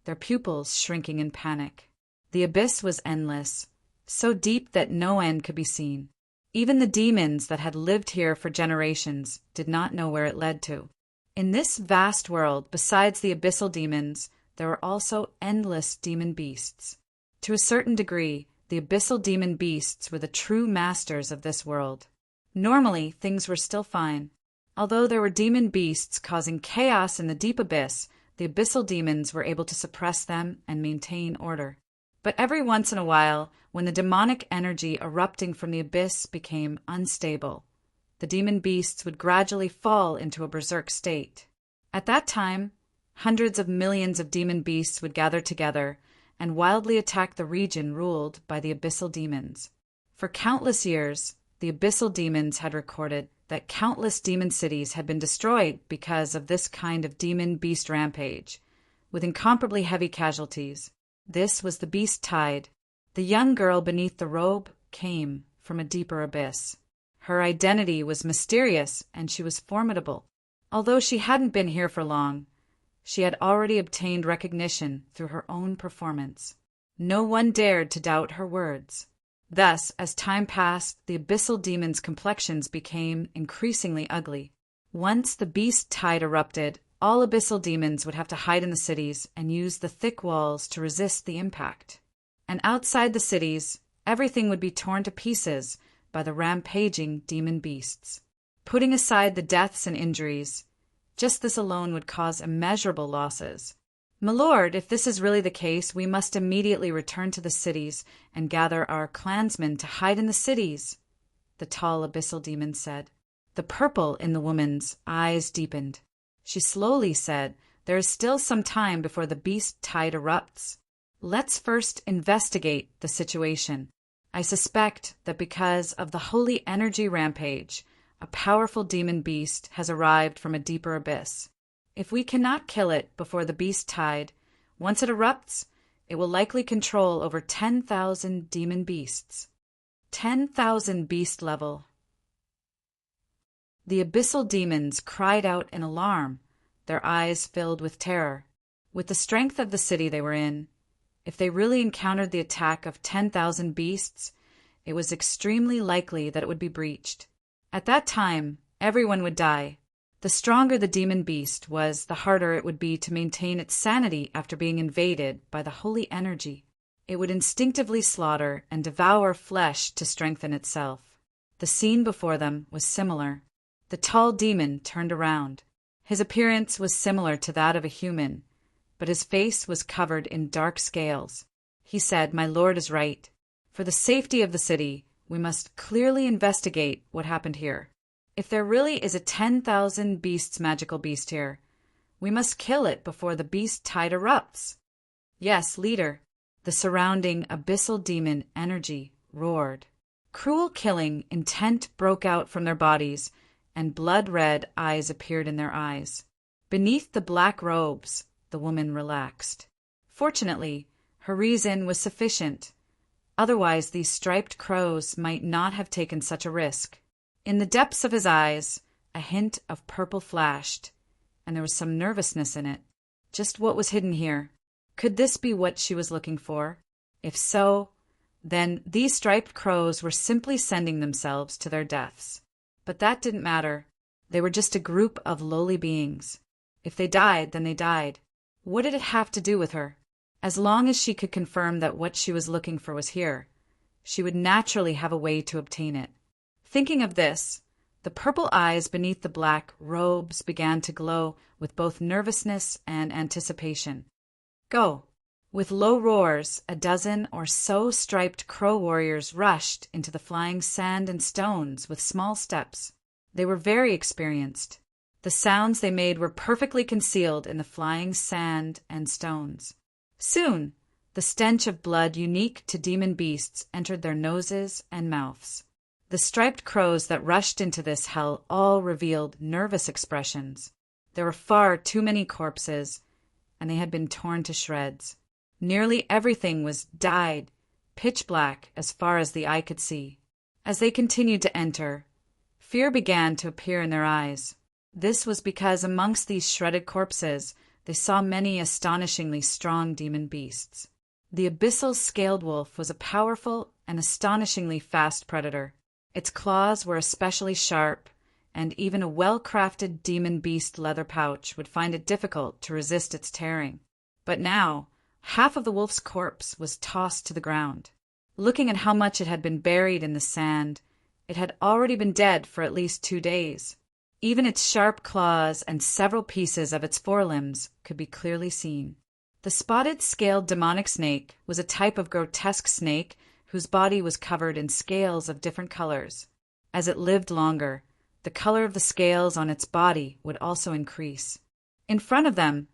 S1: their pupils shrinking in panic. The abyss was endless, so deep that no end could be seen. Even the demons that had lived here for generations did not know where it led to. In this vast world, besides the abyssal demons, there were also endless demon beasts. To a certain degree, the abyssal demon beasts were the true masters of this world. Normally, things were still fine. Although there were demon beasts causing chaos in the deep abyss, the abyssal demons were able to suppress them and maintain order. But every once in a while, when the demonic energy erupting from the abyss became unstable, the demon beasts would gradually fall into a berserk state. At that time, hundreds of millions of demon beasts would gather together and wildly attack the region ruled by the abyssal demons. For countless years, the abyssal demons had recorded that countless demon cities had been destroyed because of this kind of demon-beast rampage, with incomparably heavy casualties. This was the beast tide. The young girl beneath the robe came from a deeper abyss. Her identity was mysterious, and she was formidable. Although she hadn't been here for long, she had already obtained recognition through her own performance. No one dared to doubt her words. Thus, as time passed, the abyssal demons' complexions became increasingly ugly. Once the beast tide erupted, all abyssal demons would have to hide in the cities and use the thick walls to resist the impact. And outside the cities, everything would be torn to pieces by the rampaging demon beasts. Putting aside the deaths and injuries, just this alone would cause immeasurable losses. My lord, if this is really the case, we must immediately return to the cities and gather our clansmen to hide in the cities, the tall abyssal demon said. The purple in the woman's eyes deepened. She slowly said, "There is still some time before the beast tide erupts. Let's first investigate the situation. I suspect that because of the holy energy rampage, a powerful demon beast has arrived from a deeper abyss. If we cannot kill it before the beast tide, once it erupts, it will likely control over 10,000 demon beasts. 10,000 beast level. The abyssal demons cried out in alarm, their eyes filled with terror. With the strength of the city they were in, if they really encountered the attack of 10,000 beasts, it was extremely likely that it would be breached. At that time, everyone would die. The stronger the demon beast was, the harder it would be to maintain its sanity after being invaded by the holy energy. It would instinctively slaughter and devour flesh to strengthen itself. The scene before them was similar. The tall demon turned around. His appearance was similar to that of a human, but his face was covered in dark scales. He said, "My lord is right. For the safety of the city, we must clearly investigate what happened here. If there really is a 10,000 beasts magical beast here, we must kill it before the beast tide erupts." "Yes, leader." The surrounding abyssal demon energy roared. Cruel killing intent broke out from their bodies, and blood-red eyes appeared in their eyes. Beneath the black robes, the woman relaxed. Fortunately, her reason was sufficient. Otherwise, these striped crows might not have taken such a risk. In the depths of his eyes, a hint of purple flashed, and there was some nervousness in it. Just what was hidden here? Could this be what she was looking for? If so, then these striped crows were simply sending themselves to their deaths. But that didn't matter. They were just a group of lowly beings. If they died, then they died. What did it have to do with her? As long as she could confirm that what she was looking for was here, she would naturally have a way to obtain it. Thinking of this, the purple eyes beneath the black robes began to glow with both nervousness and anticipation. "Go!" With low roars, a dozen or so striped crow warriors rushed into the flying sand and stones with small steps. They were very experienced. The sounds they made were perfectly concealed in the flying sand and stones. Soon, the stench of blood unique to demon beasts entered their noses and mouths. The striped crows that rushed into this hell all revealed nervous expressions. There were far too many corpses, and they had been torn to shreds. Nearly everything was dyed, pitch black as far as the eye could see. As they continued to enter, fear began to appear in their eyes. This was because amongst these shredded corpses, they saw many astonishingly strong demon beasts. The abyssal scaled wolf was a powerful and astonishingly fast predator. Its claws were especially sharp, and even a well-crafted demon beast leather pouch would find it difficult to resist its tearing. But now, half of the wolf's corpse was tossed to the ground. Looking at how much it had been buried in the sand, it had already been dead for at least 2 days. Even its sharp claws and several pieces of its forelimbs could be clearly seen. The spotted scaled demonic snake was a type of grotesque snake whose body was covered in scales of different colors. As it lived longer, the color of the scales on its body would also increase. In front of them,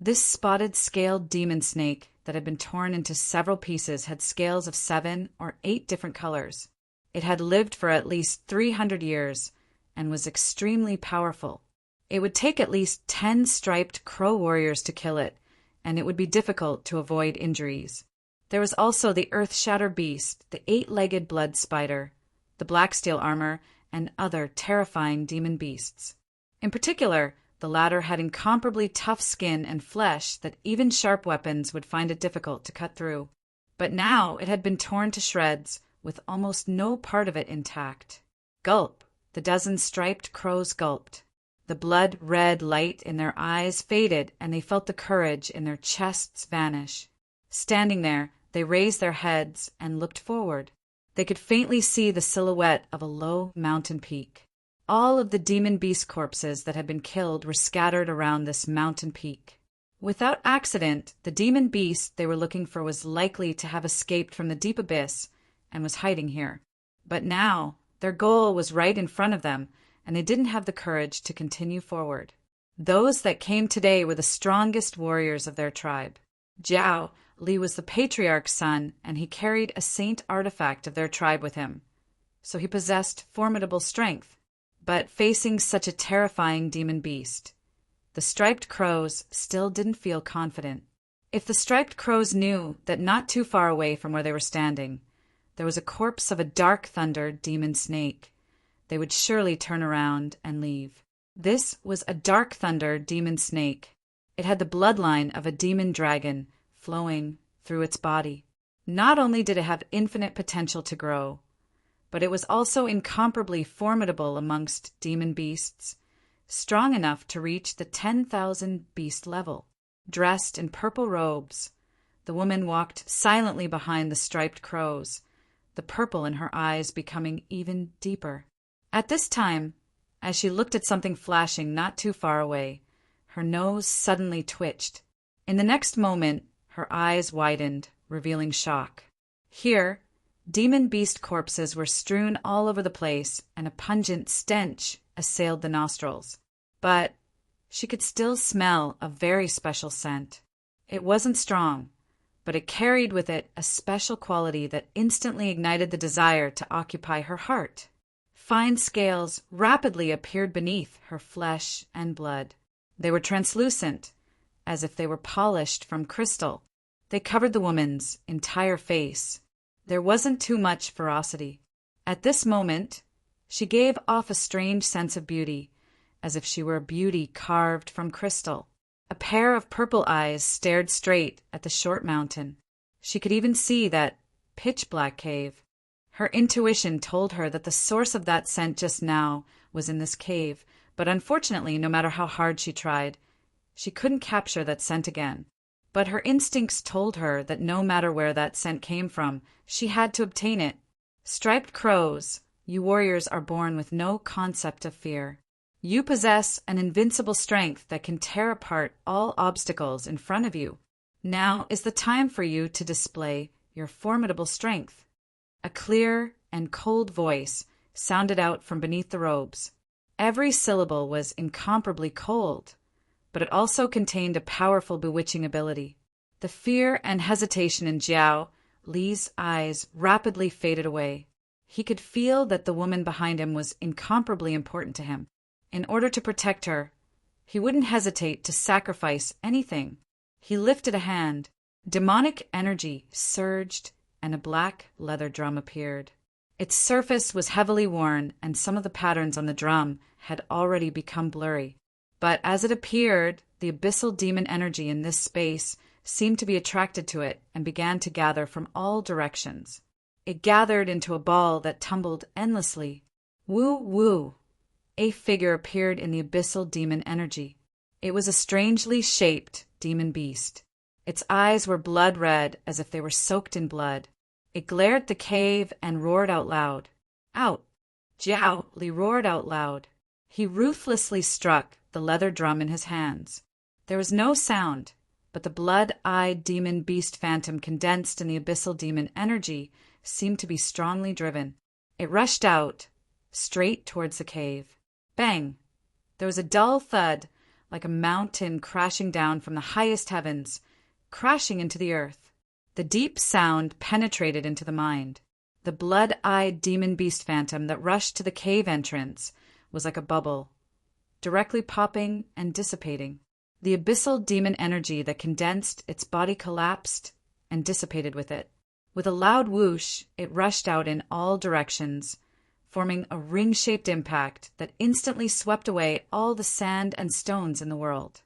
S1: this spotted scaled demon snake that had been torn into several pieces had scales of 7 or 8 different colors. It had lived for at least 300 years and was extremely powerful. It would take at least 10 striped crow warriors to kill it, and it would be difficult to avoid injuries. There was also the earth-shatter beast, the 8-legged blood spider, the black steel armor, and other terrifying demon beasts. In particular, the latter had incomparably tough skin and flesh that even sharp weapons would find it difficult to cut through. But now it had been torn to shreds, with almost no part of it intact. Gulp! The dozen striped crows gulped. The blood-red light in their eyes faded, and they felt the courage in their chests vanish. Standing there, they raised their heads and looked forward. They could faintly see the silhouette of a low mountain peak. All of the demon beast corpses that had been killed were scattered around this mountain peak. Without accident, the demon beast they were looking for was likely to have escaped from the deep abyss and was hiding here. But now, their goal was right in front of them, and they didn't have the courage to continue forward. Those that came today were the strongest warriors of their tribe. Jiao Li was the patriarch's son, and he carried a saint artifact of their tribe with him, so he possessed formidable strength. But facing such a terrifying demon beast, The striped crows still didn't feel confident. If the striped crows knew that not too far away from where they were standing, there was a corpse of a dark thunder demon snake, they would surely turn around and leave. This was a dark thunder demon snake. It had the bloodline of a demon dragon flowing through its body. Not only did it have infinite potential to grow, but it was also incomparably formidable amongst demon beasts, strong enough to reach the 10,000 beast level. Dressed in purple robes, the woman walked silently behind the striped crows, the purple in her eyes becoming even deeper. At this time, as she looked at something flashing not too far away, her nose suddenly twitched. In the next moment, her eyes widened, revealing shock. Here, demon beast corpses were strewn all over the place, and a pungent stench assailed the nostrils. But she could still smell a very special scent. It wasn't strong, but it carried with it a special quality that instantly ignited the desire to occupy her heart. Fine scales rapidly appeared beneath her flesh and blood. They were translucent, as if they were polished from crystal. They covered the woman's entire face. There wasn't too much ferocity. At this moment, she gave off a strange sense of beauty, as if she were a beauty carved from crystal. A pair of purple eyes stared straight at the short mountain. She could even see that pitch-black cave. Her intuition told her that the source of that scent just now was in this cave, but unfortunately, no matter how hard she tried, she couldn't capture that scent again. But her instincts told her that no matter where that scent came from, she had to obtain it. Striped crows, you warriors are born with no concept of fear. You possess an invincible strength that can tear apart all obstacles in front of you. Now is the time for you to display your formidable strength. A clear and cold voice sounded out from beneath the robes. Every syllable was incomparably cold, but it also contained a powerful bewitching ability. The fear and hesitation in Jiao Li's eyes rapidly faded away. He could feel that the woman behind him was incomparably important to him. In order to protect her, he wouldn't hesitate to sacrifice anything. He lifted a hand. Demonic energy surged, and a black leather drum appeared. Its surface was heavily worn, and some of the patterns on the drum had already become blurry. But as it appeared, the abyssal demon energy in this space seemed to be attracted to it and began to gather from all directions. It gathered into a ball that tumbled endlessly. Woo woo! A figure appeared in the abyssal demon energy. It was a strangely shaped demon beast. Its eyes were blood red, as if they were soaked in blood. It glared at the cave and roared out loud. Out! Jiao Li roared out loud. He ruthlessly struck the leather drum in his hands. There was no sound, but the blood-eyed demon beast phantom condensed in the abyssal demon energy seemed to be strongly driven. It rushed out, straight towards the cave. Bang! There was a dull thud, like a mountain crashing down from the highest heavens, crashing into the earth. The deep sound penetrated into the mind. The blood-eyed demon beast phantom that rushed to the cave entrance was like a bubble, directly popping and dissipating. The abyssal demon energy that condensed its body collapsed and dissipated with it. With a loud whoosh, it rushed out in all directions, forming a ring-shaped impact that instantly swept away all the sand and stones in the world.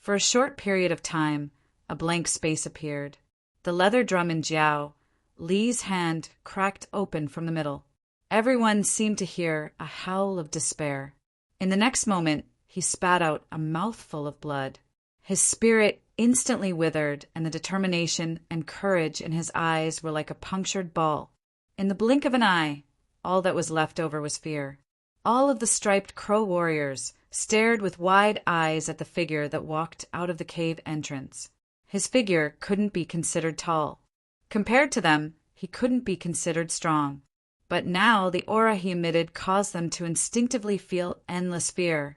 S1: For a short period of time, a blank space appeared. The leather drum in Jiao Li's hand cracked open from the middle. Everyone seemed to hear a howl of despair. In the next moment, he spat out a mouthful of blood. His spirit instantly withered, and the determination and courage in his eyes were like a punctured ball. In the blink of an eye, all that was left over was fear. All of the striped crow warriors stared with wide eyes at the figure that walked out of the cave entrance. His figure couldn't be considered tall. Compared to them, he couldn't be considered strong. But now the aura he emitted caused them to instinctively feel endless fear.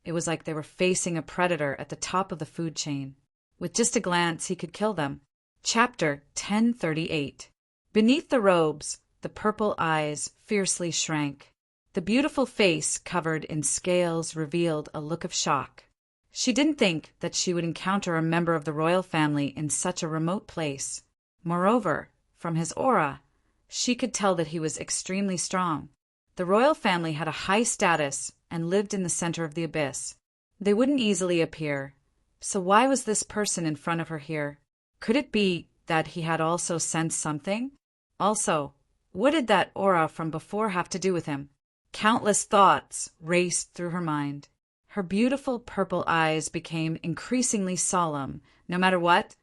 S1: It was like they were facing a predator at the top of the food chain. With just a glance, he could kill them. Chapter 1038. Beneath the robes, the purple eyes fiercely shrank. The beautiful face covered in scales revealed a look of shock. She didn't think that she would encounter a member of the royal family in such a remote place. Moreover, from his aura, she could tell that he was extremely strong. The royal family had a high status and lived in the center of the abyss. They wouldn't easily appear. So why was this person in front of her here? Could it be that he had also sensed something? Also, what did that aura from before have to do with him? Countless thoughts raced through her mind. Her beautiful purple eyes became increasingly solemn. No matter what,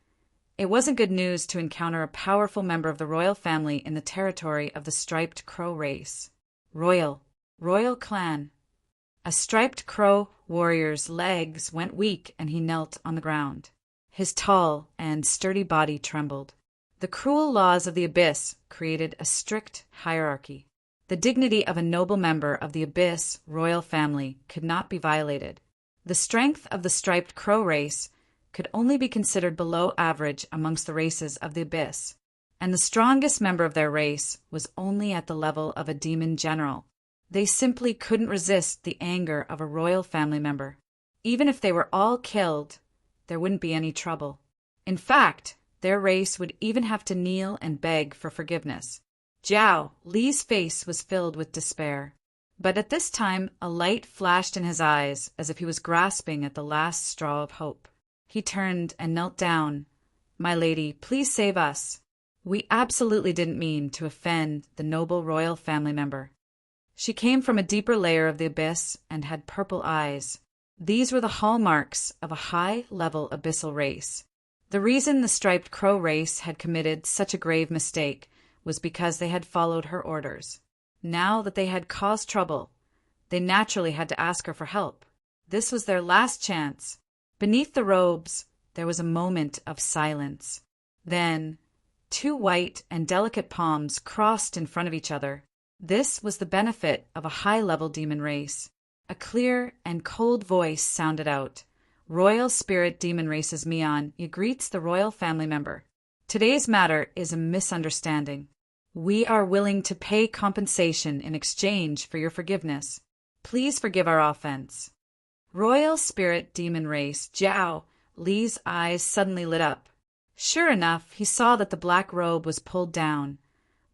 S1: it wasn't good news to encounter a powerful member of the royal family in the territory of the striped crow race. Royal clan. A striped crow warrior's legs went weak and he knelt on the ground. His tall and sturdy body trembled. The cruel laws of the abyss created a strict hierarchy. The dignity of a noble member of the abyss royal family could not be violated. The strength of the striped crow race could only be considered below average amongst the races of the abyss, and the strongest member of their race was only at the level of a demon general. They simply couldn't resist the anger of a royal family member. Even if they were all killed, there wouldn't be any trouble. In fact, their race would even have to kneel and beg for forgiveness. Zhao Li's face was filled with despair, but at this time a light flashed in his eyes as if he was grasping at the last straw of hope. He turned and knelt down. "My lady, please save us. We absolutely didn't mean to offend the noble royal family member." She came from a deeper layer of the abyss and had purple eyes. These were the hallmarks of a high-level abyssal race. The reason the striped crow race had committed such a grave mistake was because they had followed her orders. Now that they had caused trouble, they naturally had to ask her for help. This was their last chance. Beneath the robes, there was a moment of silence. Then, two white and delicate palms crossed in front of each other. This was the benefit of a high-level demon race. A clear and cold voice sounded out. "Royal Spirit Demon Race's Mian greets the royal family member. Today's matter is a misunderstanding. We are willing to pay compensation in exchange for your forgiveness. Please forgive our offense." Royal Spirit Demon Race Zhao Li's eyes suddenly lit up. Sure enough, he saw that the black robe was pulled down,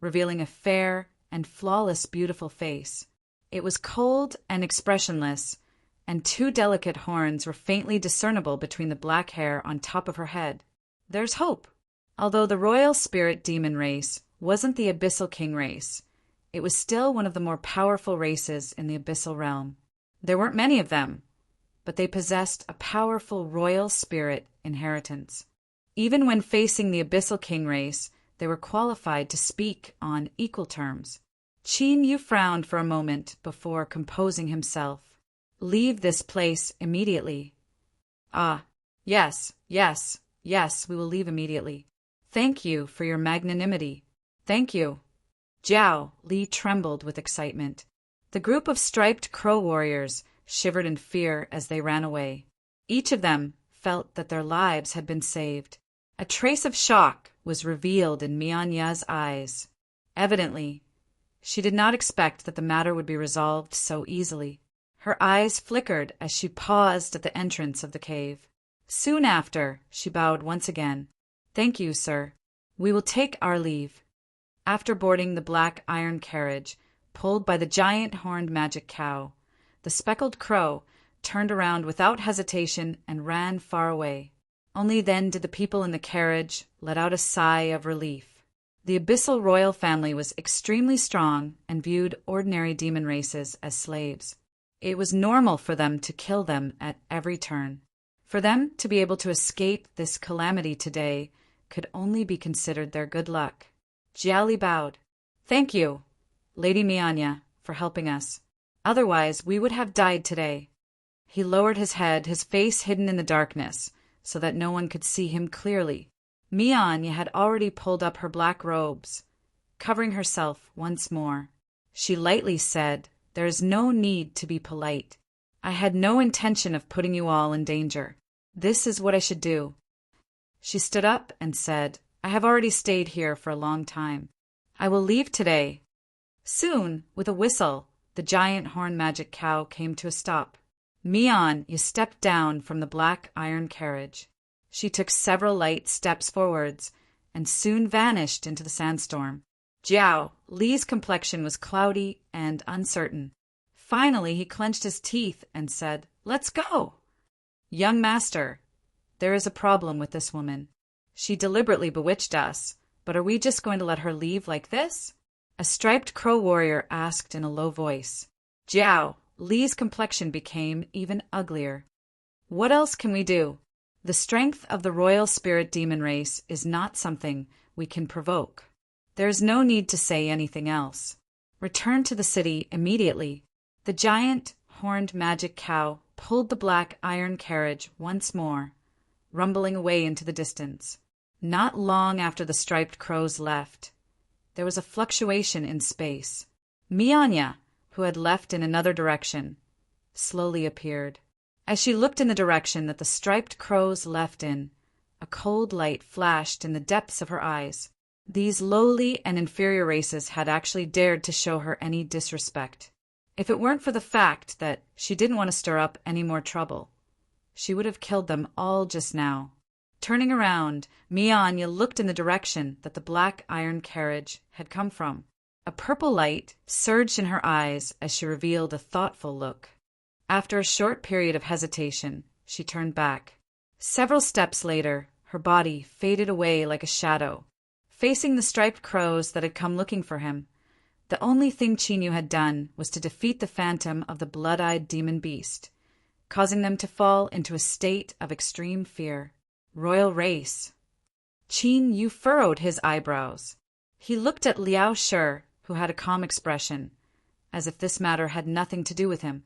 S1: revealing a fair and flawless beautiful face. It was cold and expressionless, and two delicate horns were faintly discernible between the black hair on top of her head. There's hope. Although the Royal Spirit Demon Race wasn't the Abyssal King race, it was still one of the more powerful races in the Abyssal realm. There weren't many of them, but they possessed a powerful royal spirit inheritance. Even when facing the Abyssal King race, they were qualified to speak on equal terms. Qin Yu frowned for a moment before composing himself. "Leave this place immediately." "Ah, yes, we will leave immediately. Thank you for your magnanimity." "Thank you." Zhao Li trembled with excitement. The group of striped crow warriors shivered in fear as they ran away. Each of them felt that their lives had been saved. A trace of shock was revealed in Mian Ya's eyes. Evidently, she did not expect that the matter would be resolved so easily. Her eyes flickered as she paused at the entrance of the cave. Soon after, she bowed once again. "Thank you, sir. We will take our leave." After boarding the black iron carriage, pulled by the giant horned magic cow, the speckled crow turned around without hesitation and ran far away. Only then did the people in the carriage let out a sigh of relief. The Abyssal royal family was extremely strong and viewed ordinary demon races as slaves. It was normal for them to kill them at every turn. For them to be able to escape this calamity today could only be considered their good luck. Jiali bowed. "Thank you, Lady Mianya, for helping us. Otherwise, we would have died today." He lowered his head, his face hidden in the darkness, so that no one could see him clearly. Mianya had already pulled up her black robes, covering herself once more. She lightly said, "There is no need to be polite. I had no intention of putting you all in danger. This is what I should do." She stood up and said, "I have already stayed here for a long time. I will leave today." Soon, with a whistle, the giant horn magic cow came to a stop. Mian, you stepped down from the black iron carriage. She took several light steps forwards and soon vanished into the sandstorm. Jiao, Li's complexion was cloudy and uncertain. Finally, he clenched his teeth and said, "Let's go." "Young master, there is a problem with this woman. She deliberately bewitched us, but are we just going to let her leave like this?" A striped crow warrior asked in a low voice. Jiao, Li's complexion became even uglier. "What else can we do? The strength of the royal spirit demon race is not something we can provoke. There is no need to say anything else. Return to the city immediately." The giant, horned magic cow pulled the black iron carriage once more, rumbling away into the distance. Not long after the striped crows left, there was a fluctuation in space. Mianya, who had left in another direction, slowly appeared. As she looked in the direction that the striped crows left in, a cold light flashed in the depths of her eyes. These lowly and inferior races had actually dared to show her any disrespect. If it weren't for the fact that she didn't want to stir up any more trouble, she would have killed them all just now. Turning around, Mianya looked in the direction that the black iron carriage had come from. A purple light surged in her eyes as she revealed a thoughtful look. After a short period of hesitation, she turned back. Several steps later, her body faded away like a shadow. Facing the striped crows that had come looking for him, the only thing Chinyu had done was to defeat the phantom of the blood-eyed demon beast, causing them to fall into a state of extreme fear. Royal race. Chinyu furrowed his eyebrows. He looked at Liao Shi, who had a calm expression, as if this matter had nothing to do with him.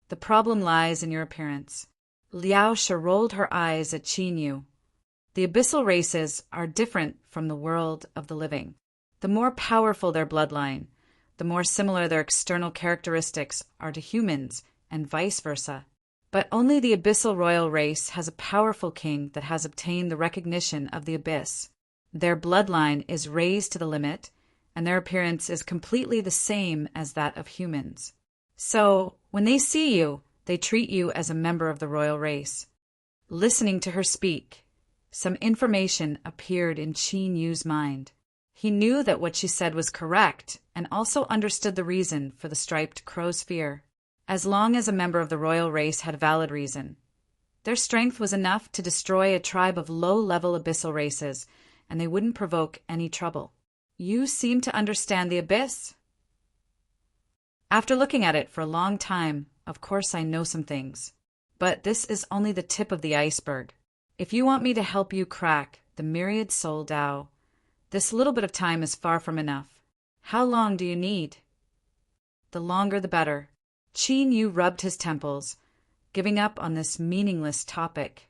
S1: "The problem lies in your appearance." Liao Shi rolled her eyes at Chinyu. "The abyssal races are different from the world of the living. The more powerful their bloodline, the more similar their external characteristics are to humans, and vice versa. But only the abyssal royal race has a powerful king that has obtained the recognition of the abyss. Their bloodline is raised to the limit, and their appearance is completely the same as that of humans. So, when they see you, they treat you as a member of the royal race." Listening to her speak, some information appeared in Chinyu's mind. He knew that what she said was correct and also understood the reason for the striped crow's fear. As long as a member of the royal race had valid reason, their strength was enough to destroy a tribe of low-level abyssal races, and they wouldn't provoke any trouble. "You seem to understand the abyss." "After looking at it for a long time, of course I know some things. But this is only the tip of the iceberg. If you want me to help you crack the myriad soul Tao, this little bit of time is far from enough. How long do you need?" "The longer the better." Chinyu rubbed his temples, giving up on this meaningless topic.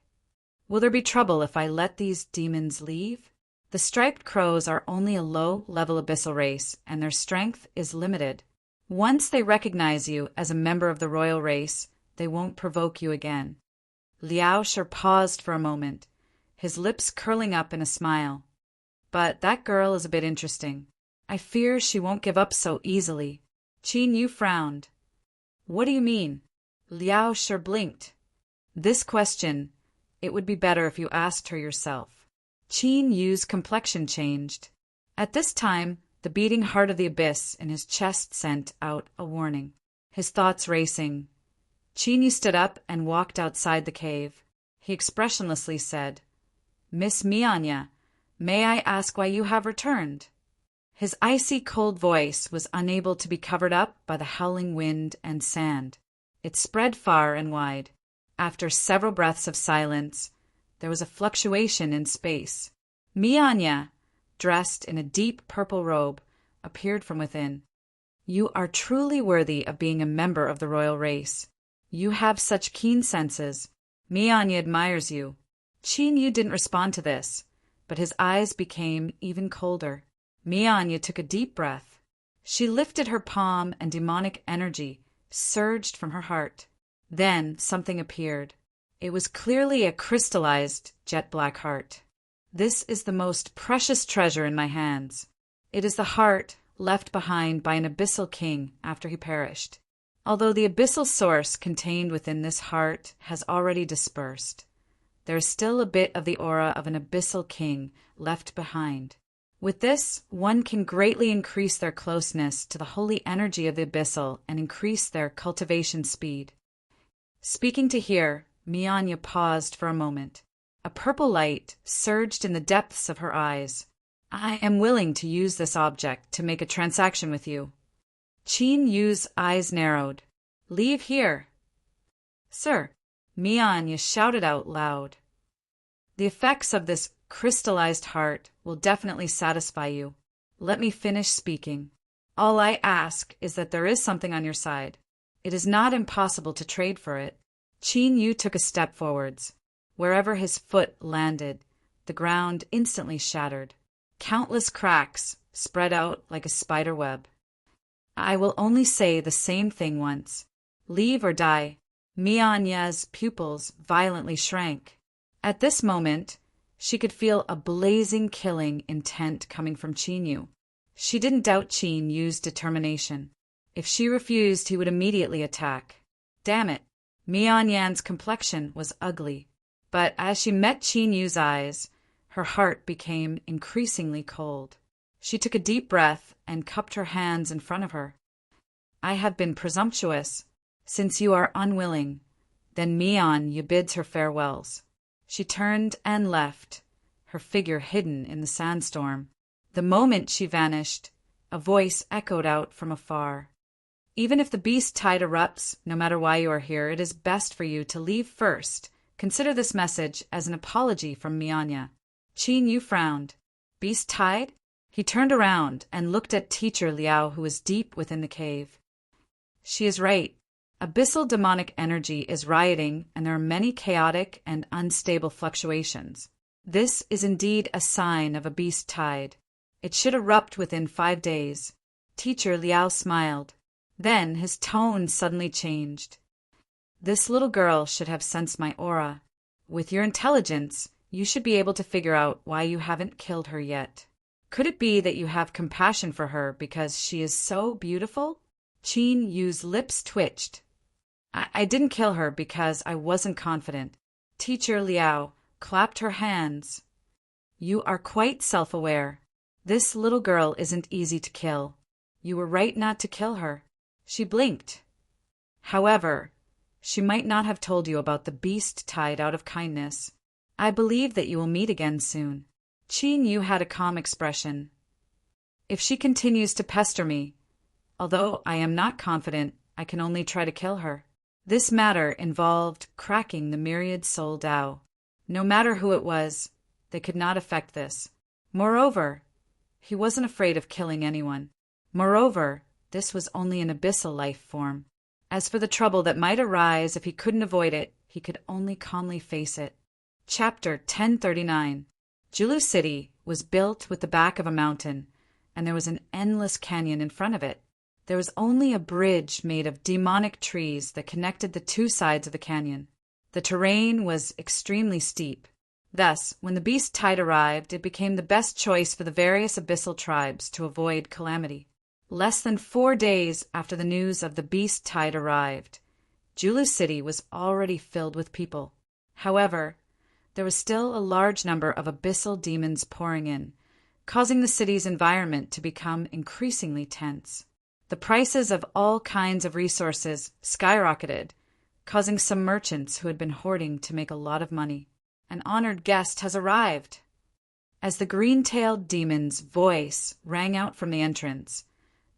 S1: "Will there be trouble if I let these demons leave?" The striped crows are only a low-level abyssal race, and their strength is limited. Once they recognize you as a member of the royal race, they won't provoke you again. Liao Shi paused for a moment, his lips curling up in a smile. "But that girl is a bit interesting. I fear she won't give up so easily." Chinyu frowned. "What do you mean?" Liao Shi blinked. "This question, it would be better if you asked her yourself." Chinyu's complexion changed. At this time, the beating heart of the abyss in his chest sent out a warning. His thoughts racing, Chinyu stood up and walked outside the cave. He expressionlessly said, "Miss Mianya, may I ask why you have returned?" His icy cold voice was unable to be covered up by the howling wind and sand. It spread far and wide. After several breaths of silence, there was a fluctuation in space. Mianya, dressed in a deep purple robe, appeared from within. "You are truly worthy of being a member of the royal race. You have such keen senses. Mianya admires you." Chinyu didn't respond to this, but his eyes became even colder. Mianya took a deep breath. She lifted her palm and demonic energy surged from her heart. Then something appeared. It was clearly a crystallized jet-black heart. "This is the most precious treasure in my hands. It is the heart left behind by an abyssal king after he perished. Although the abyssal source contained within this heart has already dispersed, there is still a bit of the aura of an abyssal king left behind. With this, one can greatly increase their closeness to the holy energy of the abyssal and increase their cultivation speed. Speaking to here, Mianya paused for a moment. A purple light surged in the depths of her eyes. I am willing to use this object to make a transaction with you. Qin Yu's eyes narrowed. Leave here. Sir, Mianya shouted out loud. The effects of this crystallized heart will definitely satisfy you. Let me finish speaking. All I ask is that there is something on your side. It is not impossible to trade for it. Qin Yu took a step forwards. Wherever his foot landed, the ground instantly shattered. Countless cracks spread out like a spider web. I will only say the same thing once. Leave or die. Mianya's pupils violently shrank. At this moment, she could feel a blazing killing intent coming from Qin Yu. She didn't doubt Qin Yu's determination. If she refused, he would immediately attack. Damn it, Mianyan's complexion was ugly. But as she met Qin Yu's eyes, her heart became increasingly cold. She took a deep breath and cupped her hands in front of her. I have been presumptuous. Since you are unwilling, then Mianya bids her farewells. She turned and left, her figure hidden in the sandstorm. The moment she vanished, a voice echoed out from afar. Even if the beast tide erupts, no matter why you are here, it is best for you to leave first. Consider this message as an apology from Mianya. Qin Yu frowned. Beast tide? He turned around and looked at Teacher Liao, who was deep within the cave. She is right. Abyssal demonic energy is rioting, and there are many chaotic and unstable fluctuations. This is indeed a sign of a beast tide. It should erupt within 5 days. Teacher Liao smiled. Then his tone suddenly changed. This little girl should have sensed my aura. With your intelligence, you should be able to figure out why you haven't killed her yet. Could it be that you have compassion for her because she is so beautiful? Qin Yu's lips twitched. I didn't kill her because I wasn't confident. Teacher Liao clapped her hands. You are quite self-aware. This little girl isn't easy to kill. You were right not to kill her. She blinked. However, she might not have told you about the beast tide out of kindness. I believe that you will meet again soon. Qin Yu had a calm expression. If she continues to pester me, although I am not confident, I can only try to kill her. This matter involved cracking the myriad soul Tao. No matter who it was, they could not affect this. Moreover, he wasn't afraid of killing anyone. Moreover, this was only an abyssal life form. As for the trouble that might arise if he couldn't avoid it, he could only calmly face it. Chapter 1039. Julu City was built with the back of a mountain, and there was an endless canyon in front of it. There was only a bridge made of demonic trees that connected the two sides of the canyon. The terrain was extremely steep. Thus, when the beast tide arrived, it became the best choice for the various abyssal tribes to avoid calamity. Less than 4 days after the news of the beast tide arrived, Julu City was already filled with people. However, there was still a large number of abyssal demons pouring in, causing the city's environment to become increasingly tense. The prices of all kinds of resources skyrocketed, causing some merchants who had been hoarding to make a lot of money. An honored guest has arrived. As the green-tailed demon's voice rang out from the entrance,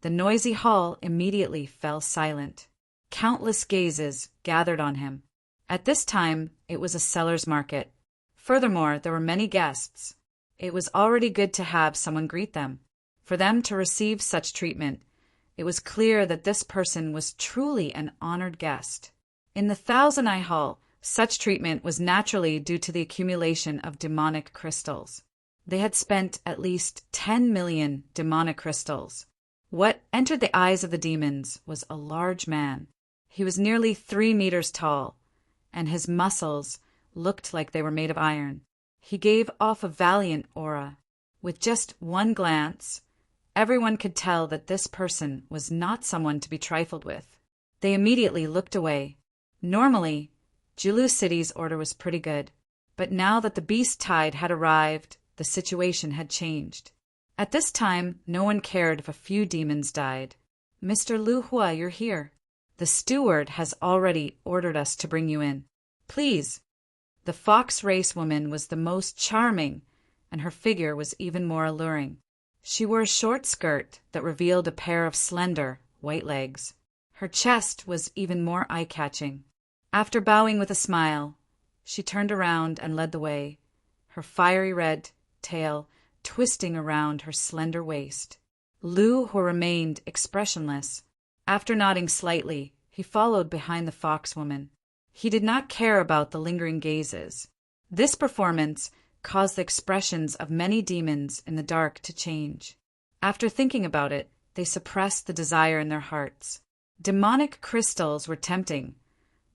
S1: the noisy hall immediately fell silent. Countless gazes gathered on him. At this time, it was a seller's market. Furthermore, there were many guests. It was already good to have someone greet them. For them to receive such treatment, it was clear that this person was truly an honored guest. In the Thousand Eye Hall, such treatment was naturally due to the accumulation of demonic crystals. They had spent at least 10 million demonic crystals. What entered the eyes of the demons was a large man. He was nearly 3 meters tall, and his muscles looked like they were made of iron. He gave off a valiant aura. With just one glance, everyone could tell that this person was not someone to be trifled with. They immediately looked away. Normally, Julu City's order was pretty good, but now that the beast tide had arrived, the situation had changed. At this time, no one cared if a few demons died. Mr. Lu Hua, you're here. The steward has already ordered us to bring you in. Please. The fox race woman was the most charming, and her figure was even more alluring. She wore a short skirt that revealed a pair of slender, white legs. Her chest was even more eye-catching. After bowing with a smile, she turned around and led the way, her fiery red tail twisting around her slender waist. Lu Hua remained expressionless. After nodding slightly, he followed behind the fox woman. He did not care about the lingering gazes. This performance caused the expressions of many demons in the dark to change. After thinking about it, they suppressed the desire in their hearts. Demonic crystals were tempting,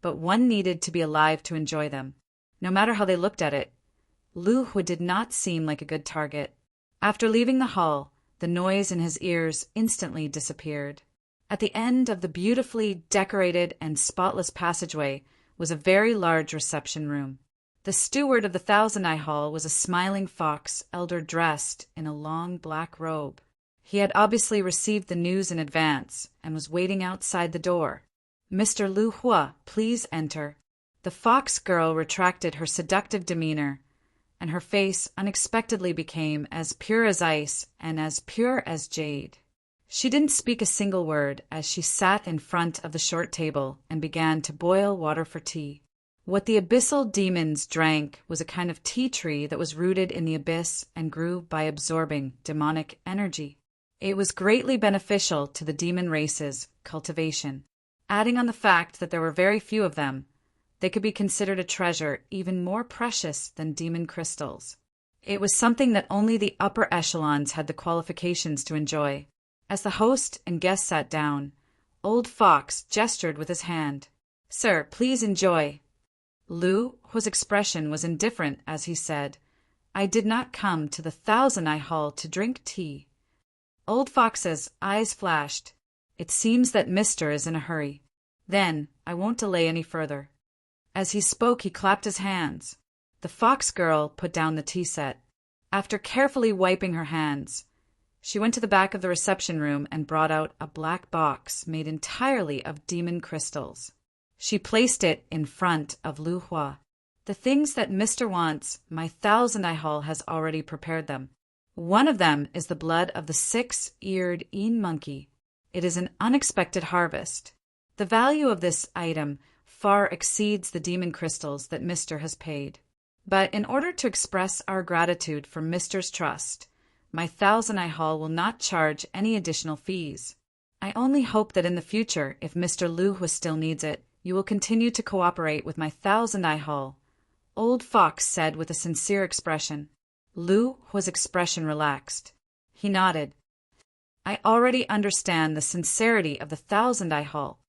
S1: but one needed to be alive to enjoy them. No matter how they looked at it, Lu Hua did not seem like a good target. After leaving the hall, the noise in his ears instantly disappeared. At the end of the beautifully decorated and spotless passageway was a very large reception room. The steward of the Thousand Eye Hall was a smiling fox elder dressed in a long black robe. He had obviously received the news in advance and was waiting outside the door. Mr. Lu Hua, please enter. The fox girl retracted her seductive demeanor, and her face unexpectedly became as pure as ice and as pure as jade. She didn't speak a single word as she sat in front of the short table and began to boil water for tea. What the abyssal demons drank was a kind of tea tree that was rooted in the abyss and grew by absorbing demonic energy. It was greatly beneficial to the demon race's cultivation. Adding on the fact that there were very few of them, they could be considered a treasure even more precious than demon crystals. It was something that only the upper echelons had the qualifications to enjoy. As the host and guests sat down, Old Fox gestured with his hand. "Sir, please enjoy." Lu Hua's expression was indifferent as he said, "I did not come to the Thousand Eye Hall to drink tea." Old Fox's eyes flashed. "It seems that Mister is in a hurry. Then I won't delay any further." As he spoke, he clapped his hands. The fox girl put down the tea set. After carefully wiping her hands, she went to the back of the reception room and brought out a black box made entirely of demon crystals. She placed it in front of Lu Hua. "The things that Mister wants, my Thousand Eye Hall has already prepared them. One of them is the blood of the six-eared een monkey. It is an unexpected harvest. The value of this item far exceeds the demon crystals that Mister has paid. But in order to express our gratitude for Mister's trust, my Thousand Eye Hall will not charge any additional fees. I only hope that in the future, if Mr. Lu Hua still needs it, you will continue to cooperate with my Thousand Eye Hall," Old Fox said with a sincere expression. Lu Hua's expression relaxed. He nodded. "I already understand the sincerity of the Thousand Eye Hall."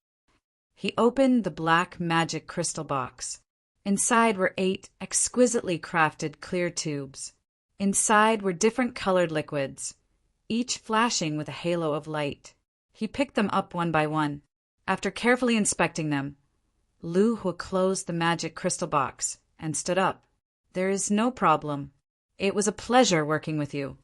S1: He opened the black magic crystal box. Inside were 8 exquisitely crafted clear tubes. Inside were different colored liquids, each flashing with a halo of light. He picked them up one by one. After carefully inspecting them, Lu Hua closed the magic crystal box and stood up. "There is no problem. It was a pleasure working with you."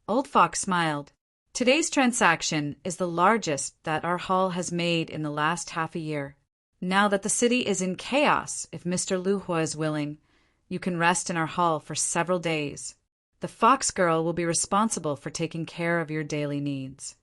S1: Old Fox smiled. "Today's transaction is the largest that our hall has made in the last half a year. Now that the city is in chaos, if Mr. Lu Hua is willing, you can rest in our hall for several days. The fox girl will be responsible for taking care of your daily needs."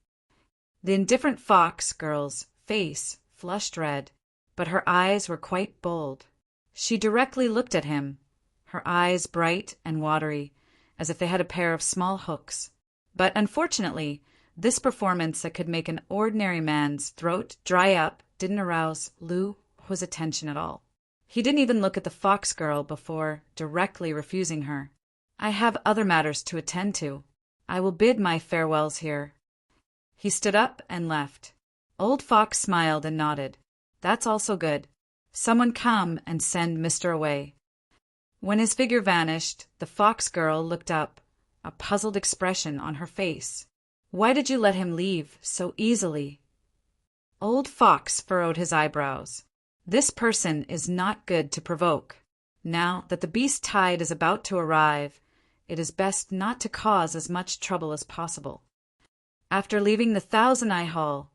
S1: The indifferent fox girl's face flushed red, but her eyes were quite bold. She directly looked at him, her eyes bright and watery, as if they had a pair of small hooks. But unfortunately, this performance that could make an ordinary man's throat dry up didn't arouse Lu Hua's attention at all. He didn't even look at the fox girl before directly refusing her. "I have other matters to attend to. I will bid my farewells here." He stood up and left. Old Fox smiled and nodded. "That's also good. Someone come and send Mister away." When his figure vanished, the fox girl looked up, a puzzled expression on her face. "Why did you let him leave so easily?" Old Fox furrowed his eyebrows. This person is not good to provoke. Now that the beast tide is about to arrive, it is best not to cause as much trouble as possible. After leaving the Thousand Eye Hall,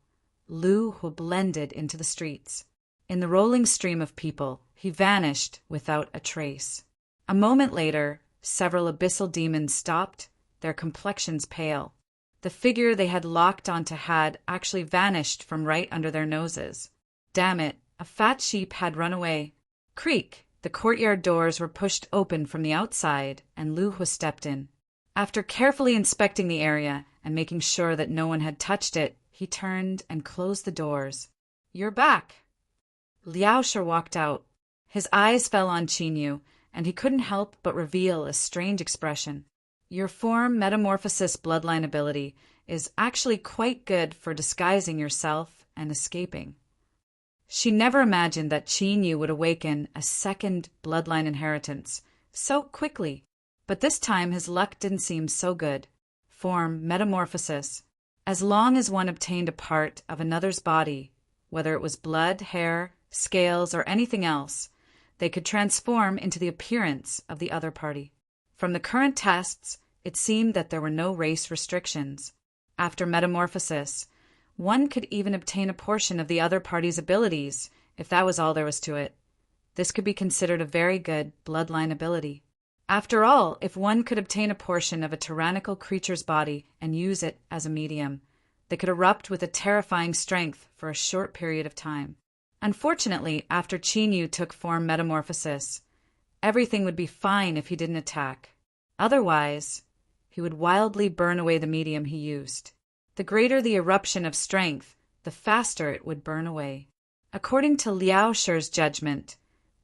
S1: Lu Hu blended into the streets. In the rolling stream of people, he vanished without a trace. A moment later, several abyssal demons stopped, their complexions pale. The figure they had locked onto had actually vanished from right under their noses. Damn it, a fat sheep had run away. Creak! The courtyard doors were pushed open from the outside, and Lu Hu stepped in. After carefully inspecting the area and making sure that no one had touched it, he turned and closed the doors. "You're back." Liao Shi walked out. His eyes fell on Qin Yu, and he couldn't help but reveal a strange expression. "Your form metamorphosis bloodline ability is actually quite good for disguising yourself and escaping." She never imagined that Qin Yu would awaken a second bloodline inheritance so quickly, but this time his luck didn't seem so good. Form metamorphosis. As long as one obtained a part of another's body, whether it was blood, hair, scales, or anything else, they could transform into the appearance of the other party. From the current tests, it seemed that there were no race restrictions. After metamorphosis, one could even obtain a portion of the other party's abilities, if that was all there was to it. This could be considered a very good bloodline ability. After all, if one could obtain a portion of a tyrannical creature's body and use it as a medium, they could erupt with a terrifying strength for a short period of time. Unfortunately, after Qin Yu took form metamorphosis, everything would be fine if he didn't attack. Otherwise, he would wildly burn away the medium he used. The greater the eruption of strength, the faster it would burn away. According to Liao Shi's judgment,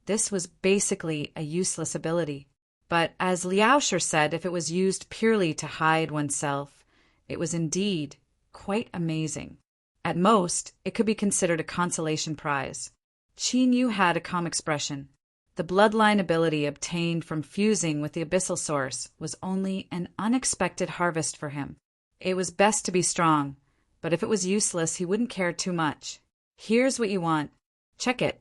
S1: this was basically a useless ability. But as Liao Shi said, if it was used purely to hide oneself, it was indeed quite amazing. At most, it could be considered a consolation prize. Qin Yu had a calm expression. The bloodline ability obtained from fusing with the abyssal source was only an unexpected harvest for him. It was best to be strong, but if it was useless, he wouldn't care too much. Here's what you want. Check it.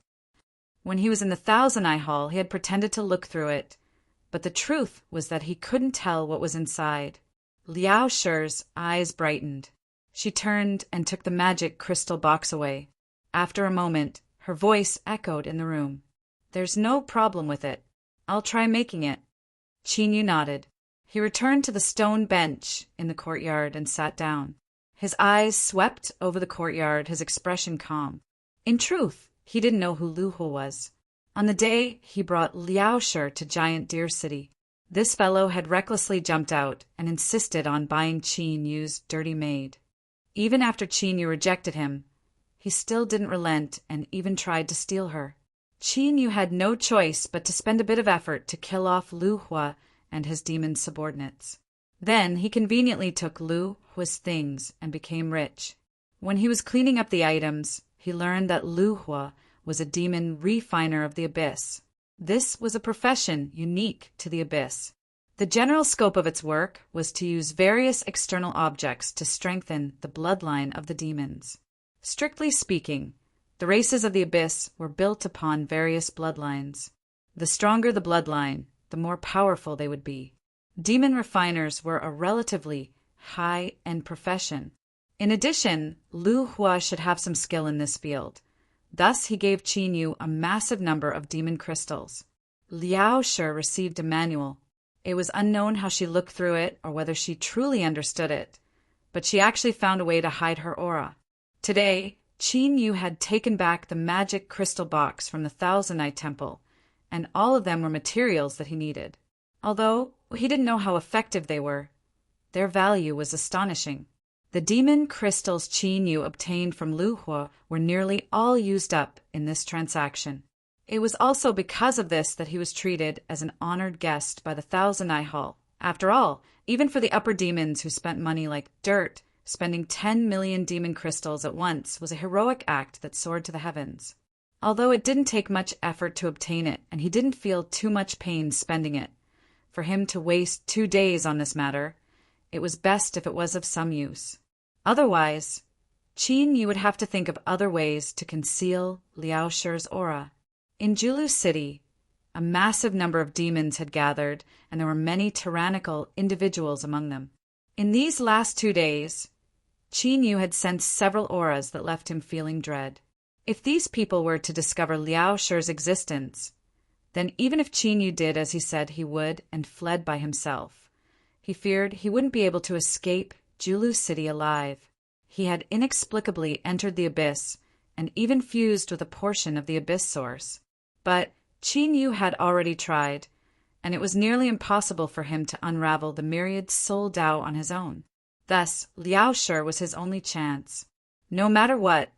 S1: When he was in the Thousand Eye Hall, he had pretended to look through it, but the truth was that he couldn't tell what was inside. Liao Shi's eyes brightened. She turned and took the magic crystal box away. After a moment, her voice echoed in the room. "There's no problem with it. I'll try making it." Qin Yu nodded. He returned to the stone bench in the courtyard and sat down. His eyes swept over the courtyard, his expression calm. In truth, he didn't know who Lu Hu was. On the day he brought Liao Shi to Giant Deer City, this fellow had recklessly jumped out and insisted on buying Qin Yu's dirty maid. Even after Qin Yu rejected him, he still didn't relent and even tried to steal her. Qin Yu had no choice but to spend a bit of effort to kill off Lu Hu and his demon subordinates. Then he conveniently took Lu Hu's things and became rich. When he was cleaning up the items, he learned that Lu Hu was a demon refiner of the abyss. This was a profession unique to the abyss. The general scope of its work was to use various external objects to strengthen the bloodline of the demons. Strictly speaking, the races of the abyss were built upon various bloodlines. The stronger the bloodline, the more powerful they would be. Demon refiners were a relatively high-end profession. In addition, Lu Hu should have some skill in this field. Thus, he gave Qin Yu a massive number of demon crystals. Liao Shi received a manual. It was unknown how she looked through it or whether she truly understood it, but she actually found a way to hide her aura. Today, Qin Yu had taken back the magic crystal box from the Thousand Eye Temple, and all of them were materials that he needed. Although he didn't know how effective they were, their value was astonishing. The demon crystals Qin Yu obtained from Lu Hu were nearly all used up in this transaction. It was also because of this that he was treated as an honored guest by the Thousand Eye Hall. After all, even for the upper demons who spent money like dirt, spending 10 million demon crystals at once was a heroic act that soared to the heavens. Although it didn't take much effort to obtain it, and he didn't feel too much pain spending it, for him to waste 2 days on this matter, it was best if it was of some use. Otherwise, Qin Yu would have to think of other ways to conceal Liao Shi's aura. In Julu City, a massive number of demons had gathered, and there were many tyrannical individuals among them. In these last 2 days, Qin Yu had sensed several auras that left him feeling dread. If these people were to discover Liao Shi's existence, then even if Qin Yu did as he said he would and fled by himself, he feared he wouldn't be able to escape Julu City alive. He had inexplicably entered the abyss and even fused with a portion of the abyss source. But Qin Yu had already tried, and it was nearly impossible for him to unravel the myriad soul Dao on his own. Thus, Liao Shi was his only chance. No matter what,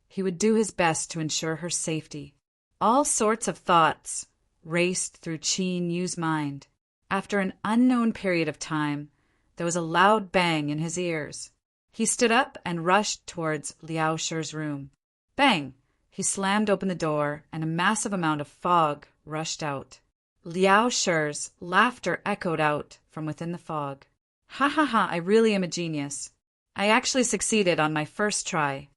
S1: he would do his best to ensure her safety. All sorts of thoughts raced through Qin Yu's mind. After an unknown period of time, there was a loud bang in his ears. He stood up and rushed towards Liao Shi's room. Bang! He slammed open the door, and a massive amount of fog rushed out. Liao Shi's laughter echoed out from within the fog. Ha ha ha, I really am a genius. I actually succeeded on my first try.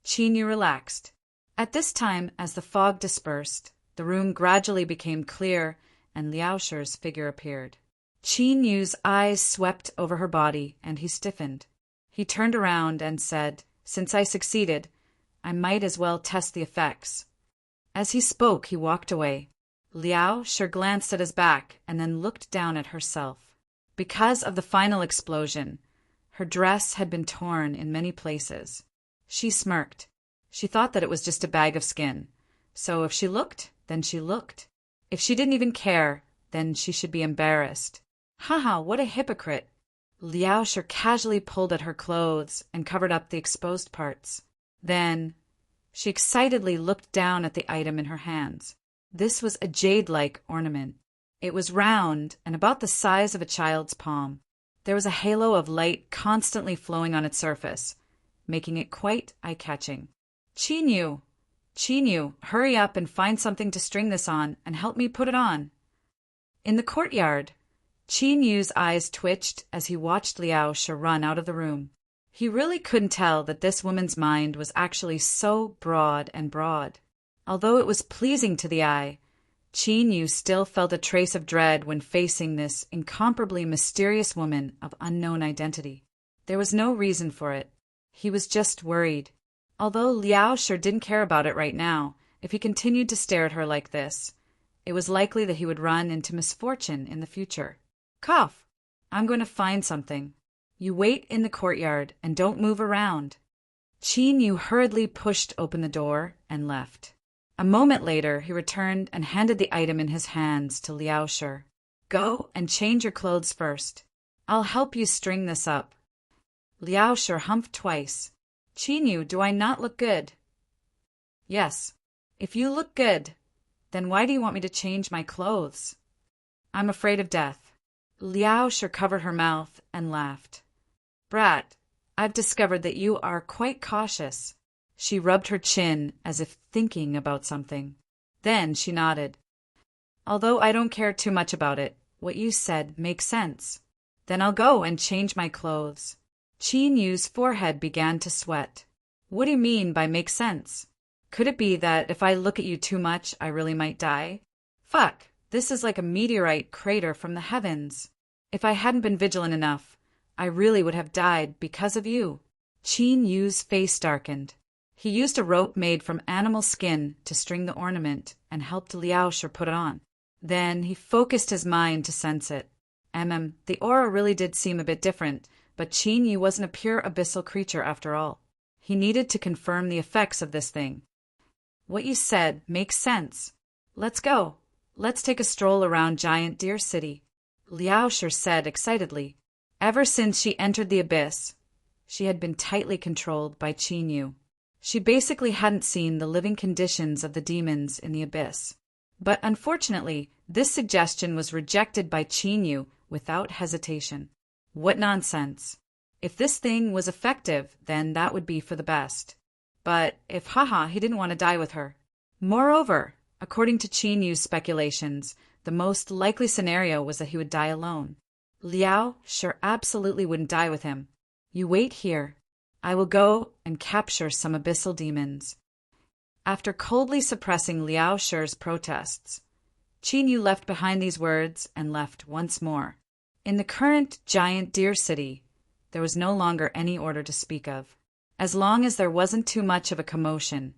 S1: Qin Yu relaxed. At this time, as the fog dispersed, the room gradually became clear, and Liao Shi's figure appeared. Qin Yu's eyes swept over her body, and he stiffened. He turned around and said, "Since I succeeded, I might as well test the effects." As he spoke, he walked away. Liao Shi glanced at his back and then looked down at herself. Because of the final explosion, her dress had been torn in many places. She smirked. She thought that it was just a bag of skin. So if she looked, then she looked. If she didn't even care, then she should be embarrassed. Haha, what a hypocrite. Liao Shi casually pulled at her clothes and covered up the exposed parts. Then she excitedly looked down at the item in her hands. This was a jade-like ornament. It was round and about the size of a child's palm. There was a halo of light constantly flowing on its surface, making it quite eye-catching. Qin Yu, hurry up and find something to string this on and help me put it on. In the courtyard, Qin Yu's eyes twitched as he watched Liao Shi run out of the room. He really couldn't tell that this woman's mind was actually so broad. Although it was pleasing to the eye, Qin Yu still felt a trace of dread when facing this incomparably mysterious woman of unknown identity. There was no reason for it. He was just worried. Although Liao Shi didn't care about it right now, if he continued to stare at her like this, it was likely that he would run into misfortune in the future. Cough! I'm going to find something. You wait in the courtyard and don't move around. Qin Yu hurriedly pushed open the door and left. A moment later, he returned and handed the item in his hands to Liao Shi. Go and change your clothes first. I'll help you string this up. Liao Shi humphed twice. Qin Yu, do I not look good? Yes. If you look good, then why do you want me to change my clothes? I'm afraid of death. Liao Shi covered her mouth and laughed. Brat, I've discovered that you are quite cautious. She rubbed her chin as if thinking about something. Then she nodded. Although I don't care too much about it, what you said makes sense. Then I'll go and change my clothes. Qin Yu's forehead began to sweat. What do you mean by make sense? Could it be that if I look at you too much, I really might die? Fuck, this is like a meteorite crater from the heavens. If I hadn't been vigilant enough, I really would have died because of you. Qin Yu's face darkened. He used a rope made from animal skin to string the ornament and helped Liao Shi put it on. Then he focused his mind to sense it. The aura really did seem a bit different, but Qin Yu wasn't a pure abyssal creature after all. He needed to confirm the effects of this thing. What you said makes sense. Let's go. Let's take a stroll around Giant Deer City. Liao Shi said excitedly. Ever since she entered the abyss, she had been tightly controlled by Qin Yu. She basically hadn't seen the living conditions of the demons in the abyss. But unfortunately, this suggestion was rejected by Qin Yu without hesitation. What nonsense. If this thing was effective, then that would be for the best. But if he didn't want to die with her. Moreover, according to Qin Yu's speculations, the most likely scenario was that he would die alone. Liao Shi absolutely wouldn't die with him. You wait here. I will go and capture some abyssal demons. After coldly suppressing Liao Shi's protests, Qin Yu left behind these words and left once more. In the current giant deer city, there was no longer any order to speak of. As long as there wasn't too much of a commotion,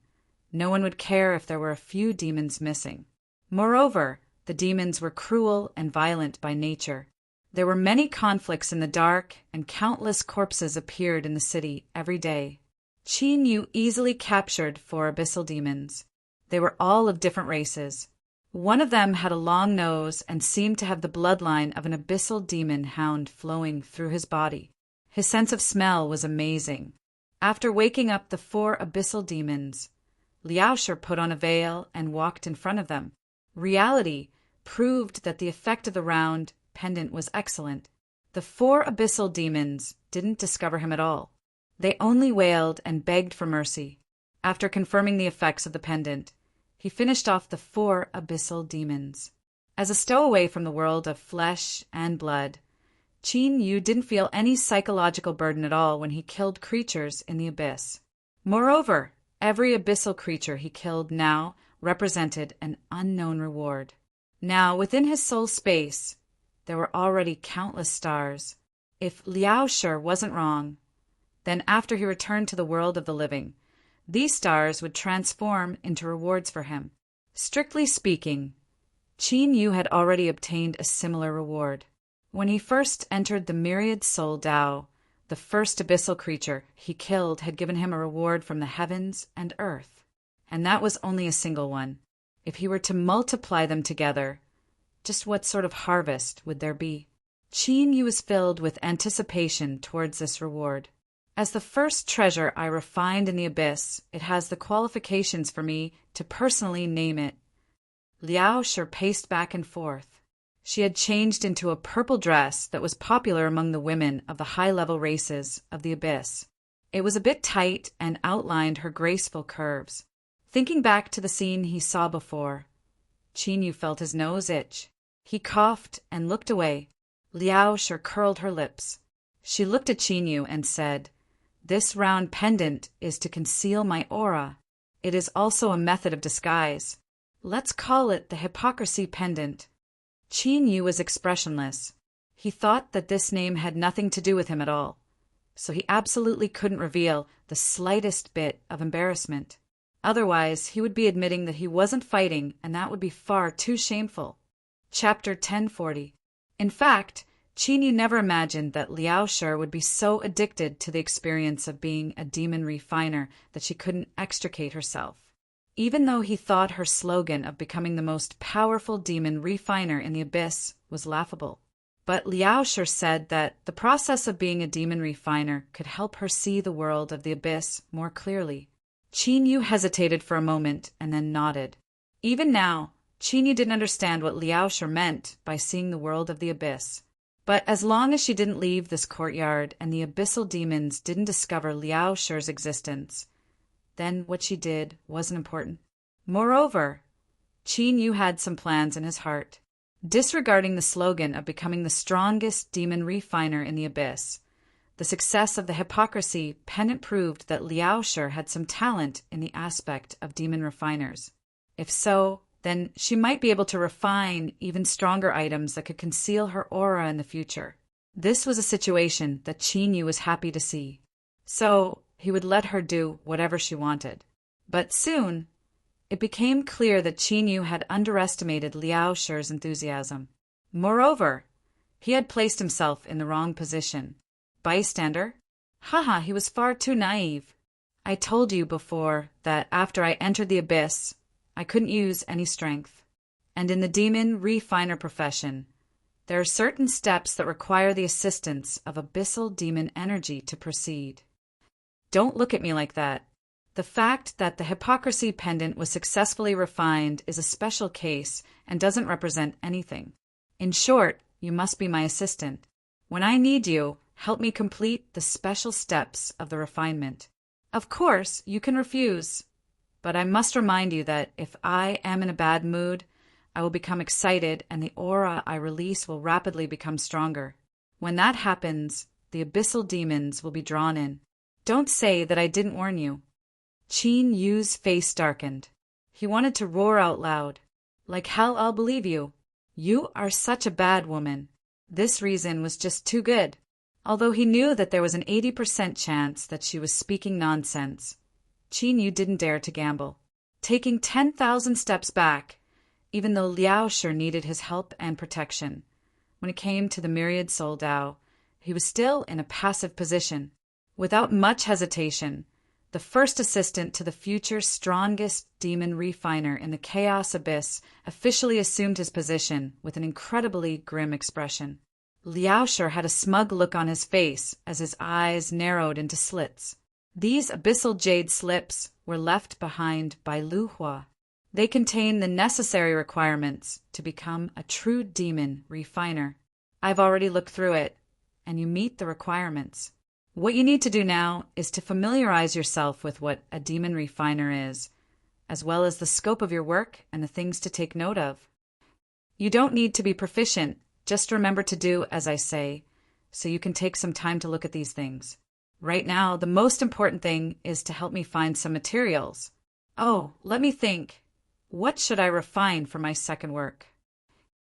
S1: no one would care if there were a few demons missing. Moreover, the demons were cruel and violent by nature. There were many conflicts in the dark, and countless corpses appeared in the city every day. Qin Yu easily captured 4 abyssal demons. They were all of different races. One of them had a long nose and seemed to have the bloodline of an abyssal demon hound flowing through his body. His sense of smell was amazing. After waking up the 4 abyssal demons, Liao Shi put on a veil and walked in front of them. Reality proved that the effect of the round pendant was excellent. The 4 abyssal demons didn't discover him at all. They only wailed and begged for mercy. After confirming the effects of the pendant, he finished off the 4 abyssal demons. As a stowaway from the world of flesh and blood, Qin Yu didn't feel any psychological burden at all when he killed creatures in the abyss. Moreover, every abyssal creature he killed now represented an unknown reward. Now, within his soul space, there were already countless stars. If Liao Shi wasn't wrong, then after he returned to the world of the living, these stars would transform into rewards for him. Strictly speaking, Qin Yu had already obtained a similar reward. When he first entered the myriad soul Tao, the first abyssal creature he killed had given him a reward from the heavens and earth. And that was only a single one. If he were to multiply them together, just what sort of harvest would there be? Qin Yu was filled with anticipation towards this reward. As the first treasure I refined in the abyss, it has the qualifications for me to personally name it. Liao Shi paced back and forth. She had changed into a purple dress that was popular among the women of the high-level races of the abyss. It was a bit tight and outlined her graceful curves. Thinking back to the scene he saw before, Qin Yu felt his nose itch. He coughed and looked away. Liao Shi curled her lips. She looked at Qin Yu and said, "This round pendant is to conceal my aura. It is also a method of disguise. Let's call it the hypocrisy pendant." Qin Yu was expressionless. He thought that this name had nothing to do with him at all, so he absolutely couldn't reveal the slightest bit of embarrassment. Otherwise, he would be admitting that he wasn't fighting, and that would be far too shameful. Chapter 1040. In fact, Qin Yu never imagined that Liao Shi would be so addicted to the experience of being a demon refiner that she couldn't extricate herself. Even though he thought her slogan of becoming the most powerful demon refiner in the abyss was laughable. But Liao Shi said that the process of being a demon refiner could help her see the world of the abyss more clearly. Qin Yu hesitated for a moment and then nodded. Even now, Qin Yu didn't understand what Liao Shi meant by seeing the world of the abyss. But as long as she didn't leave this courtyard and the abyssal demons didn't discover Liao Shi's existence, then what she did wasn't important. Moreover, Qin Yu had some plans in his heart. Disregarding the slogan of becoming the strongest demon refiner in the abyss, the success of the hypocrisy pendant proved that Liao Shi had some talent in the aspect of demon refiners. If so, then she might be able to refine even stronger items that could conceal her aura in the future. This was a situation that Qin Yu was happy to see. So he would let her do whatever she wanted. But soon, it became clear that Qin Yu had underestimated Liao Shi's enthusiasm. Moreover, he had placed himself in the wrong position. Bystander? Haha, he was far too naive. I told you before that after I entered the abyss, I couldn't use any strength. And in the demon refiner profession, there are certain steps that require the assistance of abyssal demon energy to proceed. Don't look at me like that. The fact that the hypocrisy pendant was successfully refined is a special case and doesn't represent anything. In short, you must be my assistant. When I need you, help me complete the special steps of the refinement. Of course, you can refuse. But I must remind you that if I am in a bad mood, I will become excited and the aura I release will rapidly become stronger. When that happens, the abyssal demons will be drawn in. Don't say that I didn't warn you. Qin Yu's face darkened. He wanted to roar out loud. Like hell, I'll believe you. You are such a bad woman. This reason was just too good. Although he knew that there was an 80% chance that she was speaking nonsense, Qin Yu didn't dare to gamble. Taking 10,000 steps back, even though Liao sure needed his help and protection. When it came to the myriad soul Dao, he was still in a passive position. Without much hesitation, the first assistant to the future strongest demon refiner in the chaos abyss officially assumed his position with an incredibly grim expression. Liao sure had a smug look on his face as his eyes narrowed into slits. These abyssal jade slips were left behind by Lu Hua. They contain the necessary requirements to become a true demon refiner. I've already looked through it, and you meet the requirements. What you need to do now is to familiarize yourself with what a demon refiner is, as well as the scope of your work and the things to take note of. You don't need to be proficient, just remember to do as I say, so you can take some time to look at these things. Right now, the most important thing is to help me find some materials. Oh, let me think. What should I refine for my second work?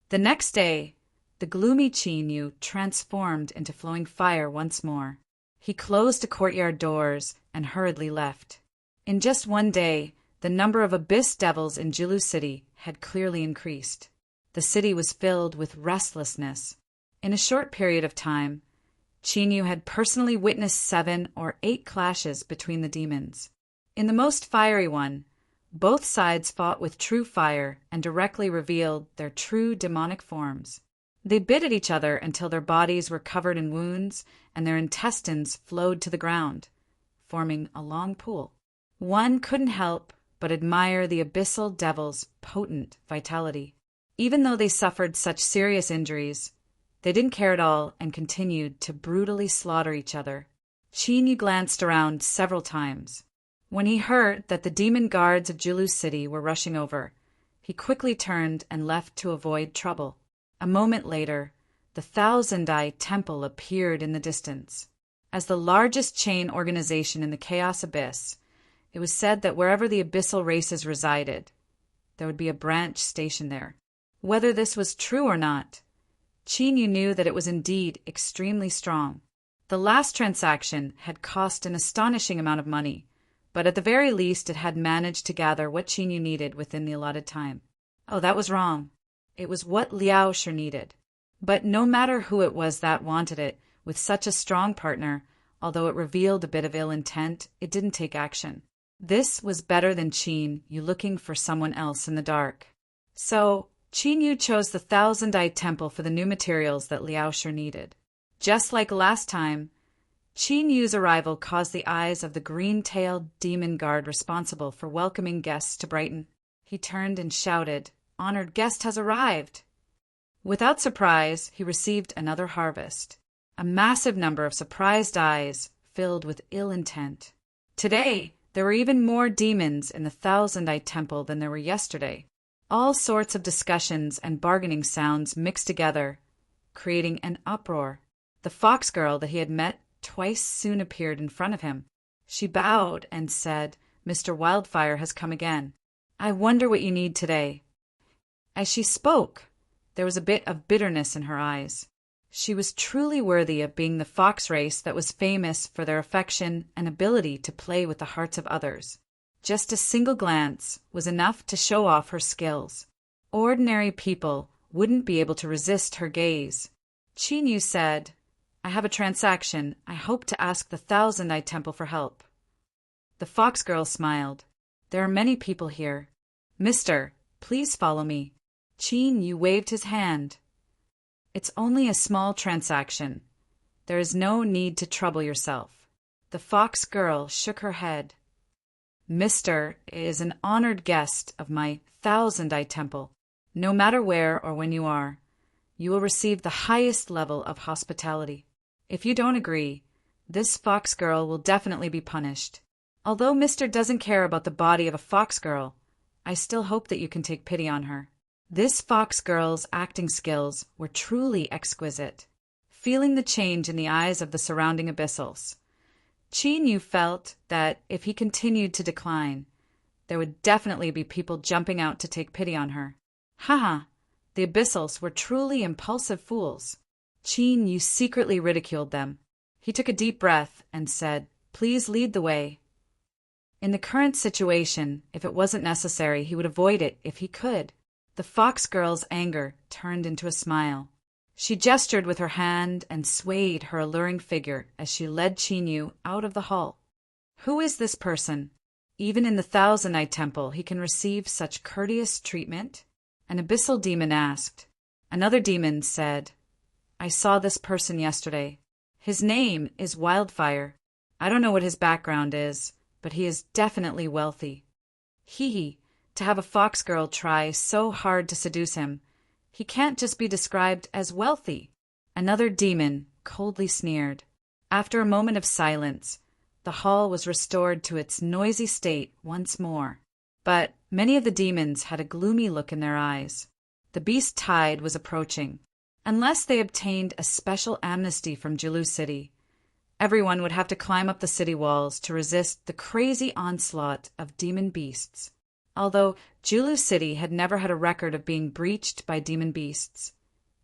S1: The next day, the gloomy Qin Yu transformed into flowing fire once more. He closed the courtyard doors and hurriedly left. In just one day, the number of abyss devils in Jilu City had clearly increased. The city was filled with restlessness. In a short period of time, Qin Yu had personally witnessed 7 or 8 clashes between the demons. In the most fiery one, both sides fought with true fire and directly revealed their true demonic forms. They bit at each other until their bodies were covered in wounds and their intestines flowed to the ground, forming a long pool. One couldn't help but admire the abyssal devil's potent vitality. Even though they suffered such serious injuries, they didn't care at all and continued to brutally slaughter each other. Qin Yu glanced around several times. When he heard that the demon guards of Jilu City were rushing over, he quickly turned and left to avoid trouble. A moment later, the Thousand-Eye Temple appeared in the distance. As the largest chain organization in the Chaos Abyss, it was said that wherever the abyssal races resided, there would be a branch stationed there. Whether this was true or not, Qin Yu knew that it was indeed extremely strong. The last transaction had cost an astonishing amount of money, but at the very least it had managed to gather what Qin Yu needed within the allotted time. Oh, that was wrong. It was what Liao sure needed. But no matter who it was that wanted it, with such a strong partner, although it revealed a bit of ill intent, it didn't take action. This was better than Qin Yu looking for someone else in the dark. So, Qin Yu chose the Thousand-Eye Temple for the new materials that Liao sure needed. Just like last time, Qin Yu's arrival caused the eyes of the green-tailed demon guard responsible for welcoming guests to brighten. He turned and shouted, "Honored guest has arrived!" Without surprise, he received another harvest. A massive number of surprised eyes filled with ill intent. Today, there were even more demons in the Thousand-Eye Temple than there were yesterday. All sorts of discussions and bargaining sounds mixed together, creating an uproar. The fox girl that he had met twice soon appeared in front of him. She bowed and said, "Mr. Wildfire has come again. I wonder what you need today." As she spoke, there was a bit of bitterness in her eyes. She was truly worthy of being the fox race that was famous for their affection and ability to play with the hearts of others. Just a single glance was enough to show off her skills. Ordinary people wouldn't be able to resist her gaze. Qin Yu said, "I have a transaction. I hope to ask the Thousand-Eye Temple for help." The fox girl smiled. "There are many people here. Mister, please follow me." Qin Yu waved his hand. "It's only a small transaction. There is no need to trouble yourself." The fox girl shook her head. "Mister is an honored guest of my Thousand-Eye Temple. No matter where or when you are, you will receive the highest level of hospitality. If you don't agree, this fox girl will definitely be punished. Although Mister doesn't care about the body of a fox girl, I still hope that you can take pity on her." This fox girl's acting skills were truly exquisite. Feeling the change in the eyes of the surrounding abyssals, Chi Yu felt that if he continued to decline, there would definitely be people jumping out to take pity on her. Haha, the Abyssals were truly impulsive fools. Chi Yu secretly ridiculed them. He took a deep breath and said, "Please lead the way." In the current situation, if it wasn't necessary, he would avoid it if he could. The fox girl's anger turned into a smile. She gestured with her hand and swayed her alluring figure as she led Chinyu out of the hall. Who is this person? Even in the Thousand-Eyed Temple he can receive such courteous treatment? An abyssal demon asked. Another demon said, I saw this person yesterday. His name is Wildfire. I don't know what his background is, but he is definitely wealthy. Hee, to have a fox girl try so hard to seduce him. He can't just be described as wealthy. Another demon coldly sneered. After a moment of silence, the hall was restored to its noisy state once more. But many of the demons had a gloomy look in their eyes. The beast tide was approaching. Unless they obtained a special amnesty from Julu City, everyone would have to climb up the city walls to resist the crazy onslaught of demon beasts. Although Julu City had never had a record of being breached by demon beasts,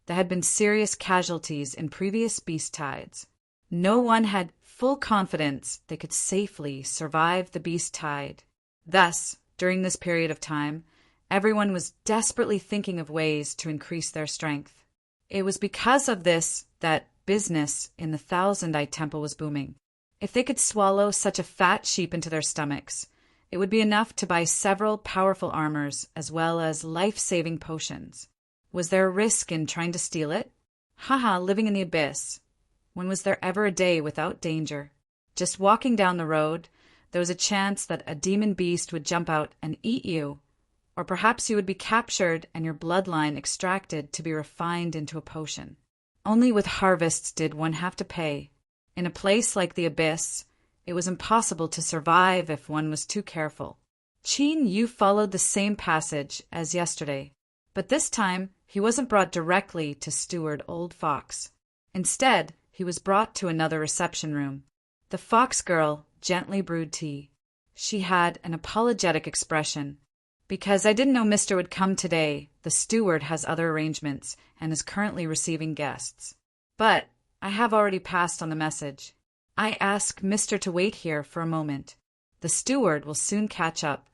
S1: there had been serious casualties in previous beast tides. No one had full confidence they could safely survive the beast tide. Thus, during this period of time, everyone was desperately thinking of ways to increase their strength. It was because of this that business in the Thousand-Eyed Temple was booming. If they could swallow such a fat sheep into their stomachs, it would be enough to buy several powerful armors as well as life-saving potions. Was there a risk in trying to steal it? Haha, living in the abyss. When was there ever a day without danger? Just walking down the road, there was a chance that a demon beast would jump out and eat you, or perhaps you would be captured and your bloodline extracted to be refined into a potion. Only with harvests did one have to pay. In a place like the abyss, it was impossible to survive if one was too careful. Qin Yu followed the same passage as yesterday, but this time he wasn't brought directly to Steward Old Fox. Instead, he was brought to another reception room. The fox girl gently brewed tea. She had an apologetic expression. Because I didn't know Mr. would come today, the steward has other arrangements and is currently receiving guests. But I have already passed on the message. I ask Mr. to wait here for a moment. The steward will soon catch up.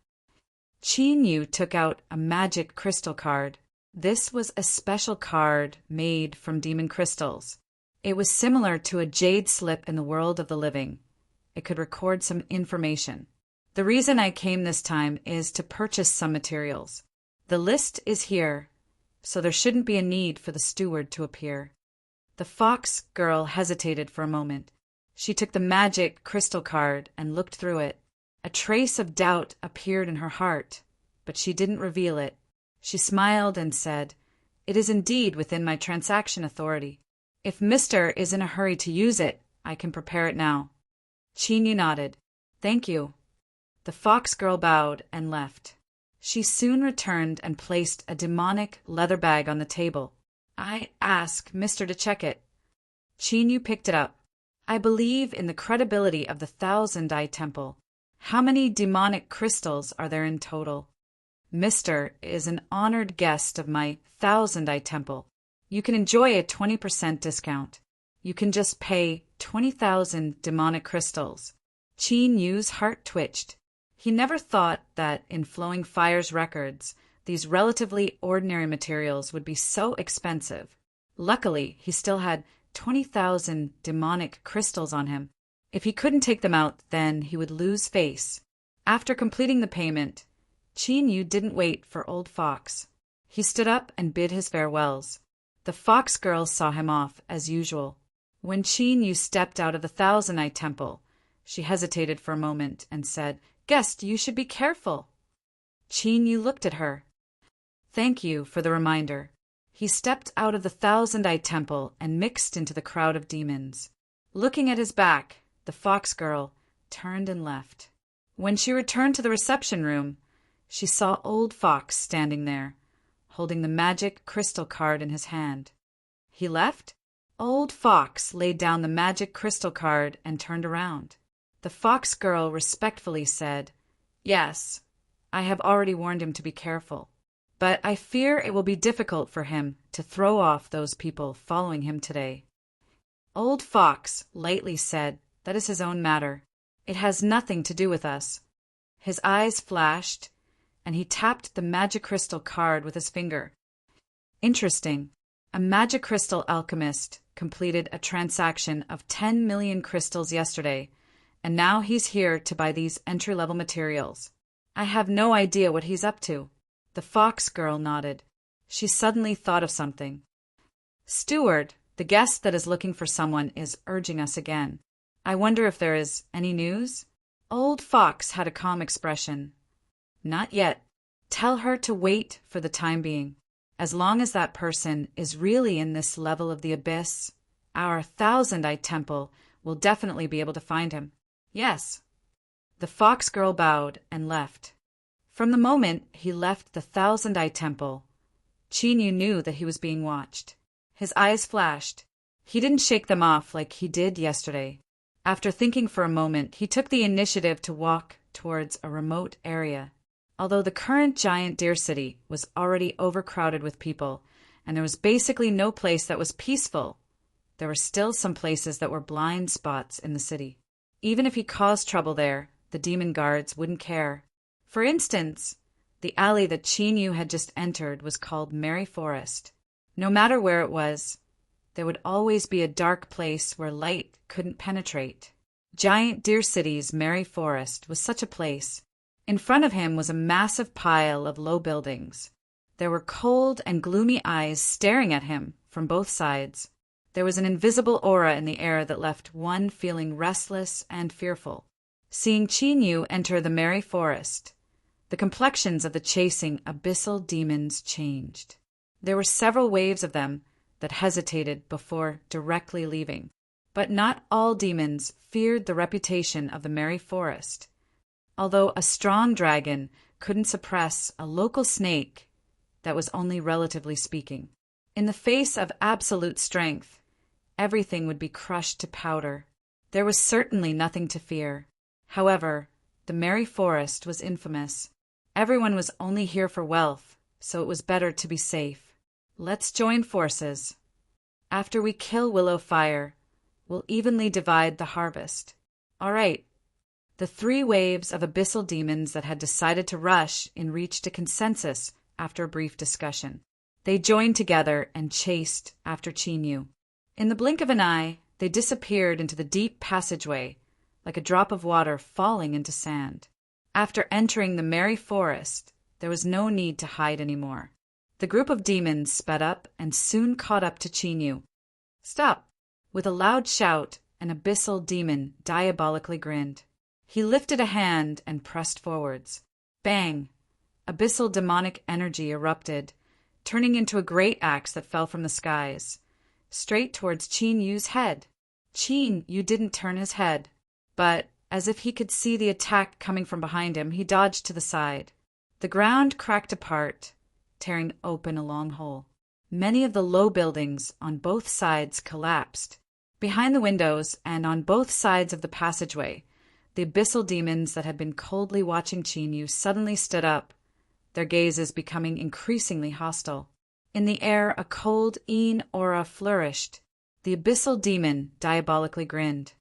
S1: Qin Yu took out a magic crystal card. This was a special card made from demon crystals. It was similar to a jade slip in the world of the living. It could record some information. The reason I came this time is to purchase some materials. The list is here, so there shouldn't be a need for the steward to appear. The fox girl hesitated for a moment. She took the magic crystal card and looked through it. A trace of doubt appeared in her heart, but she didn't reveal it. She smiled and said, It is indeed within my transaction authority. If Mr. is in a hurry to use it, I can prepare it now. Qin Yu nodded. Thank you. The fox girl bowed and left. She soon returned and placed a demonic leather bag on the table. I ask Mr. to check it. Qin Yu picked it up. I believe in the credibility of the Thousand-Eyed Temple. How many demonic crystals are there in total? Mr. is an honored guest of my Thousand-Eyed Temple. You can enjoy a 20% discount. You can just pay 20,000 demonic crystals. Qin Yu's heart twitched. He never thought that in Flowing Fire's records, these relatively ordinary materials would be so expensive. Luckily, he still had 20,000 demonic crystals on him. If he couldn't take them out, then he would lose face. After completing the payment, Qin Yu didn't wait for Old Fox. He stood up and bid his farewells. The fox girl saw him off as usual. When Qin Yu stepped out of the Thousand-Eyed Temple, she hesitated for a moment and said, Guest, you should be careful. Qin Yu looked at her. Thank you for the reminder. He stepped out of the Thousand-Eyed Temple and mixed into the crowd of demons. Looking at his back, the fox girl turned and left. When she returned to the reception room, she saw Old Fox standing there, holding the magic crystal card in his hand. He left. Old Fox laid down the magic crystal card and turned around. The fox girl respectfully said, "Yes, I have already warned him to be careful, but I fear it will be difficult for him to throw off those people following him today." Old Fox lightly said, "That is his own matter. It has nothing to do with us." His eyes flashed, and he tapped the magic crystal card with his finger. Interesting. A magic crystal alchemist completed a transaction of 10 million crystals yesterday, and now he's here to buy these entry-level materials. I have no idea what he's up to. The fox girl nodded. She suddenly thought of something. "Steward, the guest that is looking for someone is urging us again. I wonder if there is any news?" Old Fox had a calm expression. "Not yet. Tell her to wait for the time being. As long as that person is really in this level of the abyss, our Thousand-Eye Temple will definitely be able to find him." "Yes." The fox girl bowed and left. From the moment he left the Thousand-Eye Temple, Chinyu knew that he was being watched. His eyes flashed. He didn't shake them off like he did yesterday. After thinking for a moment, he took the initiative to walk towards a remote area. Although the current giant deer city was already overcrowded with people, and there was basically no place that was peaceful, there were still some places that were blind spots in the city. Even if he caused trouble there, the demon guards wouldn't care. For instance, the alley that Chinyu had just entered was called Merry Forest. No matter where it was, there would always be a dark place where light couldn't penetrate. Giant Deer City's Merry Forest was such a place. In front of him was a massive pile of low buildings. There were cold and gloomy eyes staring at him from both sides. There was an invisible aura in the air that left one feeling restless and fearful. Seeing Chinyu enter the Merry Forest, the complexions of the chasing abyssal demons changed. There were several waves of them that hesitated before directly leaving. But not all demons feared the reputation of the Merry Forest. Although a strong dragon couldn't suppress a local snake that was only relatively speaking. In the face of absolute strength, everything would be crushed to powder. There was certainly nothing to fear. However, the Merry Forest was infamous. Everyone was only here for wealth, so it was better to be safe. Let's join forces. After we kill Willow Fire, we'll evenly divide the harvest. All right. The 3 waves of abyssal demons that had decided to rush in reached a consensus after a brief discussion. They joined together and chased after Chinyu. In the blink of an eye, they disappeared into the deep passageway, like a drop of water falling into sand. After entering the Merry Forest, there was no need to hide anymore. The group of demons sped up and soon caught up to Chinyu. "Stop!" With a loud shout, an abyssal demon diabolically grinned. He lifted a hand and pressed forwards. Bang! Abyssal demonic energy erupted, turning into a great axe that fell from the skies, straight towards Chinyu's head. Chinyu didn't turn his head, but as if he could see the attack coming from behind him, he dodged to the side. The ground cracked apart, tearing open a long hole. Many of the low buildings on both sides collapsed. Behind the windows and on both sides of the passageway, the abyssal demons that had been coldly watching Chinyu suddenly stood up, their gazes becoming increasingly hostile. In the air, a cold Een aura flourished. The abyssal demon diabolically grinned.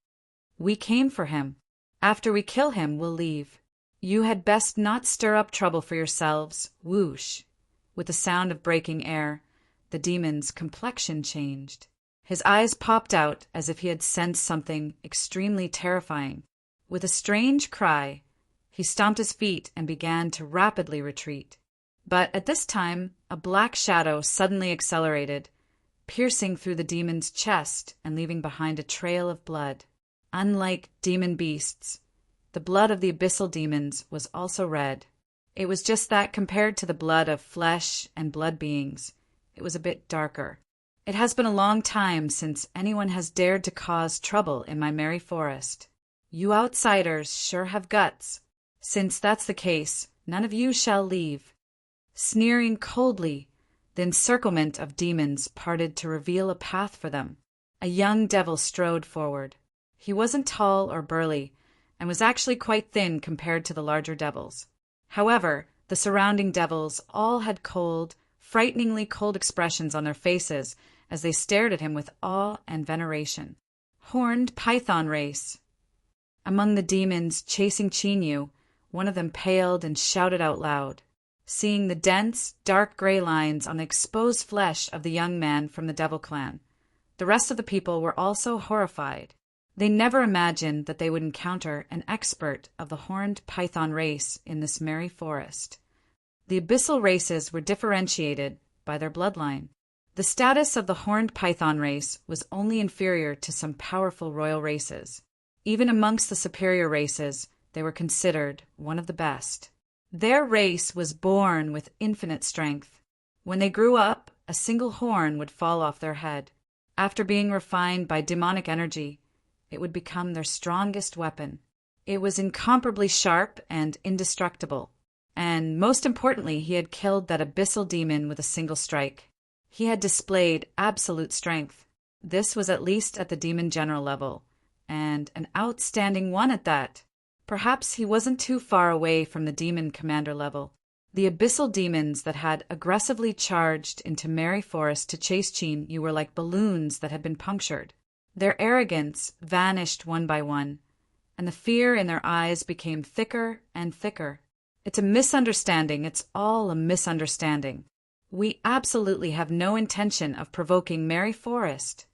S1: "We came for him. After we kill him, we'll leave. You had best not stir up trouble for yourselves." Whoosh! With the sound of breaking air, the demon's complexion changed. His eyes popped out as if he had sensed something extremely terrifying. With a strange cry, he stomped his feet and began to rapidly retreat. But at this time, a black shadow suddenly accelerated, piercing through the demon's chest and leaving behind a trail of blood. Unlike demon beasts, the blood of the abyssal demons was also red. It was just that compared to the blood of flesh and blood beings, it was a bit darker. It has been a long time since anyone has dared to cause trouble in my merry forest. You outsiders sure have guts. Since that's the case, none of you shall leave. Sneering coldly, the encirclement of demons parted to reveal a path for them. A young devil strode forward. He wasn't tall or burly, and was actually quite thin compared to the larger devils. However, the surrounding devils all had cold, frighteningly cold expressions on their faces as they stared at him with awe and veneration. Horned python race. Among the demons chasing Chinyu, one of them paled and shouted out loud, seeing the dense, dark gray lines on the exposed flesh of the young man from the devil clan. The rest of the people were also horrified. They never imagined that they would encounter an expert of the horned python race in this merry forest. The abyssal races were differentiated by their bloodline. The status of the horned python race was only inferior to some powerful royal races. Even amongst the superior races, they were considered one of the best. Their race was born with infinite strength. When they grew up, a single horn would fall off their head. After being refined by demonic energy, it would become their strongest weapon. It was incomparably sharp and indestructible. And most importantly, he had killed that abyssal demon with a single strike. He had displayed absolute strength. This was at least at the demon general level, and an outstanding one at that. Perhaps he wasn't too far away from the demon commander level. The abyssal demons that had aggressively charged into Merry Forest to chase Chin were like balloons that had been punctured. Their arrogance vanished one by one, and the fear in their eyes became thicker and thicker. It's a misunderstanding. It's all a misunderstanding. We absolutely have no intention of provoking Merry Forest.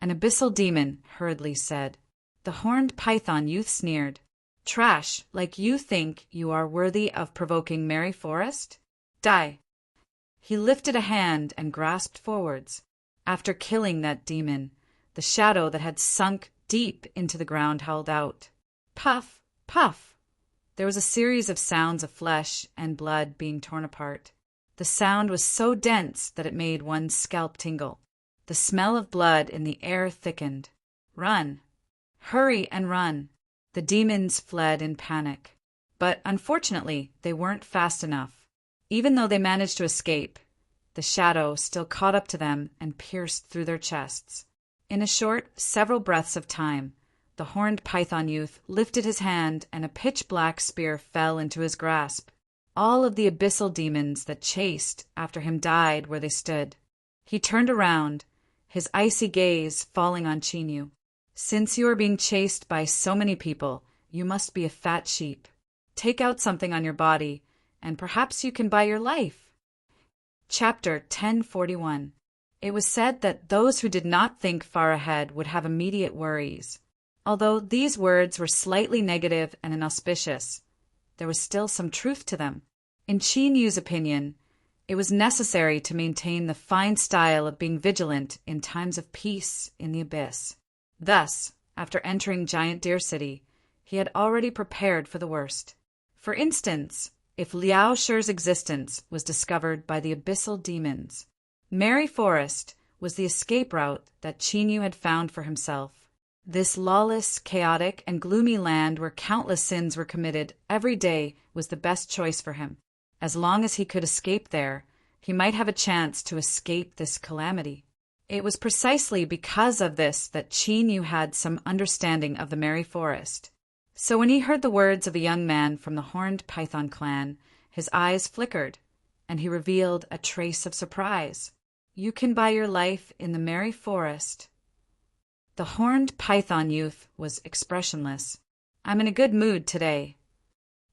S1: An abyssal demon hurriedly said. The horned python youth sneered. Trash, like you think you are worthy of provoking Merry Forest? Die. He lifted a hand and grasped forwards. After killing that demon, the shadow that had sunk deep into the ground held out. Puff, puff. There was a series of sounds of flesh and blood being torn apart. The sound was so dense that it made one's scalp tingle. The smell of blood in the air thickened. Run. Hurry and run. The demons fled in panic. But unfortunately, they weren't fast enough. Even though they managed to escape, the shadow still caught up to them and pierced through their chests. In a short, several breaths of time, the horned python youth lifted his hand and a pitch-black spear fell into his grasp. All of the abyssal demons that chased after him died where they stood. He turned around, his icy gaze falling on Chinyu. Since you are being chased by so many people, you must be a fat sheep. Take out something on your body, and perhaps you can buy your life. Chapter 1041. It was said that those who did not think far ahead would have immediate worries. Although these words were slightly negative and inauspicious, there was still some truth to them. In Chinyu's opinion, it was necessary to maintain the fine style of being vigilant in times of peace in the abyss. Thus, after entering Giant Deer City, he had already prepared for the worst. For instance, if Liao Shi's existence was discovered by the abyssal demons, Merry Forest was the escape route that Chinyu had found for himself. This lawless, chaotic, and gloomy land where countless sins were committed every day was the best choice for him. As long as he could escape there, he might have a chance to escape this calamity. It was precisely because of this that Chinyu had some understanding of the Merry Forest. So when he heard the words of a young man from the horned python clan, his eyes flickered, and he revealed a trace of surprise. You can buy your life in the Merry Forest. The horned python youth was expressionless. I'm in a good mood today.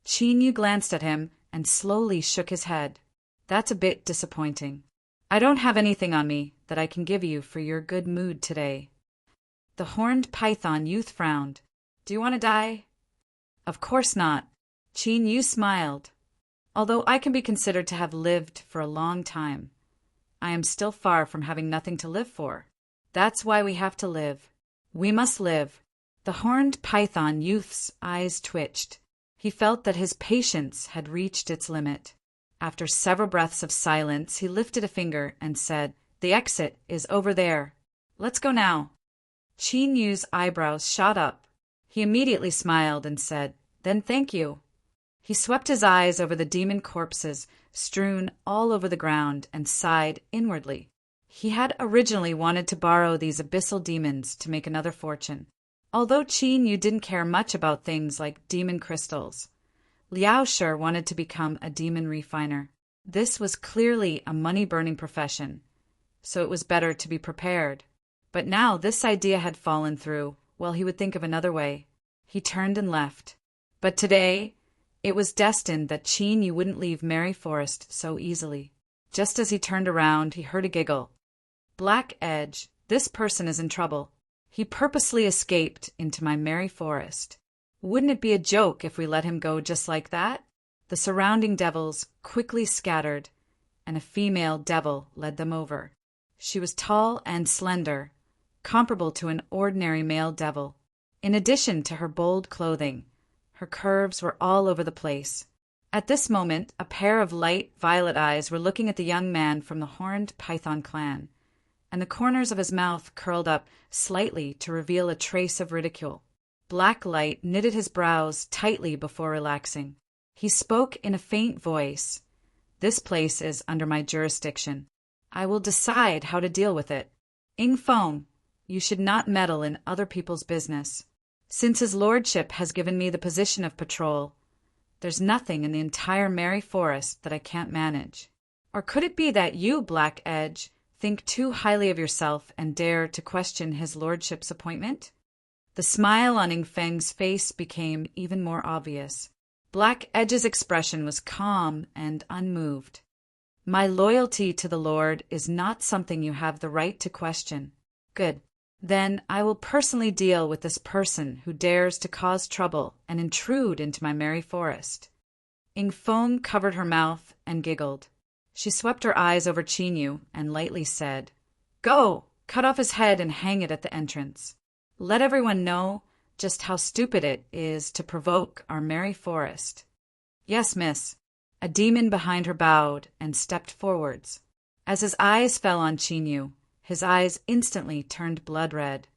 S1: Chinyu glanced at him and slowly shook his head. That's a bit disappointing. I don't have anything on me that I can give you for your good mood today. The horned python youth frowned. Do you want to die? Of course not. Chinyu smiled. Although I can be considered to have lived for a long time, I am still far from having nothing to live for. That's why we have to live. We must live. The horned python youth's eyes twitched. He felt that his patience had reached its limit. After several breaths of silence, he lifted a finger and said, The exit is over there. Let's go now. Chinyu's eyebrows shot up. He immediately smiled and said, Then thank you. He swept his eyes over the demon corpses strewn all over the ground and sighed inwardly. He had originally wanted to borrow these abyssal demons to make another fortune. Although Qin Yu didn't care much about things like demon crystals, Liao sure wanted to become a demon refiner. This was clearly a money-burning profession, so it was better to be prepared. But now this idea had fallen through. Well, he would think of another way. He turned and left. But today, it was destined that Qin Yu wouldn't leave Merry Forest so easily. Just as he turned around, he heard a giggle. Black Edge, this person is in trouble. He purposely escaped into my Merry Forest. Wouldn't it be a joke if we let him go just like that? The surrounding devils quickly scattered, and a female devil led them over. She was tall and slender, comparable to an ordinary male devil. In addition to her bold clothing, her curves were all over the place. At this moment, a pair of light violet eyes were looking at the young man from the horned python clan, and the corners of his mouth curled up slightly to reveal a trace of ridicule. Black light knitted his brows tightly before relaxing. He spoke in a faint voice. This place is under my jurisdiction. I will decide how to deal with it. Ing Feng, you should not meddle in other people's business. Since his lordship has given me the position of patrol, there's nothing in the entire Merry Forest that I can't manage. Or could it be that you, Black Edge, think too highly of yourself and dare to question his lordship's appointment? The smile on Ing Feng's face became even more obvious. Black Edge's expression was calm and unmoved. My loyalty to the Lord is not something you have the right to question. Good. Then I will personally deal with this person who dares to cause trouble and intrude into my Merry Forest. Ing Feng covered her mouth and giggled. She swept her eyes over Qin Yu and lightly said, Go! Cut off his head and hang it at the entrance. Let everyone know just how stupid it is to provoke our Merry Forest. Yes, miss. A demon behind her bowed and stepped forwards. As his eyes fell on Qin Yu, his eyes instantly turned blood red.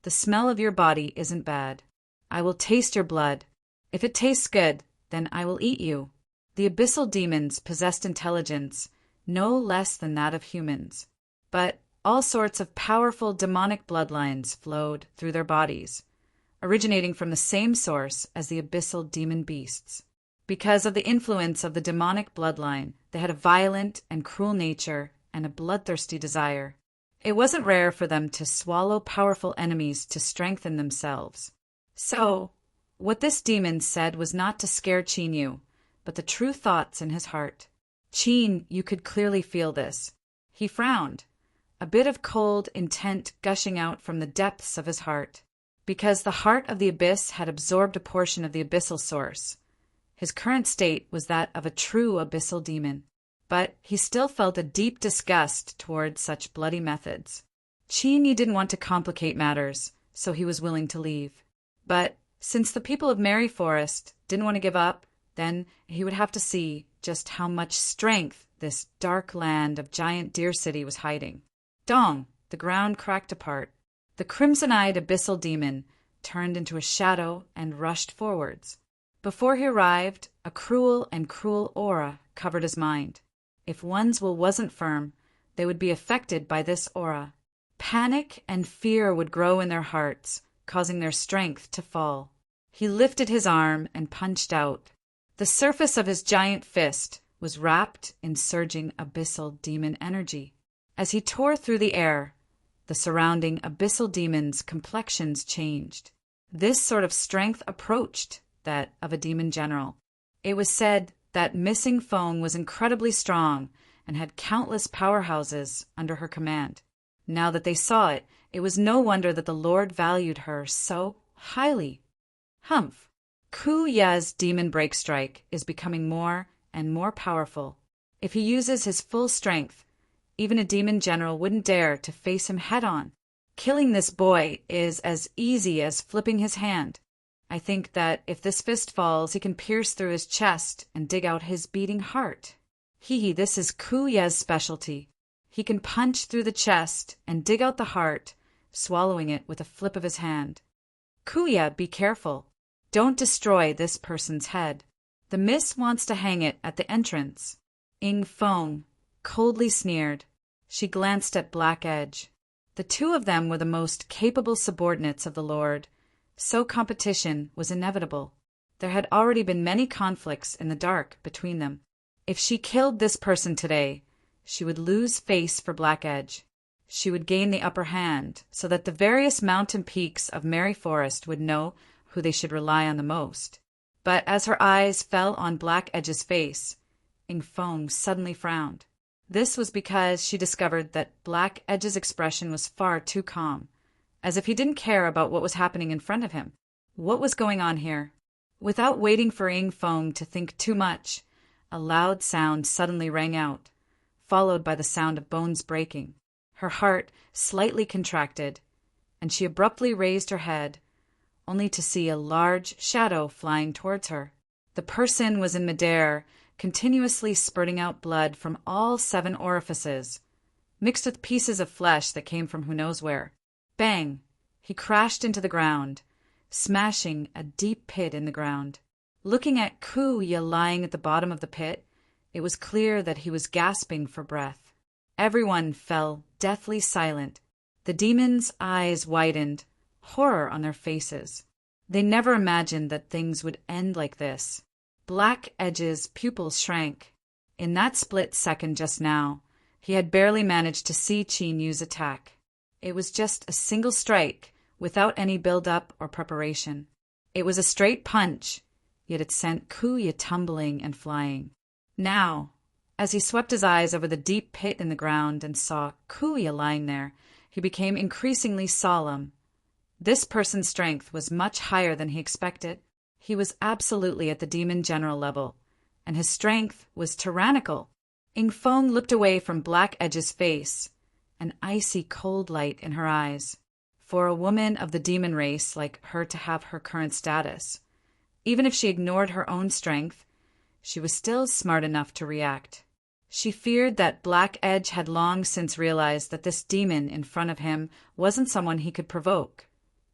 S1: The smell of your body isn't bad. I will taste your blood. If it tastes good, then I will eat you. The abyssal demons possessed intelligence no less than that of humans. But all sorts of powerful demonic bloodlines flowed through their bodies, originating from the same source as the abyssal demon beasts. Because of the influence of the demonic bloodline, they had a violent and cruel nature and a bloodthirsty desire. It wasn't rare for them to swallow powerful enemies to strengthen themselves. So, what this demon said was not to scare Qin Yu, but the true thoughts in his heart. Qin Yu could clearly feel this. He frowned, a bit of cold intent gushing out from the depths of his heart. Because the heart of the abyss had absorbed a portion of the abyssal source, his current state was that of a true abyssal demon. But he still felt a deep disgust toward such bloody methods. Qin Yu didn't want to complicate matters, so he was willing to leave. But since the people of Merry Forest didn't want to give up, then he would have to see just how much strength this dark land of Giant Deer City was hiding. Dong! The ground cracked apart. The crimson-eyed abyssal demon turned into a shadow and rushed forwards. Before he arrived, a cruel aura covered his mind. If one's will wasn't firm, they would be affected by this aura. Panic and fear would grow in their hearts, causing their strength to fall. He lifted his arm and punched out. The surface of his giant fist was wrapped in surging abyssal demon energy. As he tore through the air, the surrounding abyssal demons' complexions changed. This sort of strength approached that of a demon general. It was said that Missing Feng was incredibly strong and had countless powerhouses under her command. Now that they saw it, it was no wonder that the Lord valued her so highly. Humph! Ku Ye's demon break strike is becoming more and more powerful. If he uses his full strength, even a demon general wouldn't dare to face him head-on. Killing this boy is as easy as flipping his hand. I think that if this fist falls, he can pierce through his chest and dig out his beating heart. This is Ku Ye's specialty. He can punch through the chest and dig out the heart, swallowing it with a flip of his hand. Ku Ye, be careful. Don't destroy this person's head. The miss wants to hang it at the entrance. Ing Feng coldly sneered. She glanced at Black Edge. The two of them were the most capable subordinates of the Lord, So competition was inevitable. There had already been many conflicts in the dark between them. If she killed this person today, she would lose face for Black Edge. She would gain the upper hand so that the various mountain peaks of Mary Forest would know who they should rely on the most. But as her eyes fell on Black Edge's face, Ing Feng suddenly frowned. This was because she discovered that Black Edge's expression was far too calm, as if he didn't care about what was happening in front of him. What was going on here? Without waiting for Ing Feng to think too much, a loud sound suddenly rang out, followed by the sound of bones breaking. Her heart slightly contracted, and she abruptly raised her head, only to see a large shadow flying towards her. The person was in midair, continuously spurting out blood from all 7 orifices, mixed with pieces of flesh that came from who knows where. Bang! He crashed into the ground, smashing a deep pit in the ground. Looking at Kuya lying at the bottom of the pit, it was clear that he was gasping for breath. Everyone fell deathly silent. The demons' eyes widened, horror on their faces. They never imagined that things would end like this. Black Edge's pupils shrank. In that split second just now, he had barely managed to see Qin Yu's attack. It was just a single strike, without any build-up or preparation. It was a straight punch, yet it sent Kuya tumbling and flying. Now, as he swept his eyes over the deep pit in the ground and saw Kuya lying there, he became increasingly solemn. This person's strength was much higher than he expected. He was absolutely at the demon general level, and his strength was tyrannical. Ing Feng looked away from Black Edge's face, an icy cold light in her eyes. For a woman of the demon race like her to have her current status, even if she ignored her own strength, she was still smart enough to react. She feared that Black Edge had long since realized that this demon in front of him wasn't someone he could provoke,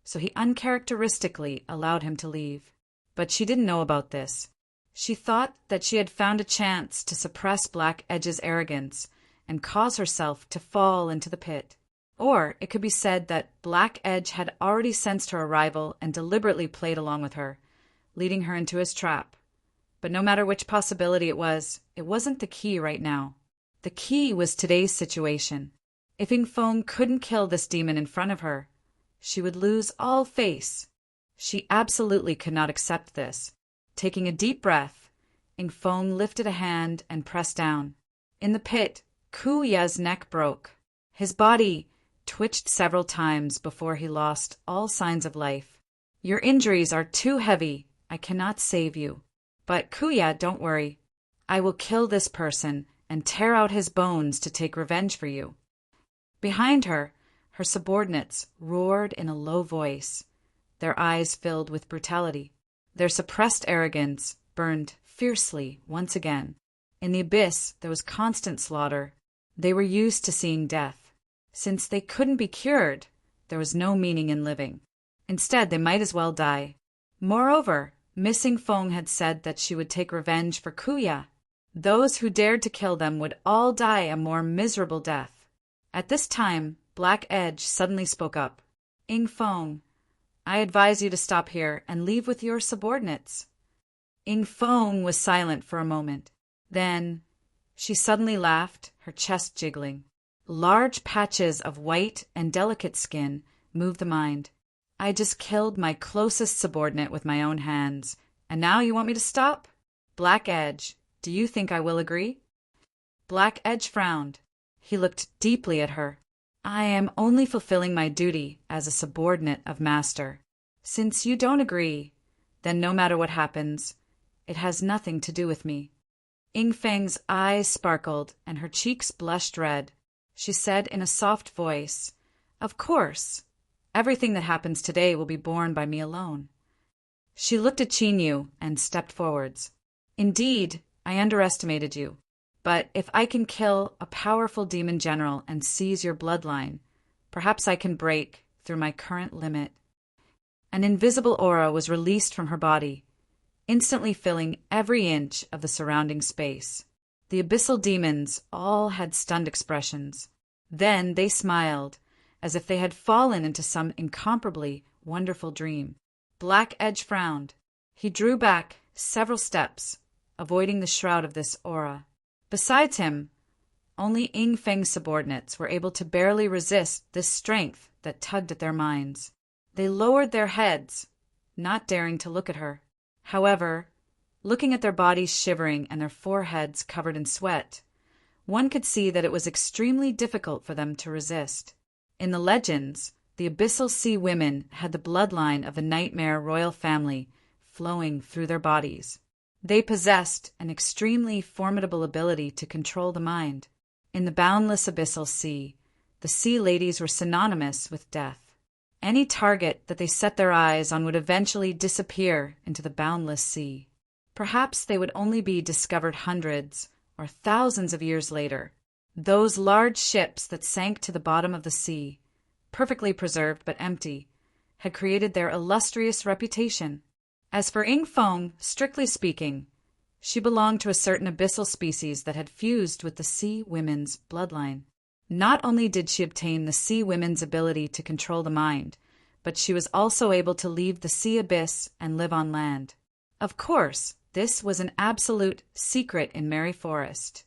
S1: so he uncharacteristically allowed him to leave. But she didn't know about this. She thought that she had found a chance to suppress Black Edge's arrogance and cause herself to fall into the pit. Or it could be said that Black Edge had already sensed her arrival and deliberately played along with her, leading her into his trap. But no matter which possibility it wasn't the key right now. The key was today's situation. If Ing Feng couldn't kill this demon in front of her, she would lose all face. She absolutely could not accept this. Taking a deep breath, Ing Feng lifted a hand and pressed down. In the pit, Kuya's neck broke. His body twitched several times before he lost all signs of life. Your injuries are too heavy. I cannot save you. But Kuya, don't worry. I will kill this person and tear out his bones to take revenge for you. Behind her, her subordinates roared in a low voice, their eyes filled with brutality. Their suppressed arrogance burned fiercely once again. In the abyss, there was constant slaughter. They were used to seeing death. Since they couldn't be cured, there was no meaning in living. Instead, they might as well die. Moreover, Miss Ing Feng had said that she would take revenge for Kuya. Those who dared to kill them would all die a more miserable death. At this time, Black Edge suddenly spoke up. Ing Feng, I advise you to stop here and leave with your subordinates. Ing Feng was silent for a moment. Then she suddenly laughed, her chest jiggling. Large patches of white and delicate skin moved the mind. I just killed my closest subordinate with my own hands, and now you want me to stop? Black Edge, do you think I will agree? Black Edge frowned. He looked deeply at her. I am only fulfilling my duty as a subordinate of Master. Since you don't agree, then no matter what happens, it has nothing to do with me. Ing Feng's eyes sparkled and her cheeks blushed red. She said in a soft voice, Of course. Everything that happens today will be borne by me alone. She looked at Qin Yu and stepped forwards. Indeed, I underestimated you. But if I can kill a powerful demon general and seize your bloodline, perhaps I can break through my current limit. An invisible aura was released from her body, instantly filling every inch of the surrounding space. The abyssal demons all had stunned expressions. Then they smiled, as if they had fallen into some incomparably wonderful dream. Black Edge frowned. He drew back several steps, avoiding the shroud of this aura. Besides him, only Ing Feng's subordinates were able to barely resist this strength that tugged at their minds. They lowered their heads, not daring to look at her. However, looking at their bodies shivering and their foreheads covered in sweat, one could see that it was extremely difficult for them to resist. In the legends, the Abyssal Sea women had the bloodline of the Nightmare royal family flowing through their bodies. They possessed an extremely formidable ability to control the mind. In the boundless Abyssal Sea, the Sea Ladies were synonymous with death. Any target that they set their eyes on would eventually disappear into the boundless sea. Perhaps they would only be discovered hundreds or thousands of years later. Those large ships that sank to the bottom of the sea, perfectly preserved but empty, had created their illustrious reputation. As for Ing Feng, strictly speaking, she belonged to a certain abyssal species that had fused with the Sea Women's bloodline. Not only did she obtain the Sea Women's ability to control the mind, but she was also able to leave the sea abyss and live on land. Of course, this was an absolute secret in Mary Forest,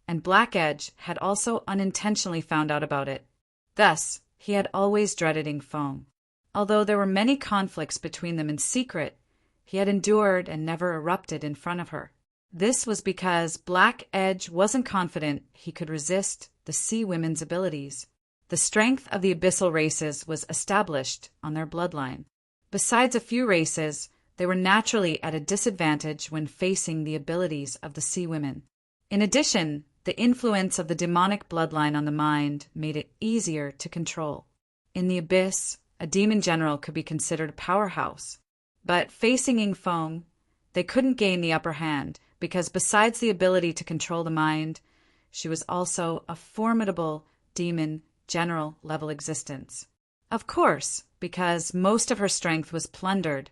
S1: and Black Edge had also unintentionally found out about it. Thus, he had always dreaded Ing Feng. Although there were many conflicts between them in secret, he had endured and never erupted in front of her. This was because Black Edge wasn't confident he could resist the Sea Women's abilities. The strength of the abyssal races was established on their bloodline. Besides a few races, they were naturally at a disadvantage when facing the abilities of the Sea Women. In addition, the influence of the demonic bloodline on the mind made it easier to control. In the abyss, a demon general could be considered a powerhouse. But facing Ing Feng, they couldn't gain the upper hand because besides the ability to control the mind, she was also a formidable demon general level existence. Of course, because most of her strength was plundered,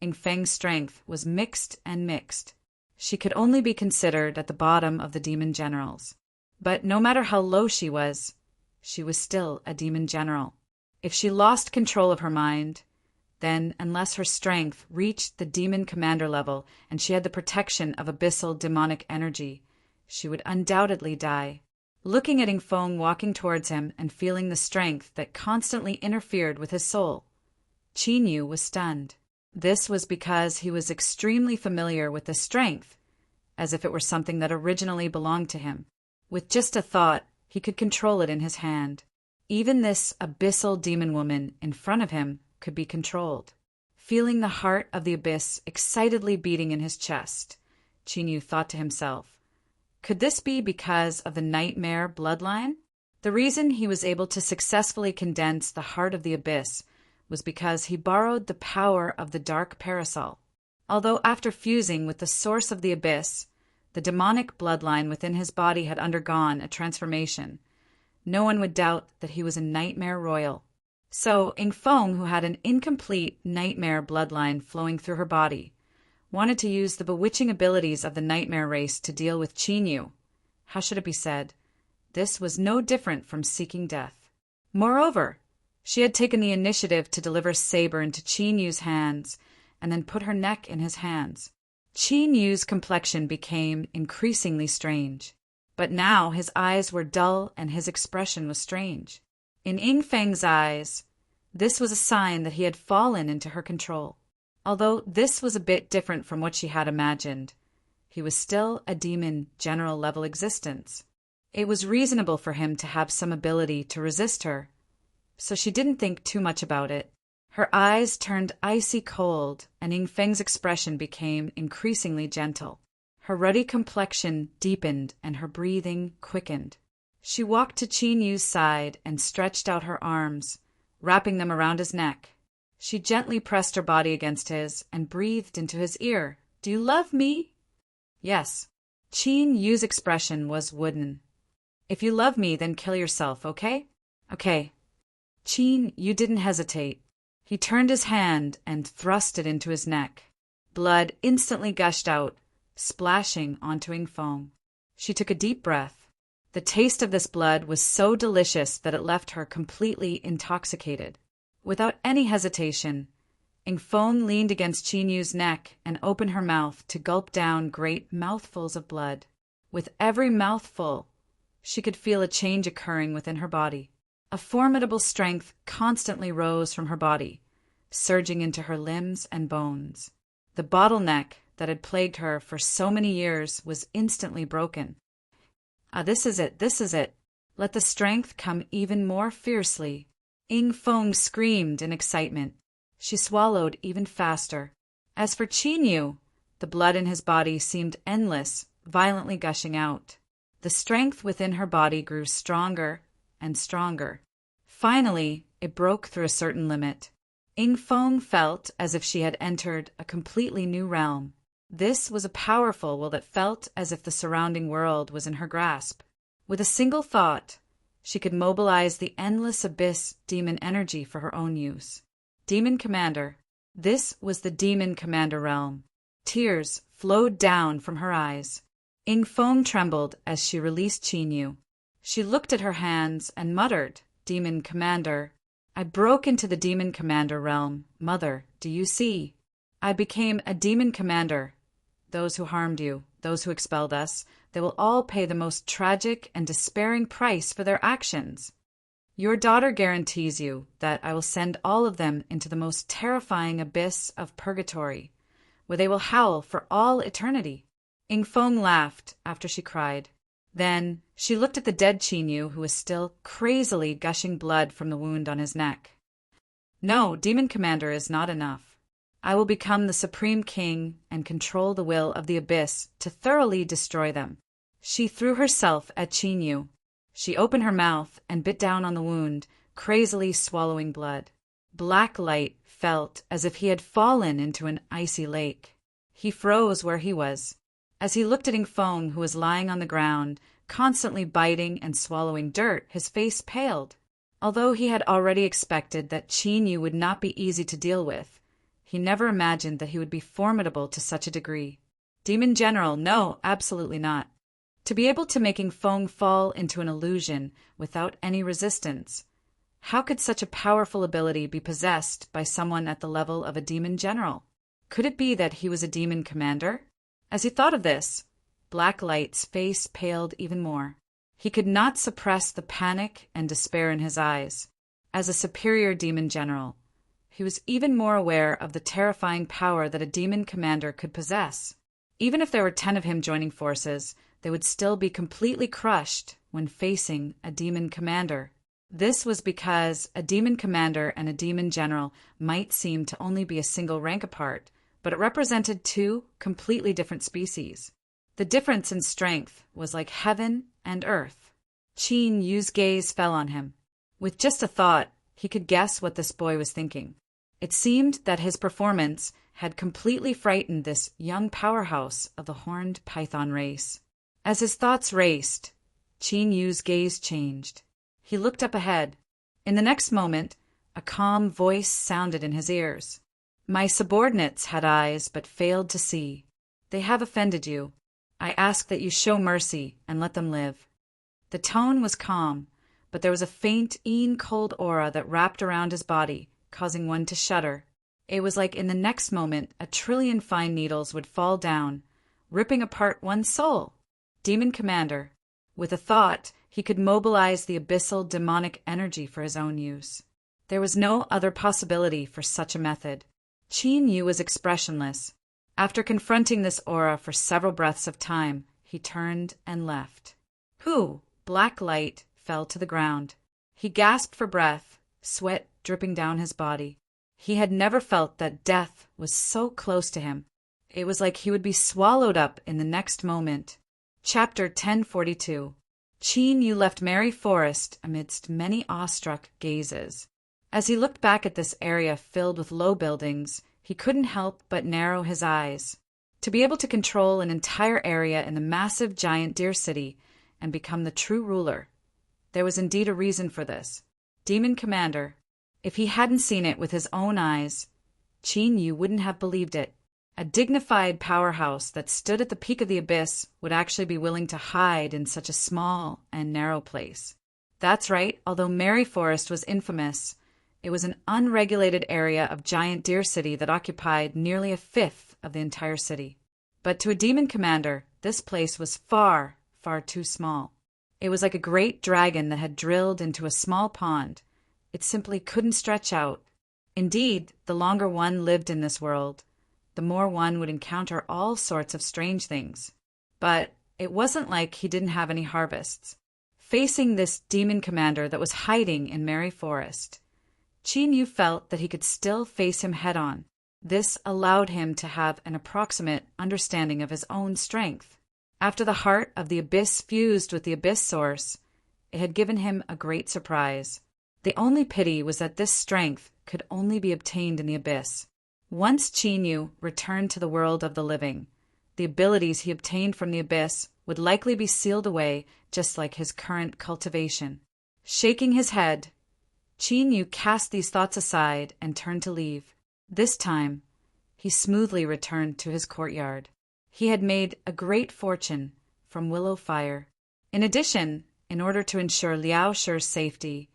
S1: Ing Feng's strength was mixed and mixed. She could only be considered at the bottom of the demon generals. But no matter how low she was still a demon general. If she lost control of her mind, then unless her strength reached the demon commander level and she had the protection of abyssal demonic energy, she would undoubtedly die. Looking at Ing Feng walking towards him and feeling the strength that constantly interfered with his soul, Qin Yu was stunned. This was because he was extremely familiar with the strength, as if it were something that originally belonged to him. With just a thought, he could control it in his hand. Even this abyssal demon woman in front of him could be controlled. Feeling the heart of the abyss excitedly beating in his chest, Qin Yu thought to himself, could this be because of the nightmare bloodline? The reason he was able to successfully condense the heart of the abyss was because he borrowed the power of the dark parasol. Although after fusing with the source of the abyss, the demonic bloodline within his body had undergone a transformation, no one would doubt that he was a nightmare royal. So Ing Feng, who had an incomplete nightmare bloodline flowing through her body, wanted to use the bewitching abilities of the nightmare race to deal with Qin Yu. How should it be said? This was no different from seeking death. Moreover, she had taken the initiative to deliver Saber into Qin Yu's hands and then put her neck in his hands. Qin Yu's complexion became increasingly strange, but now his eyes were dull and his expression was strange. In Ing Feng's eyes, this was a sign that he had fallen into her control. Although this was a bit different from what she had imagined, he was still a demon general level existence. It was reasonable for him to have some ability to resist her, so she didn't think too much about it. Her eyes turned icy cold, and Ing Feng's expression became increasingly gentle. Her ruddy complexion deepened and her breathing quickened. She walked to Qin Yu's side and stretched out her arms, wrapping them around his neck. She gently pressed her body against his and breathed into his ear. "Do you love me?" "Yes." Qin Yu's expression was wooden. "If you love me, then kill yourself, okay?" "Okay." Qin Yu didn't hesitate. He turned his hand and thrust it into his neck. Blood instantly gushed out, splashing onto Ing Feng. She took a deep breath. The taste of this blood was so delicious that it left her completely intoxicated. Without any hesitation, Ingfeng leaned against Qin Yu's neck and opened her mouth to gulp down great mouthfuls of blood. With every mouthful, she could feel a change occurring within her body. A formidable strength constantly rose from her body, surging into her limbs and bones. The bottleneck that had plagued her for so many years was instantly broken. This is it, this is it. Let the strength come even more fiercely. Ingfeng screamed in excitement. She swallowed even faster. As for Qin Yu, the blood in his body seemed endless, violently gushing out. The strength within her body grew stronger and stronger. Finally, it broke through a certain limit. Ingfeng felt as if she had entered a completely new realm. This was a powerful will that felt as if the surrounding world was in her grasp. With a single thought, she could mobilize the endless abyss demon energy for her own use. Demon Commander. This was the Demon Commander realm. Tears flowed down from her eyes. Ingfeng trembled as she released Qin Yu. She looked at her hands and muttered, Demon Commander. I broke into the Demon Commander realm. Mother, do you see? I became a Demon Commander. Those who harmed you, those who expelled us, they will all pay the most tragic and despairing price for their actions. Your daughter guarantees you that I will send all of them into the most terrifying abyss of purgatory, where they will howl for all eternity. Ingfeng laughed after she cried. Then she looked at the dead Qin Yu, who was still crazily gushing blood from the wound on his neck. No, Demon Commander is not enough. I will become the Supreme King and control the will of the abyss to thoroughly destroy them. She threw herself at Qin Yu. She opened her mouth and bit down on the wound, crazily swallowing blood. Black light felt as if he had fallen into an icy lake. He froze where he was. As he looked at Ingfeng, who was lying on the ground, constantly biting and swallowing dirt, his face paled. Although he had already expected that Qin Yu would not be easy to deal with, he never imagined that he would be formidable to such a degree. Demon General, no, absolutely not. To be able to make Ingfeng fall into an illusion without any resistance, how could such a powerful ability be possessed by someone at the level of a demon general? Could it be that he was a demon commander? As he thought of this, Black Light's face paled even more. He could not suppress the panic and despair in his eyes. As a superior demon general, he was even more aware of the terrifying power that a demon commander could possess. Even if there were 10 of him joining forces, they would still be completely crushed when facing a demon commander. This was because a demon commander and a demon general might seem to only be a single rank apart, but it represented 2 completely different species. The difference in strength was like heaven and earth. Qin Yu's gaze fell on him. With just a thought, he could guess what this boy was thinking. It seemed that his performance had completely frightened this young powerhouse of the horned python race. As his thoughts raced, Qin Yu's gaze changed. He looked up ahead. In the next moment, a calm voice sounded in his ears. My subordinates had eyes but failed to see. They have offended you. I ask that you show mercy and let them live. The tone was calm, but there was a faint, cold aura that wrapped around his body, causing one to shudder. It was like in the next moment 1,000,000,000,000 fine needles would fall down, ripping apart one's soul. Demon Commander. With a thought, he could mobilize the abyssal demonic energy for his own use. There was no other possibility for such a method. Qin Yu was expressionless. After confronting this aura for several breaths of time, he turned and left. Whew! Black Light fell to the ground. He gasped for breath, sweat dripping down his body. He had never felt that death was so close to him. It was like he would be swallowed up in the next moment. Chapter 1042. Qin Yu left Mary Forest amidst many awestruck gazes. As he looked back at this area filled with low buildings, he couldn't help but narrow his eyes. To be able to control an entire area in the massive giant Deer City and become the true ruler, there was indeed a reason for this. Demon Commander. If he hadn't seen it with his own eyes, Qin Yu wouldn't have believed it. A dignified powerhouse that stood at the peak of the abyss would actually be willing to hide in such a small and narrow place. That's right, although Mary Forest was infamous, It was an unregulated area of Giant Deer City that occupied nearly a fifth of the entire city. But to a demon commander, this place was far, far too small. It was like a great dragon that had drilled into a small pond. It simply couldn't stretch out. Indeed, the longer one lived in this world, the more one would encounter all sorts of strange things. But it wasn't like he didn't have any harvests. Facing this demon commander that was hiding in Merry Forest, Qin Yu felt that he could still face him head-on. This allowed him to have an approximate understanding of his own strength. After the heart of the abyss fused with the abyss source, it had given him a great surprise. The only pity was that this strength could only be obtained in the abyss. Once Qin Yu returned to the world of the living, the abilities he obtained from the abyss would likely be sealed away just like his current cultivation. Shaking his head, Qin Yu cast these thoughts aside and turned to leave. This time, he smoothly returned to his courtyard. He had made a great fortune from willow fire. In addition, in order to ensure Liao Shi's safety,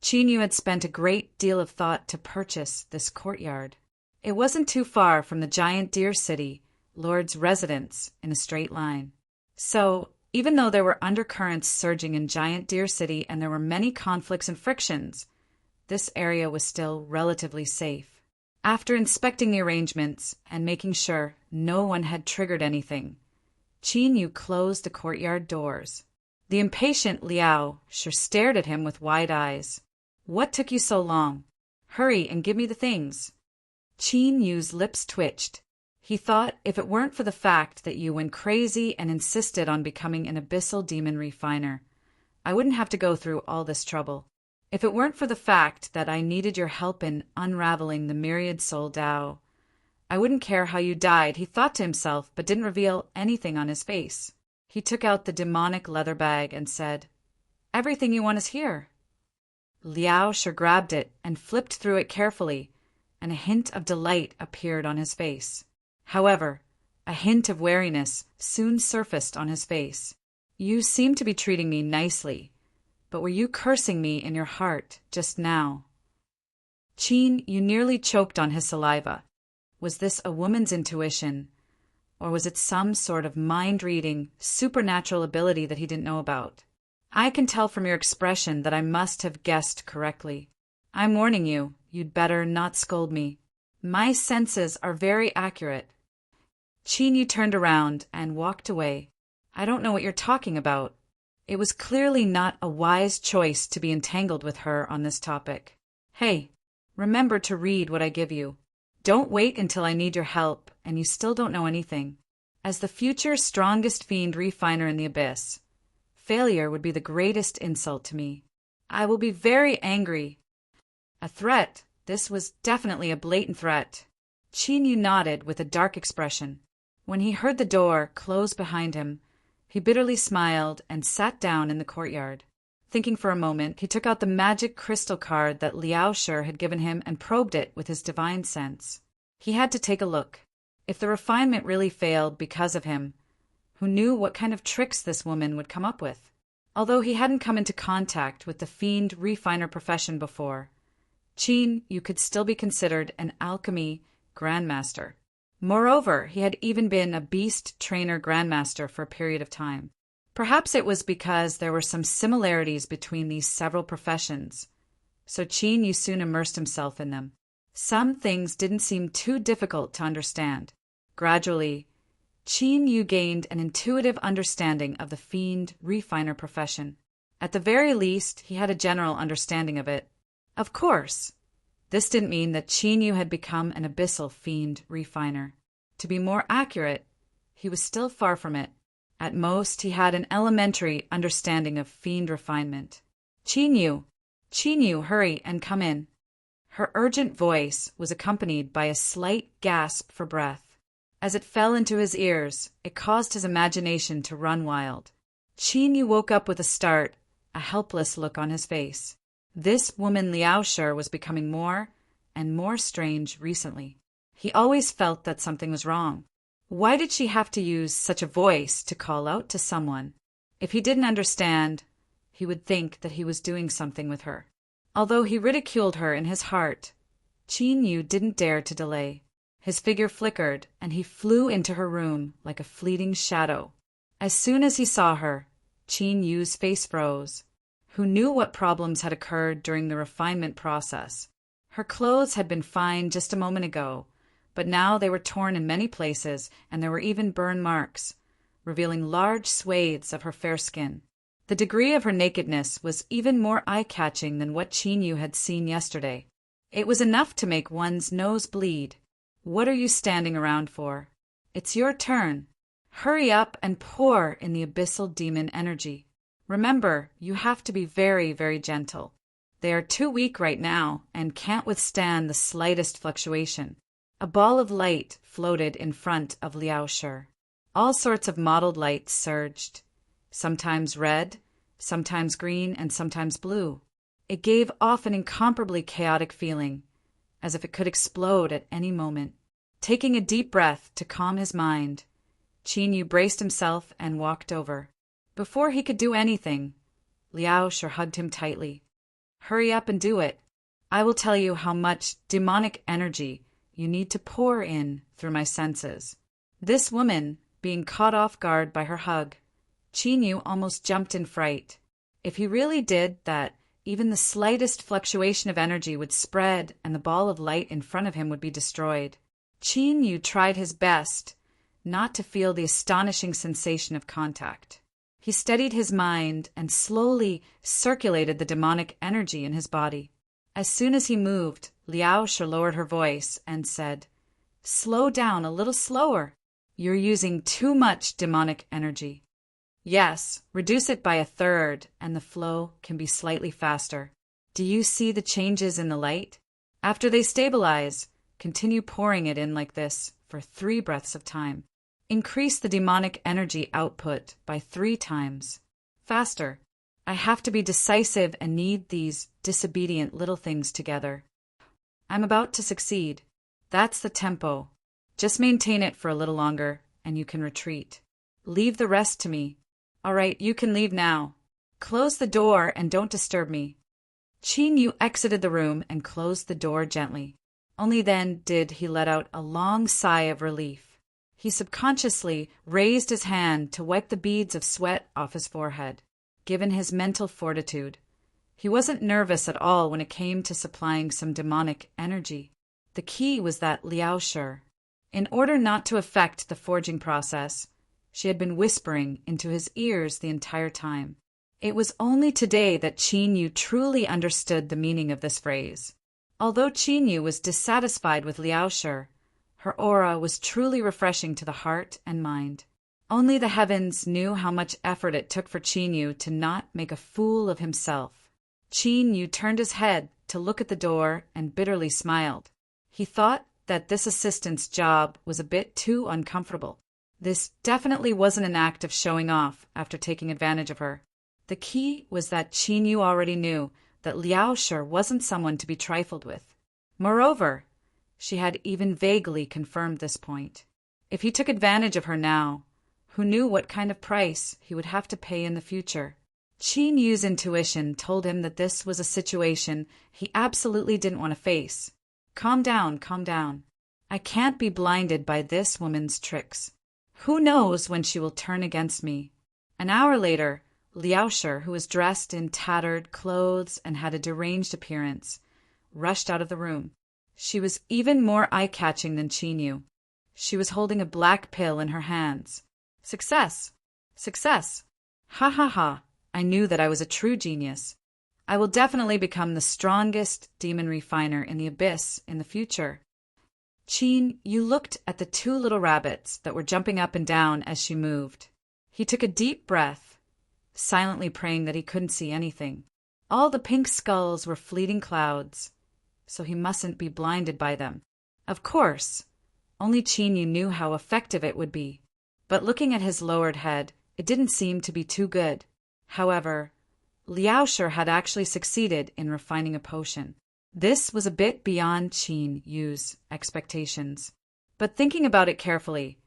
S1: Qin Yu had spent a great deal of thought to purchase this courtyard. It wasn't too far from the Giant Deer City Lord's residence in a straight line. So, even though there were undercurrents surging in Giant Deer City and there were many conflicts and frictions, this area was still relatively safe. After inspecting the arrangements and making sure no one had triggered anything, Qin Yu closed the courtyard doors. The impatient Liao Shi stared at him with wide eyes. "What took you so long? Hurry and give me the things." Qin Yu's lips twitched. He thought if it weren't for the fact that you went crazy and insisted on becoming an abyssal demon refiner, I wouldn't have to go through all this trouble. If it weren't for the fact that I needed your help in unraveling the myriad soul Tao, I wouldn't care how you died, he thought to himself, but didn't reveal anything on his face. He took out the demonic leather bag and said, "Everything you want is here." Liao Shi grabbed it and flipped through it carefully, and a hint of delight appeared on his face. However, a hint of wariness soon surfaced on his face. "You seem to be treating me nicely, but were you cursing me in your heart just now?" Qin Yu nearly choked on his saliva. Was this a woman's intuition, or was it some sort of mind-reading, supernatural ability that he didn't know about? "I can tell from your expression that I must have guessed correctly. I'm warning you, you'd better not scold me. My senses are very accurate." Qin Yu turned around and walked away. "I don't know what you're talking about." It was clearly not a wise choice to be entangled with her on this topic. "Hey, remember to read what I give you. Don't wait until I need your help and you still don't know anything. As the future strongest fiend refiner in the abyss, failure would be the greatest insult to me. I will be very angry." A threat. This was definitely a blatant threat. Qin Yu nodded with a dark expression. When he heard the door close behind him, he bitterly smiled and sat down in the courtyard. Thinking for a moment, he took out the magic crystal card that Liao Shi had given him and probed it with his divine sense. He had to take a look. If the refinement really failed because of him, who knew what kind of tricks this woman would come up with? Although he hadn't come into contact with the fiend refiner profession before, Qin Yu could still be considered an alchemy grandmaster. Moreover, he had even been a beast trainer grandmaster for a period of time. Perhaps it was because there were some similarities between these several professions, so Qin Yu soon immersed himself in them. Some things didn't seem too difficult to understand. Gradually, Qin Yu gained an intuitive understanding of the fiend refiner profession. At the very least, he had a general understanding of it. Of course, this didn't mean that Qin Yu had become an abyssal fiend refiner. To be more accurate, he was still far from it. At most, he had an elementary understanding of fiend refinement. Qin Yu, hurry and come in." Her urgent voice was accompanied by a slight gasp for breath. As it fell into his ears, it caused his imagination to run wild. Qin Yu woke up with a start, a helpless look on his face. This woman Liao Shi was becoming more and more strange recently. He always felt that something was wrong. Why did she have to use such a voice to call out to someone? If he didn't understand, he would think that he was doing something with her. Although he ridiculed her in his heart, Qin Yu didn't dare to delay. His figure flickered, and he flew into her room like a fleeting shadow. As soon as he saw her, Qin Yu's face froze. Who knew what problems had occurred during the refinement process? Her clothes had been fine just a moment ago, but now they were torn in many places, and there were even burn marks, revealing large swathes of her fair skin. The degree of her nakedness was even more eye-catching than what Qin Yu had seen yesterday. It was enough to make one's nose bleed. What are you standing around for? It's your turn. Hurry up and pour in the abyssal demon energy. Remember, you have to be very, very gentle. They are too weak right now and can't withstand the slightest fluctuation. A ball of light floated in front of Liao Shi. All sorts of mottled lights surged, sometimes red, sometimes green, and sometimes blue. It gave off an incomparably chaotic feeling, as if it could explode at any moment. Taking a deep breath to calm his mind, Qin Yu braced himself and walked over. Before he could do anything, Liao Shi hugged him tightly. Hurry up and do it. I will tell you how much demonic energy you need to pour in through my senses. This woman, being caught off guard by her hug, Qin Yu almost jumped in fright. If he really did that, even the slightest fluctuation of energy would spread and the ball of light in front of him would be destroyed. Qin Yu tried his best not to feel the astonishing sensation of contact. He steadied his mind and slowly circulated the demonic energy in his body. As soon as he moved, Liao Shi lowered her voice and said, "Slow down a little slower. You're using too much demonic energy. Yes, reduce it by a third and the flow can be slightly faster. Do you see the changes in the light? After they stabilize, continue pouring it in like this for 3 breaths of time. Increase the demonic energy output by 3 times. Faster. I have to be decisive and need these disobedient little things together. I'm about to succeed. That's the tempo. Just maintain it for a little longer, and you can retreat. Leave the rest to me. All right, you can leave now. Close the door and don't disturb me." Qin Yu exited the room and closed the door gently. Only then did he let out a long sigh of relief. He subconsciously raised his hand to wipe the beads of sweat off his forehead. Given his mental fortitude, he wasn't nervous at all when it came to supplying some demonic energy. The key was that Liao Shi, in order not to affect the forging process, she had been whispering into his ears the entire time. It was only today that Qin Yu truly understood the meaning of this phrase. Although Qin Yu was dissatisfied with Liao Shi, her aura was truly refreshing to the heart and mind. Only the heavens knew how much effort it took for Qin Yu to not make a fool of himself. Qin Yu turned his head to look at the door and bitterly smiled. He thought that this assistant's job was a bit too uncomfortable. This definitely wasn't an act of showing off after taking advantage of her. The key was that Qin Yu already knew that Liao Shi wasn't someone to be trifled with. Moreover, she had even vaguely confirmed this point. If he took advantage of her now, who knew what kind of price he would have to pay in the future? Qin Yu's intuition told him that this was a situation he absolutely didn't want to face. Calm down, calm down. I can't be blinded by this woman's tricks. Who knows when she will turn against me? An hour later, Liao Shi, who was dressed in tattered clothes and had a deranged appearance, rushed out of the room. She was even more eye-catching than Qin Yu. She was holding a black pill in her hands. Success! Success! Ha ha ha! I knew that I was a true genius. I will definitely become the strongest demon refiner in the abyss in the future. Qin Yu looked at the 2 little rabbits that were jumping up and down as she moved. He took a deep breath, silently praying that he couldn't see anything. All the pink skulls were fleeting clouds, so he mustn't be blinded by them. Of course, only Qin Yu knew how effective it would be. But looking at his lowered head, it didn't seem to be too good. However, Liao Shi had actually succeeded in refining a potion. This was a bit beyond Qin Yu's expectations. But thinking about it carefully,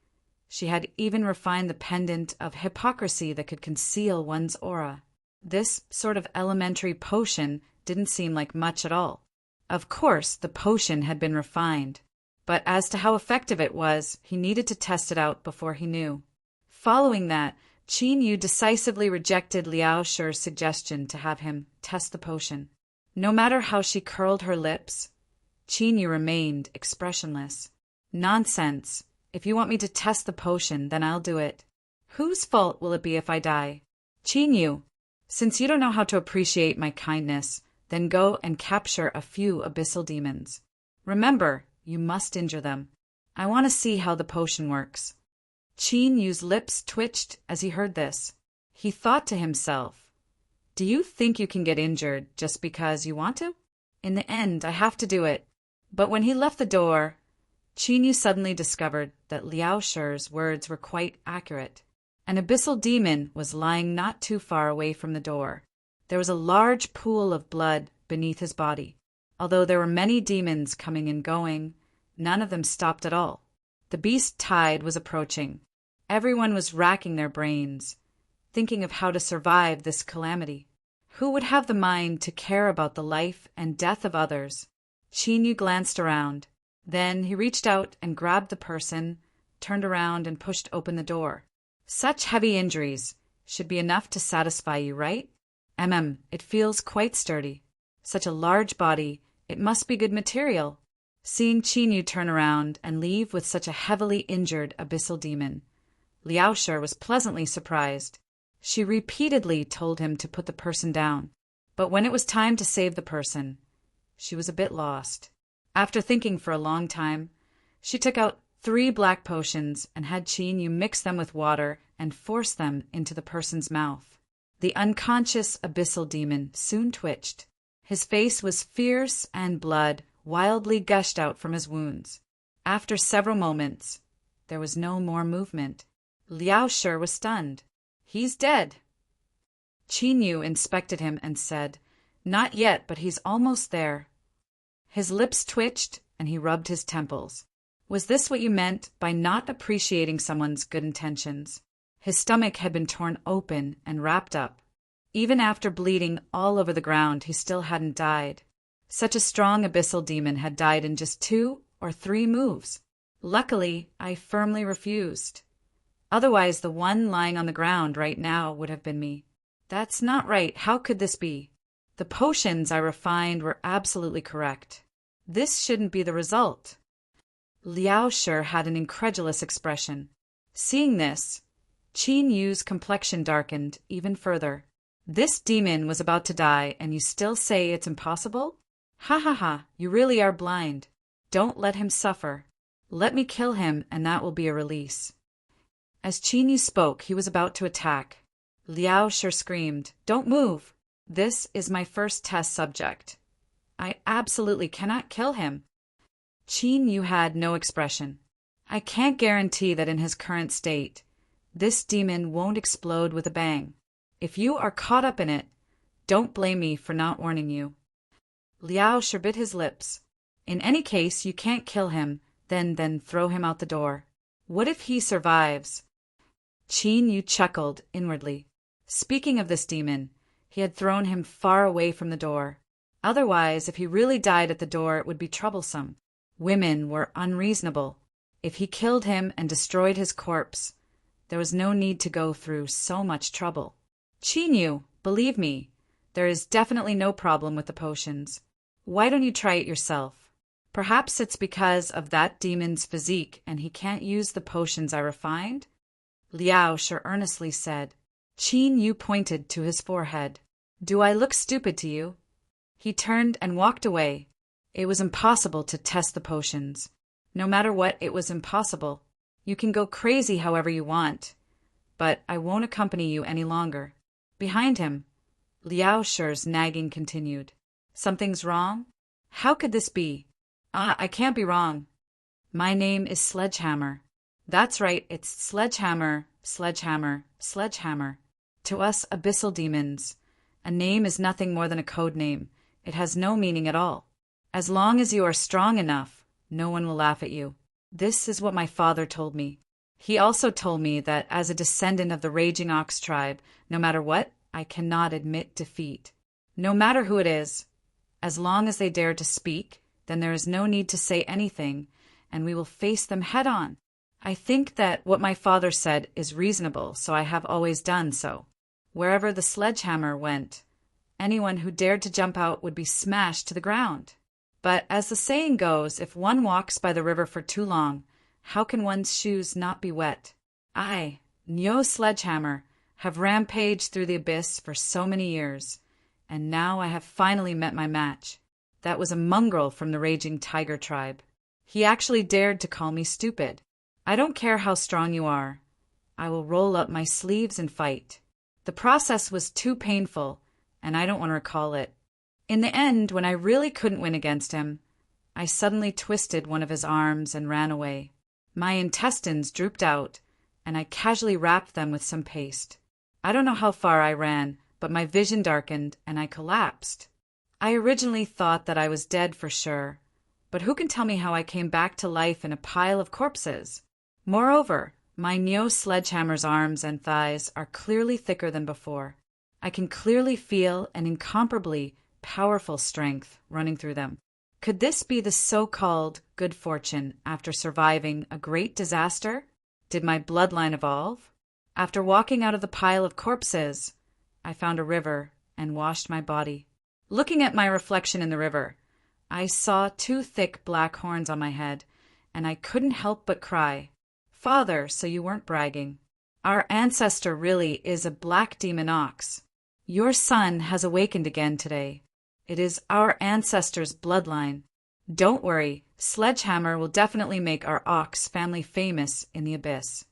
S1: she had even refined the pendant of hypocrisy that could conceal one's aura. This sort of elementary potion didn't seem like much at all. Of course, the potion had been refined, but as to how effective it was, he needed to test it out before he knew. Following that, Qin Yu decisively rejected Liao Shi's suggestion to have him test the potion. No matter how she curled her lips, Qin Yu remained expressionless. Nonsense. If you want me to test the potion, then I'll do it. Whose fault will it be if I die? Qin Yu, since you don't know how to appreciate my kindness, then go and capture a few abyssal demons. Remember, you must injure them. I want to see how the potion works. Qin Yu's lips twitched as he heard this. He thought to himself, do you think you can get injured just because you want to? In the end, I have to do it. But when he left the door, Qin Yu suddenly discovered that Liao Shi's words were quite accurate. An abyssal demon was lying not too far away from the door. There was a large pool of blood beneath his body. Although there were many demons coming and going, none of them stopped at all. The beast tide was approaching. Everyone was racking their brains, thinking of how to survive this calamity. Who would have the mind to care about the life and death of others? Qin Yu glanced around. Then he reached out and grabbed the person, turned around and pushed open the door. Such heavy injuries should be enough to satisfy you, right? It feels quite sturdy. Such a large body, it must be good material. Seeing Qin Yu turn around and leave with such a heavily injured abyssal demon, Liao Shi was pleasantly surprised. She repeatedly told him to put the person down, but when it was time to save the person, she was a bit lost. After thinking for a long time, she took out 3 black potions and had Qin Yu mix them with water and force them into the person's mouth. The unconscious abyssal demon soon twitched. His face was fierce and blood wildly gushed out from his wounds. After several moments, there was no more movement. Liao Shi was stunned. He's dead. Qin Yu inspected him and said, not yet, but he's almost there. His lips twitched and he rubbed his temples. Was this what you meant by not appreciating someone's good intentions? His stomach had been torn open and wrapped up. Even after bleeding all over the ground, he still hadn't died. Such a strong abyssal demon had died in just 2 or 3 moves. Luckily, I firmly refused. Otherwise, the one lying on the ground right now would have been me. That's not right. How could this be? The potions I refined were absolutely correct. This shouldn't be the result. Liao Shi had an incredulous expression. Seeing this, Qin Yu's complexion darkened even further. This demon was about to die, and you still say it's impossible? Ha ha ha, you really are blind. Don't let him suffer. Let me kill him, and that will be a release. As Qin Yu spoke, he was about to attack. Liao Shi screamed, don't move. This is my first test subject. I absolutely cannot kill him. Qin Yu had no expression. I can't guarantee that in his current state, this demon won't explode with a bang. If you are caught up in it, don't blame me for not warning you. Liao Shi bit his lips. In any case, you can't kill him, then throw him out the door. What if he survives? Qin Yu chuckled inwardly. Speaking of this demon, he had thrown him far away from the door. Otherwise, if he really died at the door, it would be troublesome. Women were unreasonable. If he killed him and destroyed his corpse, there was no need to go through so much trouble. Qin Yu, believe me, there is definitely no problem with the potions. Why don't you try it yourself? Perhaps it's because of that demon's physique and he can't use the potions I refined? Liao Shi earnestly said. Qin Yu pointed to his forehead. Do I look stupid to you? He turned and walked away. It was impossible to test the potions. No matter what, it was impossible. You can go crazy however you want, but I won't accompany you any longer. Behind him, Liao Shi's nagging continued. Something's wrong? How could this be? I can't be wrong. My name is Sledgehammer. That's right, it's Sledgehammer, Sledgehammer, Sledgehammer. To us abyssal demons, a name is nothing more than a code name. It has no meaning at all. As long as you are strong enough, no one will laugh at you. This is what my father told me. He also told me that as a descendant of the Raging Ox tribe, no matter what, I cannot admit defeat. No matter who it is, as long as they dare to speak, then there is no need to say anything, and we will face them head on. I think that what my father said is reasonable, so I have always done so. Wherever the sledgehammer went, anyone who dared to jump out would be smashed to the ground. But as the saying goes, if one walks by the river for too long, how can one's shoes not be wet? I, Nyo Sledgehammer, have rampaged through the abyss for so many years, and now I have finally met my match. That was a mongrel from the raging tiger tribe. He actually dared to call me stupid. I don't care how strong you are. I will roll up my sleeves and fight. The process was too painful, and I don't want to recall it. In the end, when I really couldn't win against him, I suddenly twisted one of his arms and ran away. My intestines drooped out, and I casually wrapped them with some paste. I don't know how far I ran, but my vision darkened and I collapsed. I originally thought that I was dead for sure, but who can tell me how I came back to life in a pile of corpses? Moreover, my Nyo Sledgehammer's arms and thighs are clearly thicker than before. I can clearly feel an incomparably powerful strength running through them. Could this be the so-called good fortune after surviving a great disaster? Did my bloodline evolve? After walking out of the pile of corpses, I found a river and washed my body. Looking at my reflection in the river, I saw 2 thick black horns on my head, and I couldn't help but cry. Father, so you weren't bragging. Our ancestor really is a black demon ox. Your son has awakened again today. It is our ancestors' bloodline. Don't worry, Sledgehammer will definitely make our ox family famous in the abyss.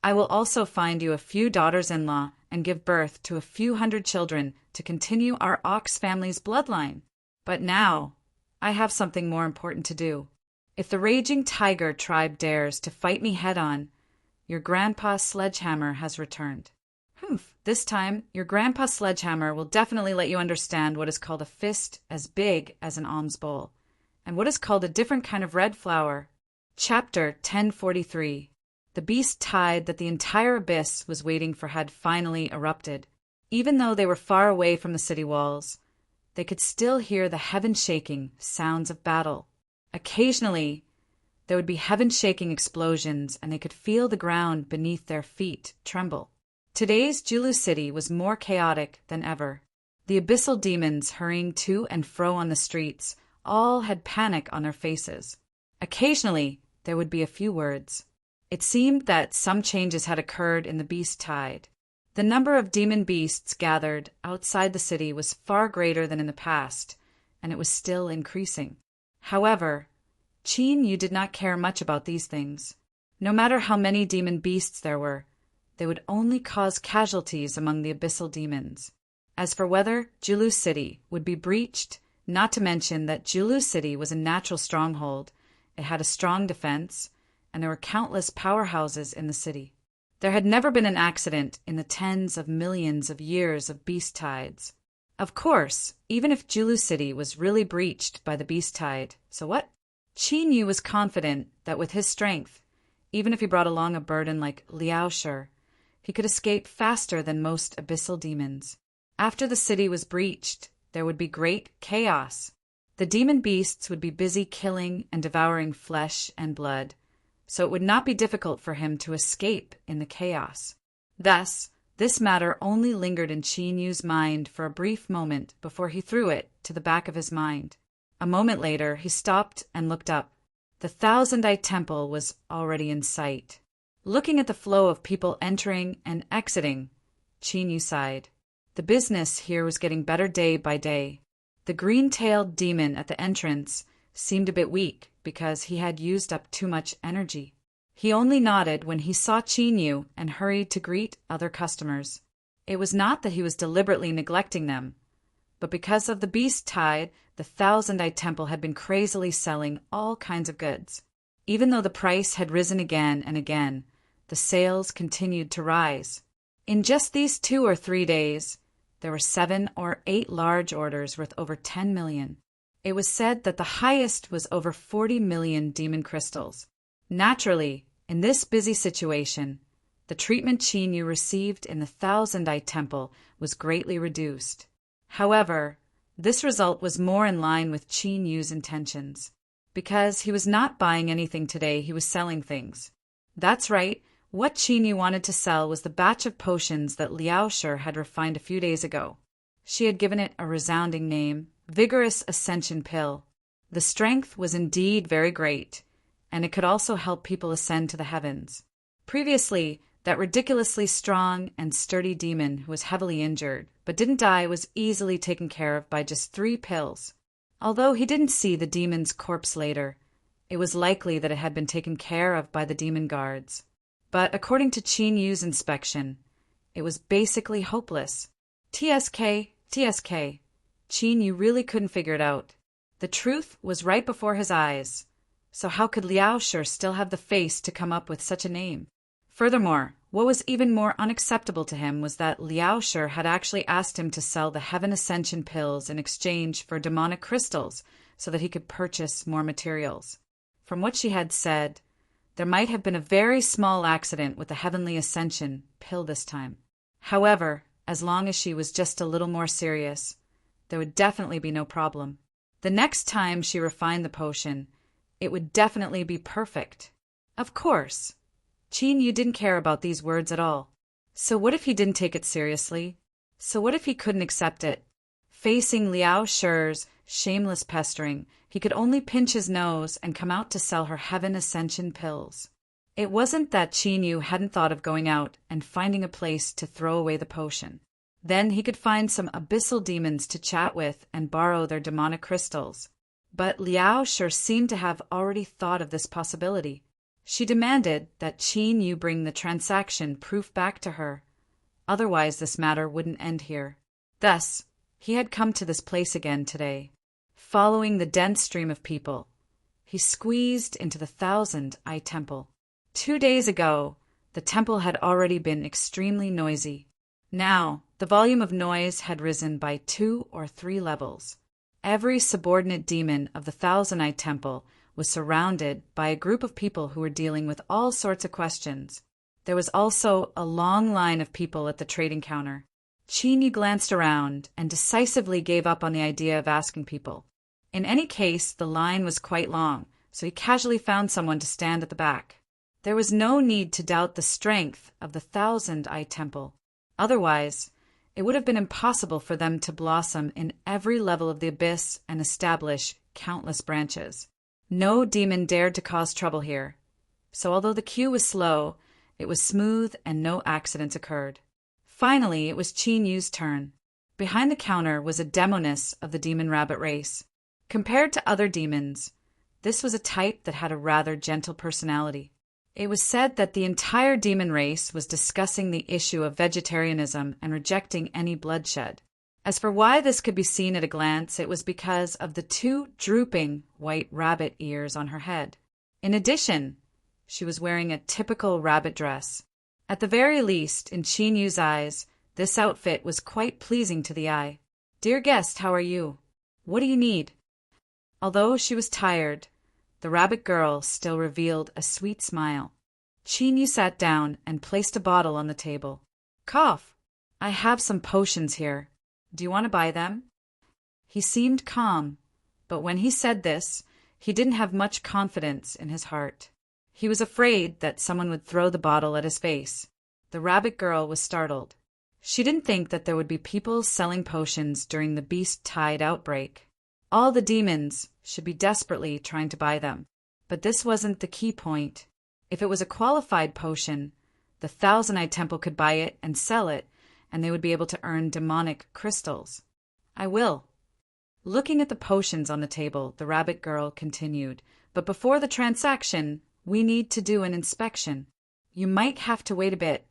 S1: I will also find you a few daughters-in-law and give birth to a few hundred children to continue our ox family's bloodline. But now, I have something more important to do. If the raging tiger tribe dares to fight me head-on, your grandpa Sledgehammer has returned. This time, your grandpa Sledgehammer will definitely let you understand what is called a fist as big as an alms bowl, and what is called a different kind of red flower. Chapter 1043. The beast tide that the entire abyss was waiting for had finally erupted. Even though they were far away from the city walls, they could still hear the heaven-shaking sounds of battle. Occasionally, there would be heaven-shaking explosions, and they could feel the ground beneath their feet tremble. Today's Julu city was more chaotic than ever. The abyssal demons hurrying to and fro on the streets all had panic on their faces. Occasionally, there would be a few words. It seemed that some changes had occurred in the beast tide. The number of demon beasts gathered outside the city was far greater than in the past, and it was still increasing. However, Yu did not care much about these things. No matter how many demon beasts there were, they would only cause casualties among the abyssal demons. As for whether Julu City would be breached, not to mention that Julu City was a natural stronghold, it had a strong defense, and there were countless powerhouses in the city. There had never been an accident in the tens of millions of years of beast tides. Of course, even if Julu City was really breached by the beast tide, so what? Yu was confident that with his strength, even if he brought along a burden like Liaosher, he could escape faster than most abyssal demons. After the city was breached, there would be great chaos. The demon beasts would be busy killing and devouring flesh and blood, so it would not be difficult for him to escape in the chaos. Thus, this matter only lingered in Yu's mind for a brief moment before he threw it to the back of his mind. A moment later, he stopped and looked up. The Thousand-Eye Temple was already in sight. Looking at the flow of people entering and exiting, Yu sighed. The business here was getting better day by day. The green-tailed demon at the entrance seemed a bit weak because he had used up too much energy. He only nodded when he saw Yu and hurried to greet other customers. It was not that he was deliberately neglecting them, but because of the beast tide, the Thousand-Eye Temple had been crazily selling all kinds of goods. Even though the price had risen again and again, the sales continued to rise. In just these 2 or 3 days, there were 7 or 8 large orders worth over 10 million. It was said that the highest was over 40 million demon crystals. Naturally, in this busy situation, The treatment Qin Yu received in the Thousand Eye Temple was greatly reduced. However, this result was more in line with Qin Yu's intentions. Because he was not buying anything today, he was selling things. That's right, what Qin Yu wanted to sell was the batch of potions that Liao Shi had refined a few days ago. She had given it a resounding name, Vigorous Ascension Pill. The strength was indeed very great, and it could also help people ascend to the heavens. Previously, that ridiculously strong and sturdy demon who was heavily injured but didn't die was easily taken care of by just 3 pills. Although he didn't see the demon's corpse later, it was likely that it had been taken care of by the demon guards. But according to Qin Yu's inspection, it was basically hopeless. TSK. Qin Yu really couldn't figure it out. The truth was right before his eyes, so how could Liao Shi still have the face to come up with such a name? Furthermore, what was even more unacceptable to him was that Liao Shi had actually asked him to sell the Heaven Ascension pills in exchange for demonic crystals so that he could purchase more materials. From what she had said, there might have been a very small accident with the Heavenly Ascension pill this time. However, as long as she was just a little more serious, there would definitely be no problem. The next time she refined the potion, it would definitely be perfect. Of course, Qin Yu didn't care about these words at all. So what if he didn't take it seriously? So what if he couldn't accept it? Facing Liao Shi's shameless pestering, he could only pinch his nose and come out to sell her Heaven Ascension pills. It wasn't that Qin Yu hadn't thought of going out and finding a place to throw away the potion. Then he could find some abyssal demons to chat with and borrow their demonic crystals. But Liao Shi seemed to have already thought of this possibility. She demanded that Qin Yu bring the transaction proof back to her. Otherwise, this matter wouldn't end here. Thus, he had come to this place again today. Following the dense stream of people, he squeezed into the Thousand Eye Temple. 2 days ago, the temple had already been extremely noisy. Now, the volume of noise had risen by 2 or 3 levels. Every subordinate demon of the Thousand Eye Temple was surrounded by a group of people who were dealing with all sorts of questions. There was also a long line of people at the trading counter. Qin Yu glanced around and decisively gave up on the idea of asking people. In any case, the line was quite long, so he casually found someone to stand at the back. There was no need to doubt the strength of the Thousand Eye Temple. Otherwise, it would have been impossible for them to blossom in every level of the abyss and establish countless branches. No demon dared to cause trouble here. So although the queue was slow, it was smooth and no accidents occurred. Finally, it was Qin Yu's turn. Behind the counter was a demoness of the demon rabbit race. Compared to other demons, this was a type that had a rather gentle personality. It was said that the entire demon race was discussing the issue of vegetarianism and rejecting any bloodshed. As for why this could be seen at a glance, it was because of the 2 drooping white rabbit ears on her head. In addition, she was wearing a typical rabbit dress. At the very least, in Qin Yu's eyes, this outfit was quite pleasing to the eye. "Dear guest, how are you? What do you need?" Although she was tired, the rabbit girl still revealed a sweet smile. Qin Yu sat down and placed a bottle on the table. "Cough. I have some potions here. Do you want to buy them?" He seemed calm, but when he said this, he didn't have much confidence in his heart. He was afraid that someone would throw the bottle at his face. The rabbit girl was startled. She didn't think that there would be people selling potions during the Beast Tide outbreak. All the demons should be desperately trying to buy them. But this wasn't the key point. If it was a qualified potion, the Thousand Eye Temple could buy it and sell it, and they would be able to earn demonic crystals. "I will." Looking at the potions on the table, the rabbit girl continued, "But before the transaction, we need to do an inspection. You might have to wait a bit."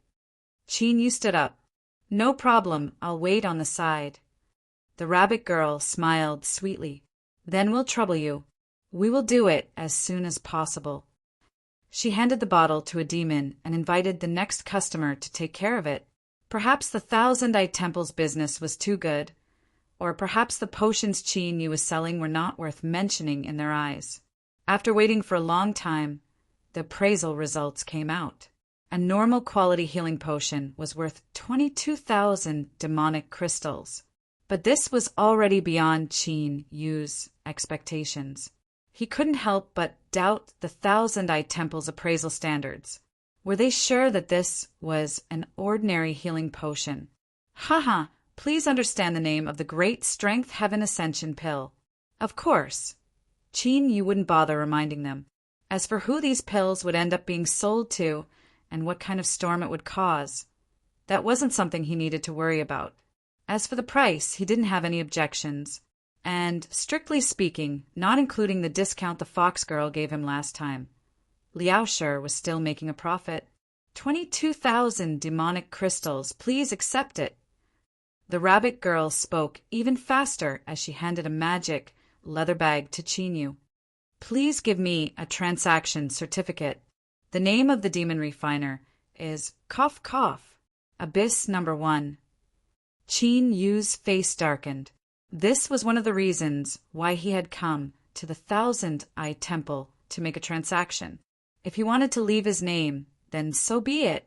S1: Qin Yu stood up. "No problem, I'll wait on the side." The rabbit girl smiled sweetly. "Then we'll trouble you. We will do it as soon as possible." She handed the bottle to a demon and invited the next customer to take care of it. Perhaps the Thousand Eye Temple's business was too good, or perhaps the potions Qin Yu was selling were not worth mentioning in their eyes. After waiting for a long time, the appraisal results came out. A normal quality healing potion was worth 22,000 demonic crystals. But this was already beyond Qin Yu's expectations. He couldn't help but doubt the Thousand Eye Temple's appraisal standards. Were they sure that this was an ordinary healing potion? Haha, please understand the name of the Great Strength Heaven Ascension Pill. Of course. Qin Yu wouldn't bother reminding them. As for who these pills would end up being sold to, and what kind of storm it would cause, that wasn't something he needed to worry about. As for the price, he didn't have any objections, and, strictly speaking, not including the discount the fox girl gave him last time, Liao Shi was still making a profit. 22,000 demonic crystals, please accept it. The rabbit girl spoke even faster as she handed a magic leather bag to Qin Yu. Please give me a transaction certificate. The name of the demon refiner is Cough Cough, Abyss Number 1. Qin Yu's face darkened. This was one of the reasons why he had come to the Thousand Eye Temple to make a transaction. If he wanted to leave his name, then so be it.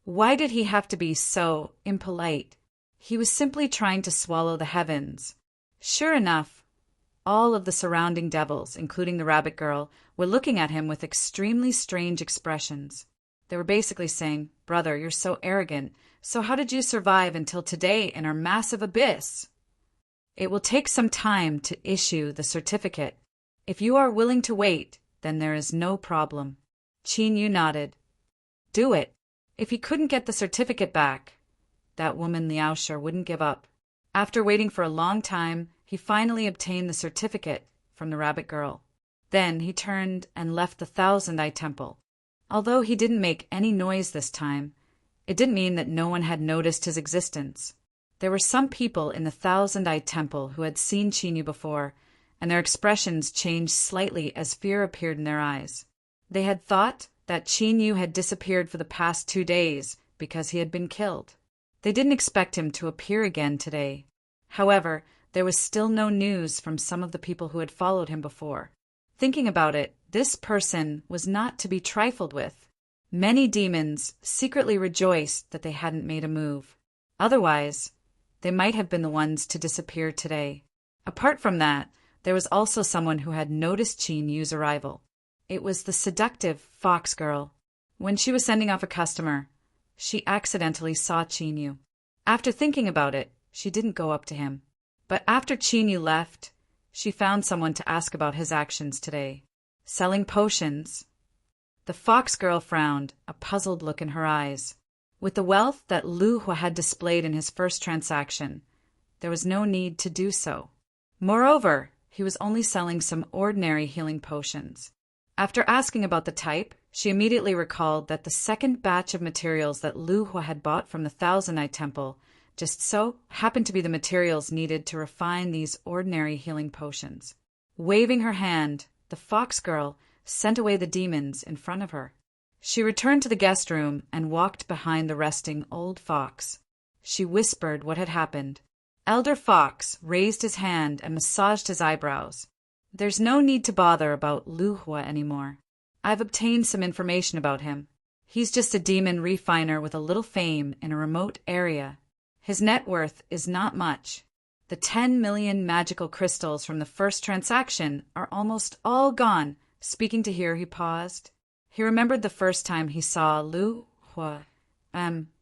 S1: Why did he have to be so impolite? He was simply trying to swallow the heavens. Sure enough, all of the surrounding devils, including the rabbit girl, were looking at him with extremely strange expressions. They were basically saying, "Brother, you're so arrogant. So how did you survive until today in our massive abyss?" It will take some time to issue the certificate. If you are willing to wait, then there is no problem. Qin Yu nodded. Do it. If he couldn't get the certificate back, that woman Liao Shi wouldn't give up. After waiting for a long time, he finally obtained the certificate from the rabbit girl. Then he turned and left the Thousand Eye Temple. Although he didn't make any noise this time, it didn't mean that no one had noticed his existence. There were some people in the Thousand Eye Temple who had seen Qin Yu before, and their expressions changed slightly as fear appeared in their eyes. They had thought that Qin Yu had disappeared for the past 2 days because he had been killed. They didn't expect him to appear again today. However, there was still no news from some of the people who had followed him before. Thinking about it, this person was not to be trifled with. Many demons secretly rejoiced that they hadn't made a move. Otherwise, they might have been the ones to disappear today. Apart from that, there was also someone who had noticed Qin Yu's arrival. It was the seductive fox girl. When she was sending off a customer, she accidentally saw Qin Yu. After thinking about it, she didn't go up to him. But after Qin Yu left, she found someone to ask about his actions today. Selling potions. The fox girl frowned, a puzzled look in her eyes. With the wealth that Lu Hua had displayed in his first transaction, there was no need to do so. Moreover, he was only selling some ordinary healing potions. After asking about the type, she immediately recalled that the second batch of materials that Lu Hua had bought from the Thousand Eye Temple just so happened to be the materials needed to refine these ordinary healing potions. Waving her hand, the fox girl sent away the demons in front of her. She returned to the guest room and walked behind the resting old fox. She whispered what had happened. Elder Fox raised his hand and massaged his eyebrows. There's no need to bother about Lu Hua anymore. I've obtained some information about him. He's just a demon refiner with a little fame in a remote area. His net worth is not much. The 10 million magical crystals from the first transaction are almost all gone. Speaking to her, he paused. He remembered the first time he saw Lu Hua.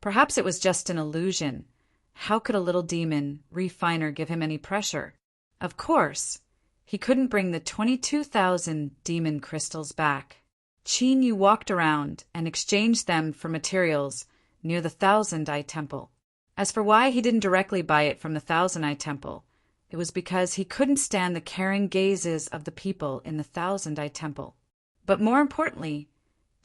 S1: Perhaps it was just an illusion. How could a little demon refiner give him any pressure? Of course, he couldn't bring the 22,000 demon crystals back. Qin Yu walked around and exchanged them for materials near the Thousand Eye Temple. As for why he didn't directly buy it from the Thousand Eye Temple, it was because he couldn't stand the caring gazes of the people in the Thousand Eye Temple. But more importantly,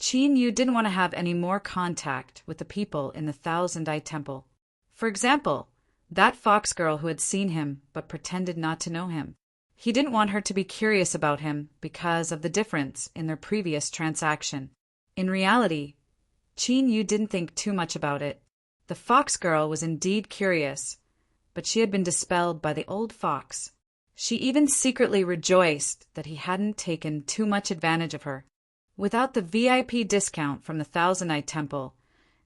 S1: Qin Yu didn't want to have any more contact with the people in the Thousand Eye Temple. For example, that fox girl who had seen him but pretended not to know him. He didn't want her to be curious about him because of the difference in their previous transaction. In reality, Qin Yu didn't think too much about it. The fox girl was indeed curious, but she had been dispelled by the old fox. She even secretly rejoiced that he hadn't taken too much advantage of her. Without the VIP discount from the Thousand Eye Temple,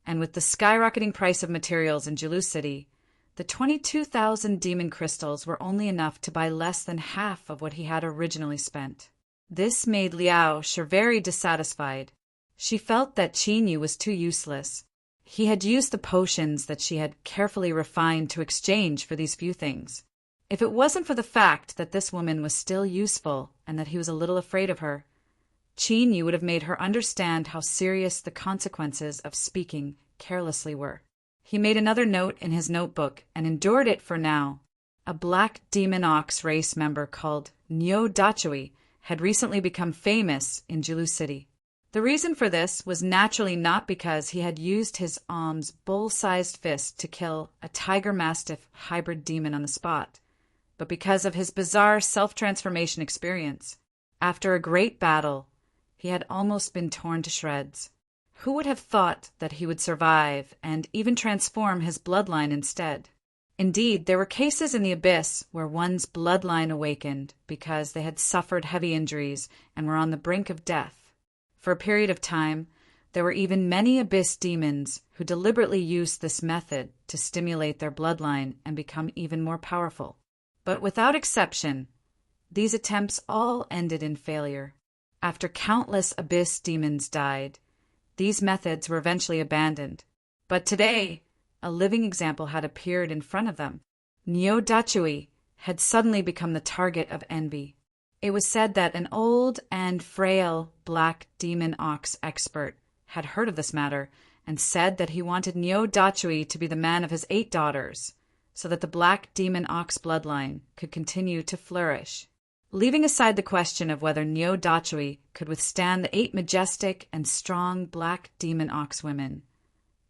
S1: and with the skyrocketing price of materials in Julu City, the 22,000 demon crystals were only enough to buy less than half of what he had originally spent. This made Liao Shi very dissatisfied. She felt that Qin Yu was too useless. He had used the potions that she had carefully refined to exchange for these few things. If it wasn't for the fact that this woman was still useful and that he was a little afraid of her, Qin Yu would have made her understand how serious the consequences of speaking carelessly were. He made another note in his notebook and endured it for now. A black demon ox race member called Nyo Dachui had recently become famous in Julu City. The reason for this was naturally not because he had used his alm's bull-sized fist to kill a tiger-mastiff hybrid demon on the spot, but because of his bizarre self-transformation experience. After a great battle, he had almost been torn to shreds. Who would have thought that he would survive and even transform his bloodline instead? Indeed, there were cases in the Abyss where one's bloodline awakened because they had suffered heavy injuries and were on the brink of death. For a period of time, there were even many Abyss demons who deliberately used this method to stimulate their bloodline and become even more powerful. But without exception, these attempts all ended in failure. After countless Abyss demons died, these methods were eventually abandoned. But today, a living example had appeared in front of them. Nyo Dachui had suddenly become the target of envy. It was said that an old and frail black demon ox expert had heard of this matter and said that he wanted Nyo Dachui to be the man of his 8 daughters, so that the black demon ox bloodline could continue to flourish. Leaving aside the question of whether Nyo Dachui could withstand the 8 majestic and strong black demon ox women,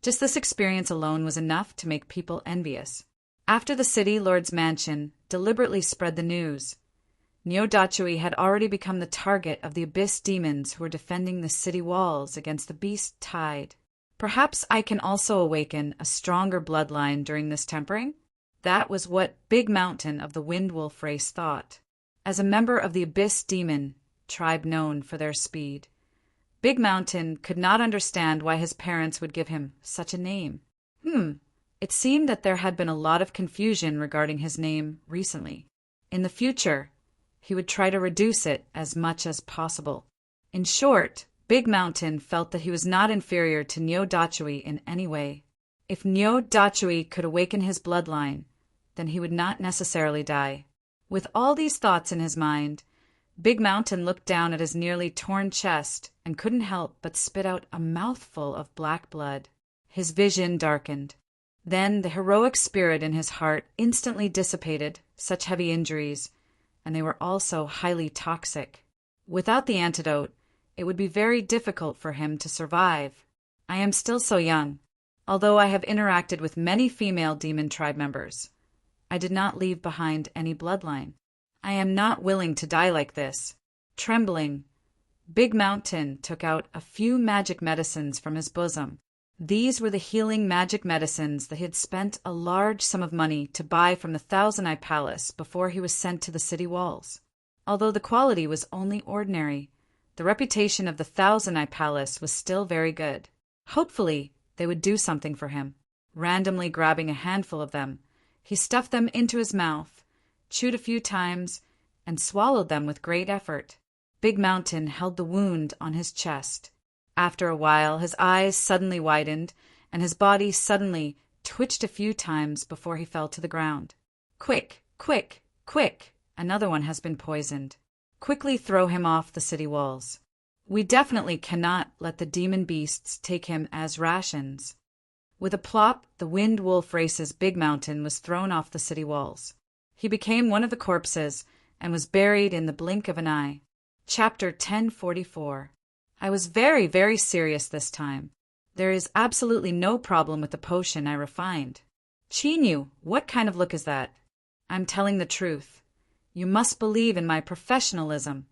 S1: just this experience alone was enough to make people envious. After the city lord's mansion deliberately spread the news, Nyo Dachui had already become the target of the Abyss demons who were defending the city walls against the beast tide. Perhaps I can also awaken a stronger bloodline during this tempering? That was what Big Mountain of the Wind Wolf race thought. As a member of the Abyss demon, tribe known for their speed, Big Mountain could not understand why his parents would give him such a name. It seemed that there had been a lot of confusion regarding his name recently. In the future, he would try to reduce it as much as possible. In short, Big Mountain felt that he was not inferior to Nyo Dachui in any way. If Nyo Dachui could awaken his bloodline, then he would not necessarily die. With all these thoughts in his mind, Big Mountain looked down at his nearly torn chest and couldn't help but spit out a mouthful of black blood. His vision darkened. Then the heroic spirit in his heart instantly dissipated such heavy injuries, and they were also highly toxic. Without the antidote, it would be very difficult for him to survive. I am still so young. Although I have interacted with many female demon tribe members, I did not leave behind any bloodline. I am not willing to die like this. Trembling, Big Mountain took out a few magic medicines from his bosom. These were the healing magic medicines that he had spent a large sum of money to buy from the Thousand Eye Palace before he was sent to the city walls. Although the quality was only ordinary, the reputation of the Thousand Eye Palace was still very good. Hopefully, they would do something for him. Randomly grabbing a handful of them, he stuffed them into his mouth, chewed a few times, and swallowed them with great effort. Big Mountain held the wound on his chest. After a while, his eyes suddenly widened, and his body suddenly twitched a few times before he fell to the ground. Quick, quick, quick! Another one has been poisoned. Quickly throw him off the city walls. We definitely cannot let the demon beasts take him as rations. With a plop, the Wind Wolf race's Big Mountain was thrown off the city walls. He became one of the corpses and was buried in the blink of an eye. Chapter 1044. I was very, very serious this time. There is absolutely no problem with the potion I refined. Qin Yu, what kind of look is that? I'm telling the truth. You must believe in my professionalism.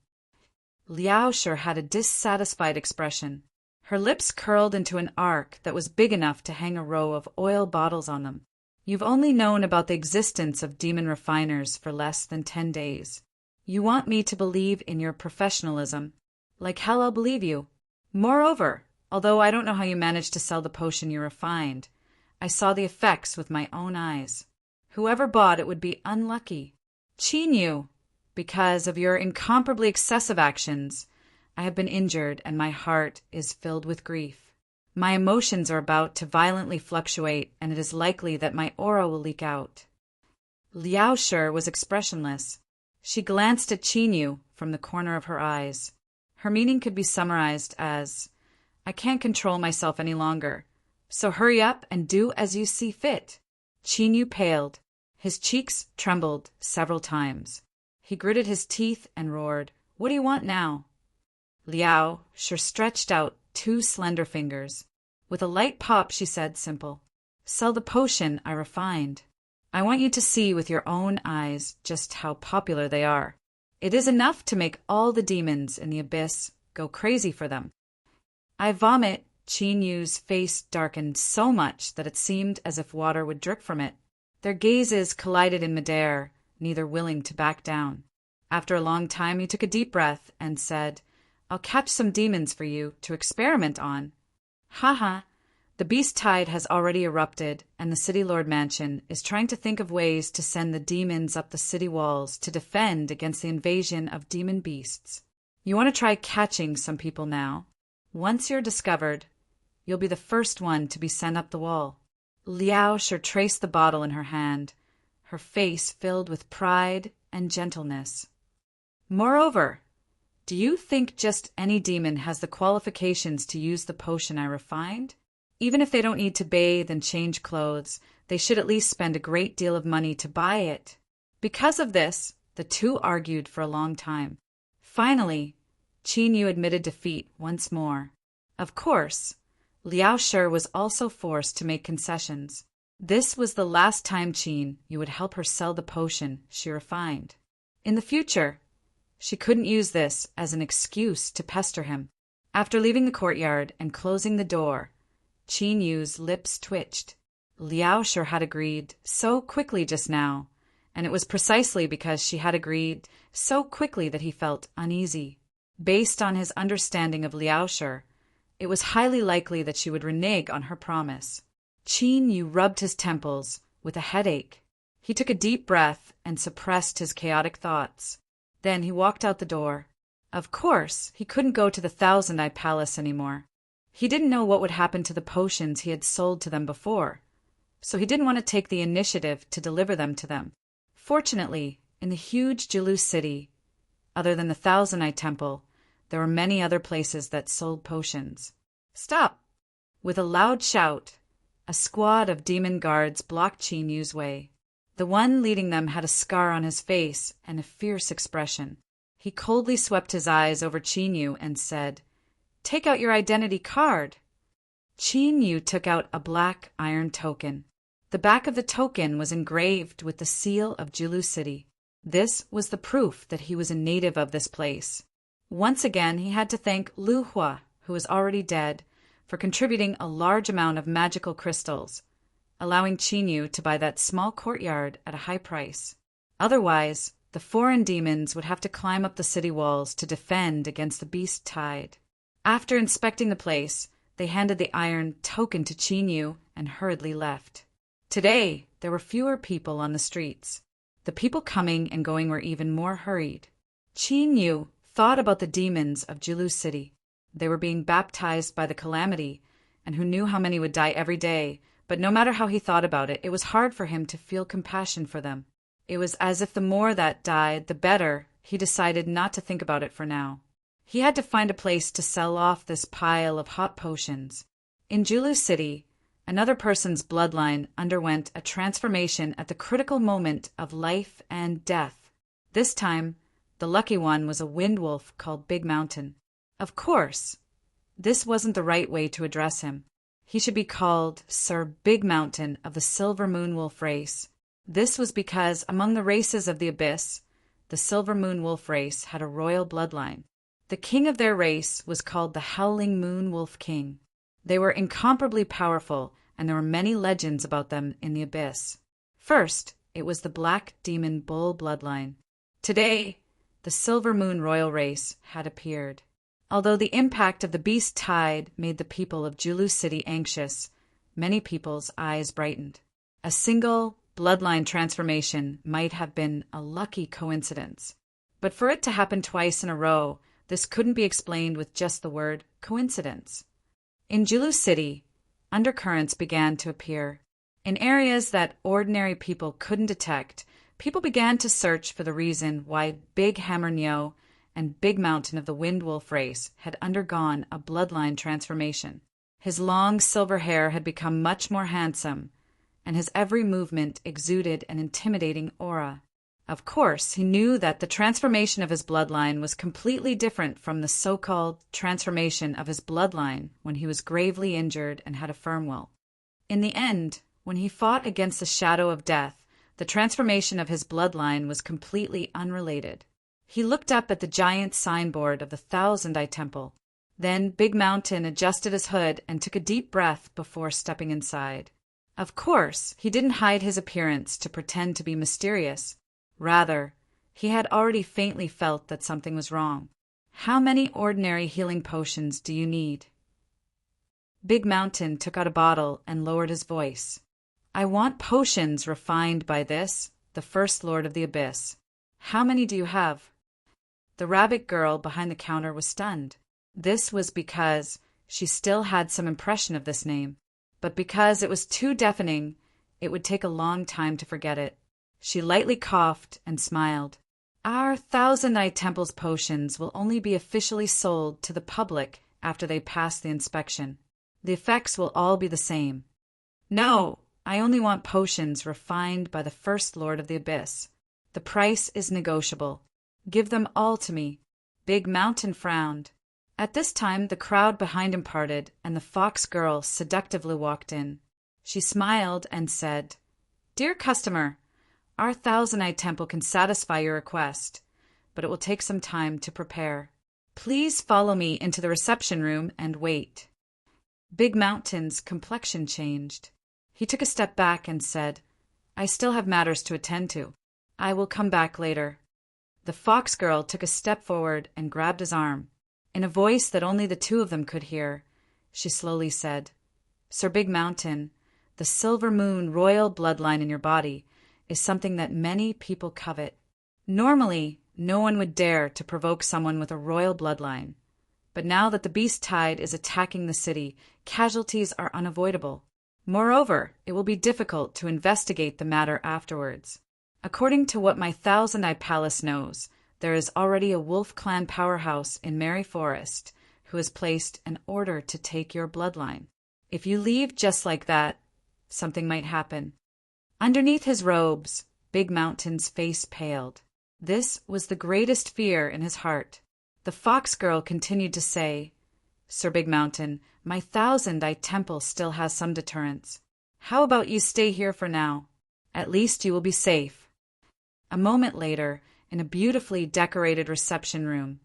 S1: Liao Shi had a dissatisfied expression. Her lips curled into an arc that was big enough to hang a row of oil bottles on them. You've only known about the existence of demon refiners for less than 10 days. You want me to believe in your professionalism. Like hell I'll believe you. Moreover, Although I don't know how you managed to sell the potion you refined, I saw the effects with my own eyes. Whoever bought it would be unlucky. Chinyu, because of your incomparably excessive actions, I have been injured and my heart is filled with grief. My emotions are about to violently fluctuate, and it is likely that my aura will leak out. Liao Shi was expressionless. She glanced at Chinyu from the corner of her eyes. Her meaning could be summarized as, I can't control myself any longer, so hurry up and do as you see fit. Chinyu paled. His cheeks trembled several times. He gritted his teeth and roared, What do you want now? Liao Shi stretched out 2 slender fingers. With a light pop, she said, simple, Sell the potion I refined. I want you to see with your own eyes just how popular they are. It is enough to make all the demons in the abyss go crazy for them. I vomit. Chinyu's face darkened so much that it seemed as if water would drip from it. Their gazes collided in midair, neither willing to back down. After a long time, he took a deep breath and said, I'll catch some demons for you to experiment on. Haha, the beast tide has already erupted, and the City Lord Mansion is trying to think of ways to send the demons up the city walls to defend against the invasion of demon beasts. You want to try catching some people now? Once you're discovered, you'll be the first one to be sent up the wall. Liao Shi traced the bottle in her hand, her face filled with pride and gentleness. Moreover, do you think just any demon has the qualifications to use the potion I refined? Even if they don't need to bathe and change clothes, they should at least spend a great deal of money to buy it. Because of this, the 2 argued for a long time. Finally, Chinyu admitted defeat once more. Of course, Liao Shi was also forced to make concessions. This was the last time you would help her sell the potion she refined. In the future, she couldn't use this as an excuse to pester him. After leaving the courtyard and closing the door, Chinyu's lips twitched. Liao Shi had agreed so quickly just now, and it was precisely because she had agreed so quickly that he felt uneasy. Based on his understanding of Liao Shi, it was highly likely that she would renege on her promise. Chinyu rubbed his temples with a headache. He took a deep breath and suppressed his chaotic thoughts. Then he walked out the door. Of course, he couldn't go to the Thousand-Eye Palace anymore. He didn't know what would happen to the potions he had sold to them before, so he didn't want to take the initiative to deliver them to them. Fortunately, in the huge Jilu city, other than the Thousand-Eye Temple, there were many other places that sold potions. Stop! With a loud shout, a squad of demon guards blocked Chinyu's way. The one leading them had a scar on his face and a fierce expression. He coldly swept his eyes over Chinyu and said, Take out your identity card. Chinyu took out a black iron token. The back of the token was engraved with the seal of Jilu City. This was the proof that he was a native of this place. Once again, he had to thank Lu Hua, who was already dead, for contributing a large amount of magical crystals, allowing Chinyu to buy that small courtyard at a high price. Otherwise, the foreign demons would have to climb up the city walls to defend against the beast tide. After inspecting the place, they handed the iron token to Chinyu and hurriedly left. Today, there were fewer people on the streets. The people coming and going were even more hurried. Chinyu thought about the demons of Jilu City. They were being baptized by the calamity, and who knew how many would die every day, but no matter how he thought about it, it was hard for him to feel compassion for them. It was as if the more that died, the better. He decided not to think about it for now. He had to find a place to sell off this pile of hot potions. In Jilu City, another person's bloodline underwent a transformation at the critical moment of life and death. This time, the lucky one was a wind wolf called Big Mountain. Of course, this wasn't the right way to address him. He should be called Sir Big Mountain of the Silver Moon Wolf race. This was because among the races of the Abyss, the Silver Moon Wolf race had a royal bloodline. The king of their race was called the Howling Moon Wolf King. They were incomparably powerful, and there were many legends about them in the Abyss. First, it was the Black Demon Bull bloodline. Today, the Silver Moon royal race had appeared. Although the impact of the beast tide made the people of Julu City anxious, many people's eyes brightened. A single bloodline transformation might have been a lucky coincidence. But for it to happen twice in a row, this couldn't be explained with just the word coincidence. In Julu City, undercurrents began to appear. In areas that ordinary people couldn't detect, people began to search for the reason why Big Hammer Nyo and Big Mountain of the Wind Wolf race had undergone a bloodline transformation. His long silver hair had become much more handsome, and his every movement exuded an intimidating aura. Of course, he knew that the transformation of his bloodline was completely different from the so-called transformation of his bloodline when he was gravely injured and had a firm will. In the end, when he fought against the shadow of death, the transformation of his bloodline was completely unrelated. He looked up at the giant signboard of the Thousand Eye Temple. Then Big Mountain adjusted his hood and took a deep breath before stepping inside. Of course, he didn't hide his appearance to pretend to be mysterious. Rather, he had already faintly felt that something was wrong. How many ordinary healing potions do you need? Big Mountain took out a bottle and lowered his voice. I want potions refined by this, the First Lord of the Abyss. How many do you have? The rabbit girl behind the counter was stunned. This was because she still had some impression of this name, but because it was too deafening, it would take a long time to forget it. She lightly coughed and smiled. Our Thousand Eye Temple's potions will only be officially sold to the public after they pass the inspection. The effects will all be the same. No, I only want potions refined by the First Lord of the Abyss. The price is negotiable. Give them all to me. Big Mountain frowned. At this time, the crowd behind him parted, and the fox girl seductively walked in. She smiled and said, Dear customer, our Thousand Eye Temple can satisfy your request, but it will take some time to prepare. Please follow me into the reception room and wait. Big Mountain's complexion changed. He took a step back and said, I still have matters to attend to. I will come back later. The fox girl took a step forward and grabbed his arm. In a voice that only the two of them could hear, she slowly said, Sir Big Mountain, the silver moon royal bloodline in your body is something that many people covet. Normally, no one would dare to provoke someone with a royal bloodline. But now that the beast tide is attacking the city, casualties are unavoidable. Moreover, it will be difficult to investigate the matter afterwards. According to what my Thousand Eye Palace knows, there is already a wolf clan powerhouse in Merry Forest who has placed an order to take your bloodline. If you leave just like that, something might happen. Underneath his robes, Big Mountain's face paled. This was the greatest fear in his heart. The fox girl continued to say, Sir Big Mountain, my Thousand Eye Temple still has some deterrence. How about you stay here for now? At least you will be safe. A moment later, in a beautifully decorated reception room,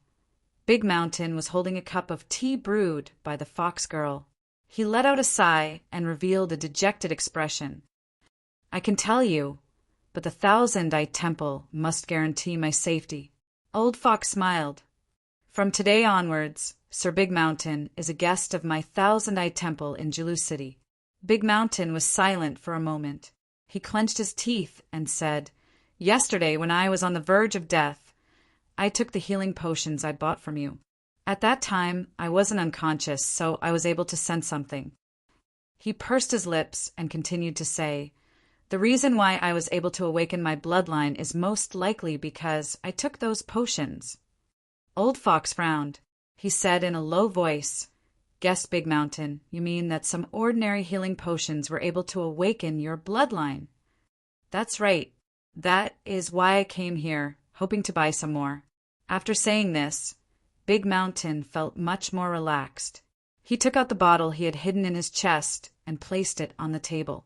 S1: Big Mountain was holding a cup of tea brewed by the fox girl. He let out a sigh and revealed a dejected expression. I can tell you, but the Thousand Eye Temple must guarantee my safety. Old Fox smiled. From today onwards, Sir Big Mountain is a guest of my Thousand Eye Temple in Julu City. Big Mountain was silent for a moment. He clenched his teeth and said, Yesterday, when I was on the verge of death, I took the healing potions I bought from you. At that time, I wasn't unconscious, so I was able to sense something. He pursed his lips and continued to say, The reason why I was able to awaken my bloodline is most likely because I took those potions. Old Fox frowned. He said in a low voice, Guess, Big Mountain, you mean that some ordinary healing potions were able to awaken your bloodline. That's right. That is why I came here, hoping to buy some more. After saying this, Big Mountain felt much more relaxed. He took out the bottle he had hidden in his chest and placed it on the table.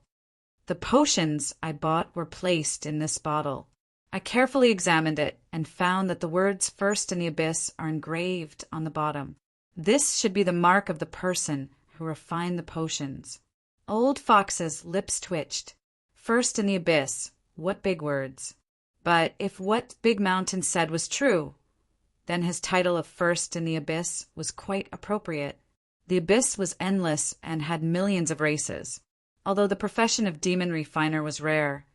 S1: The potions I bought were placed in this bottle. I carefully examined it and found that the words First in the Abyss are engraved on the bottom. This should be the mark of the person who refined the potions. Old Fox's lips twitched. First in the Abyss. What big words. But if what Big Mountain said was true, then his title of first in the abyss was quite appropriate. The abyss was endless and had millions of races. Although the profession of demon refiner was rare,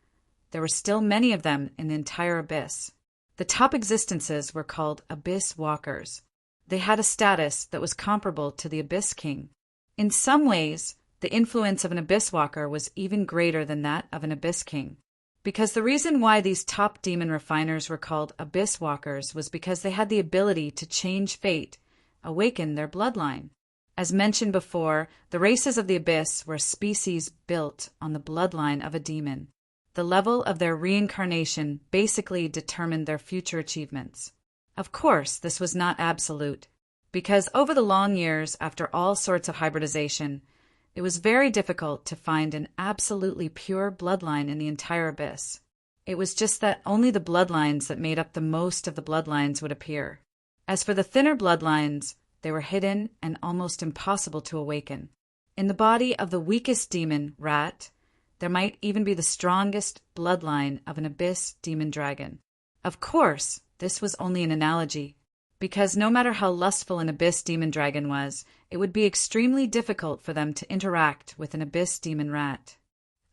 S1: there were still many of them in the entire abyss. The top existences were called abyss walkers. They had a status that was comparable to the abyss king. In some ways, the influence of an abyss walker was even greater than that of an abyss king. Because the reason why these top demon refiners were called abyss walkers was because they had the ability to change fate, awaken their bloodline. As mentioned before, the races of the abyss were a species built on the bloodline of a demon. The level of their reincarnation basically determined their future achievements. Of course, this was not absolute, because over the long years after all sorts of hybridization, it was very difficult to find an absolutely pure bloodline in the entire abyss. It was just that only the bloodlines that made up the most of the bloodlines would appear. As for the thinner bloodlines, they were hidden and almost impossible to awaken. In the body of the weakest demon, rat, there might even be the strongest bloodline of an abyss demon dragon. Of course, this was only an analogy, because no matter how lustful an abyss demon dragon was, it would be extremely difficult for them to interact with an abyss demon rat.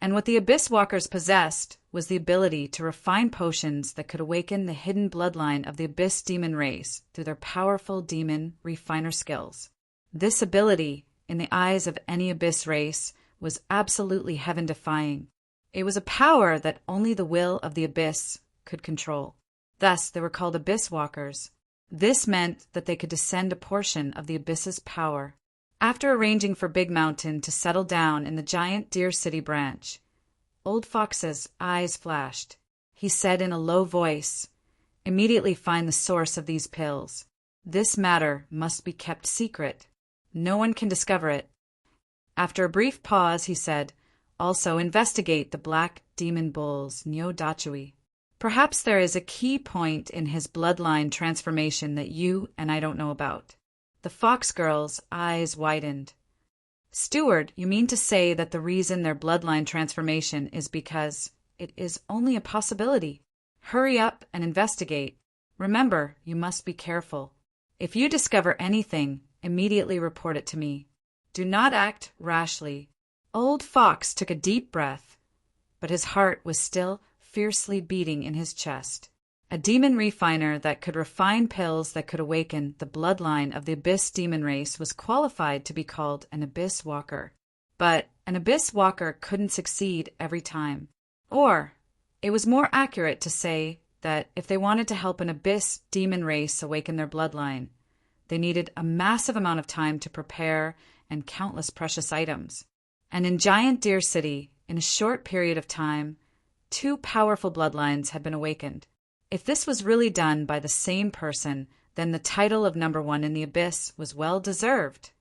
S1: And what the abyss walkers possessed was the ability to refine potions that could awaken the hidden bloodline of the abyss demon race through their powerful demon refiner skills. This ability, in the eyes of any abyss race, was absolutely heaven-defying. It was a power that only the will of the abyss could control. Thus, they were called abyss walkers. This meant that they could descend a portion of the abyss's power. After arranging for Big Mountain to settle down in the giant Deer City branch, Old Fox's eyes flashed. He said in a low voice, "Immediately find the source of these pills. This matter must be kept secret. No one can discover it." After a brief pause, he said, "Also investigate the black demon bull's Nyo-Dachui. Perhaps there is a key point in his bloodline transformation that you and I don't know about." The fox girl's eyes widened. "Steward, you mean to say that the reason their bloodline transformation is because it is only a possibility? Hurry up and investigate. Remember, you must be careful. If you discover anything, immediately report it to me. Do not act rashly." Old Fox took a deep breath, but his heart was still fiercely beating in his chest. A demon refiner that could refine pills that could awaken the bloodline of the abyss demon race was qualified to be called an abyss walker. But an abyss walker couldn't succeed every time. Or, it was more accurate to say that if they wanted to help an abyss demon race awaken their bloodline, they needed a massive amount of time to prepare and countless precious items. And in Giant Deer City, in a short period of time, 2 powerful bloodlines had been awakened. If this was really done by the same person, then the title of #1 in the abyss was well deserved.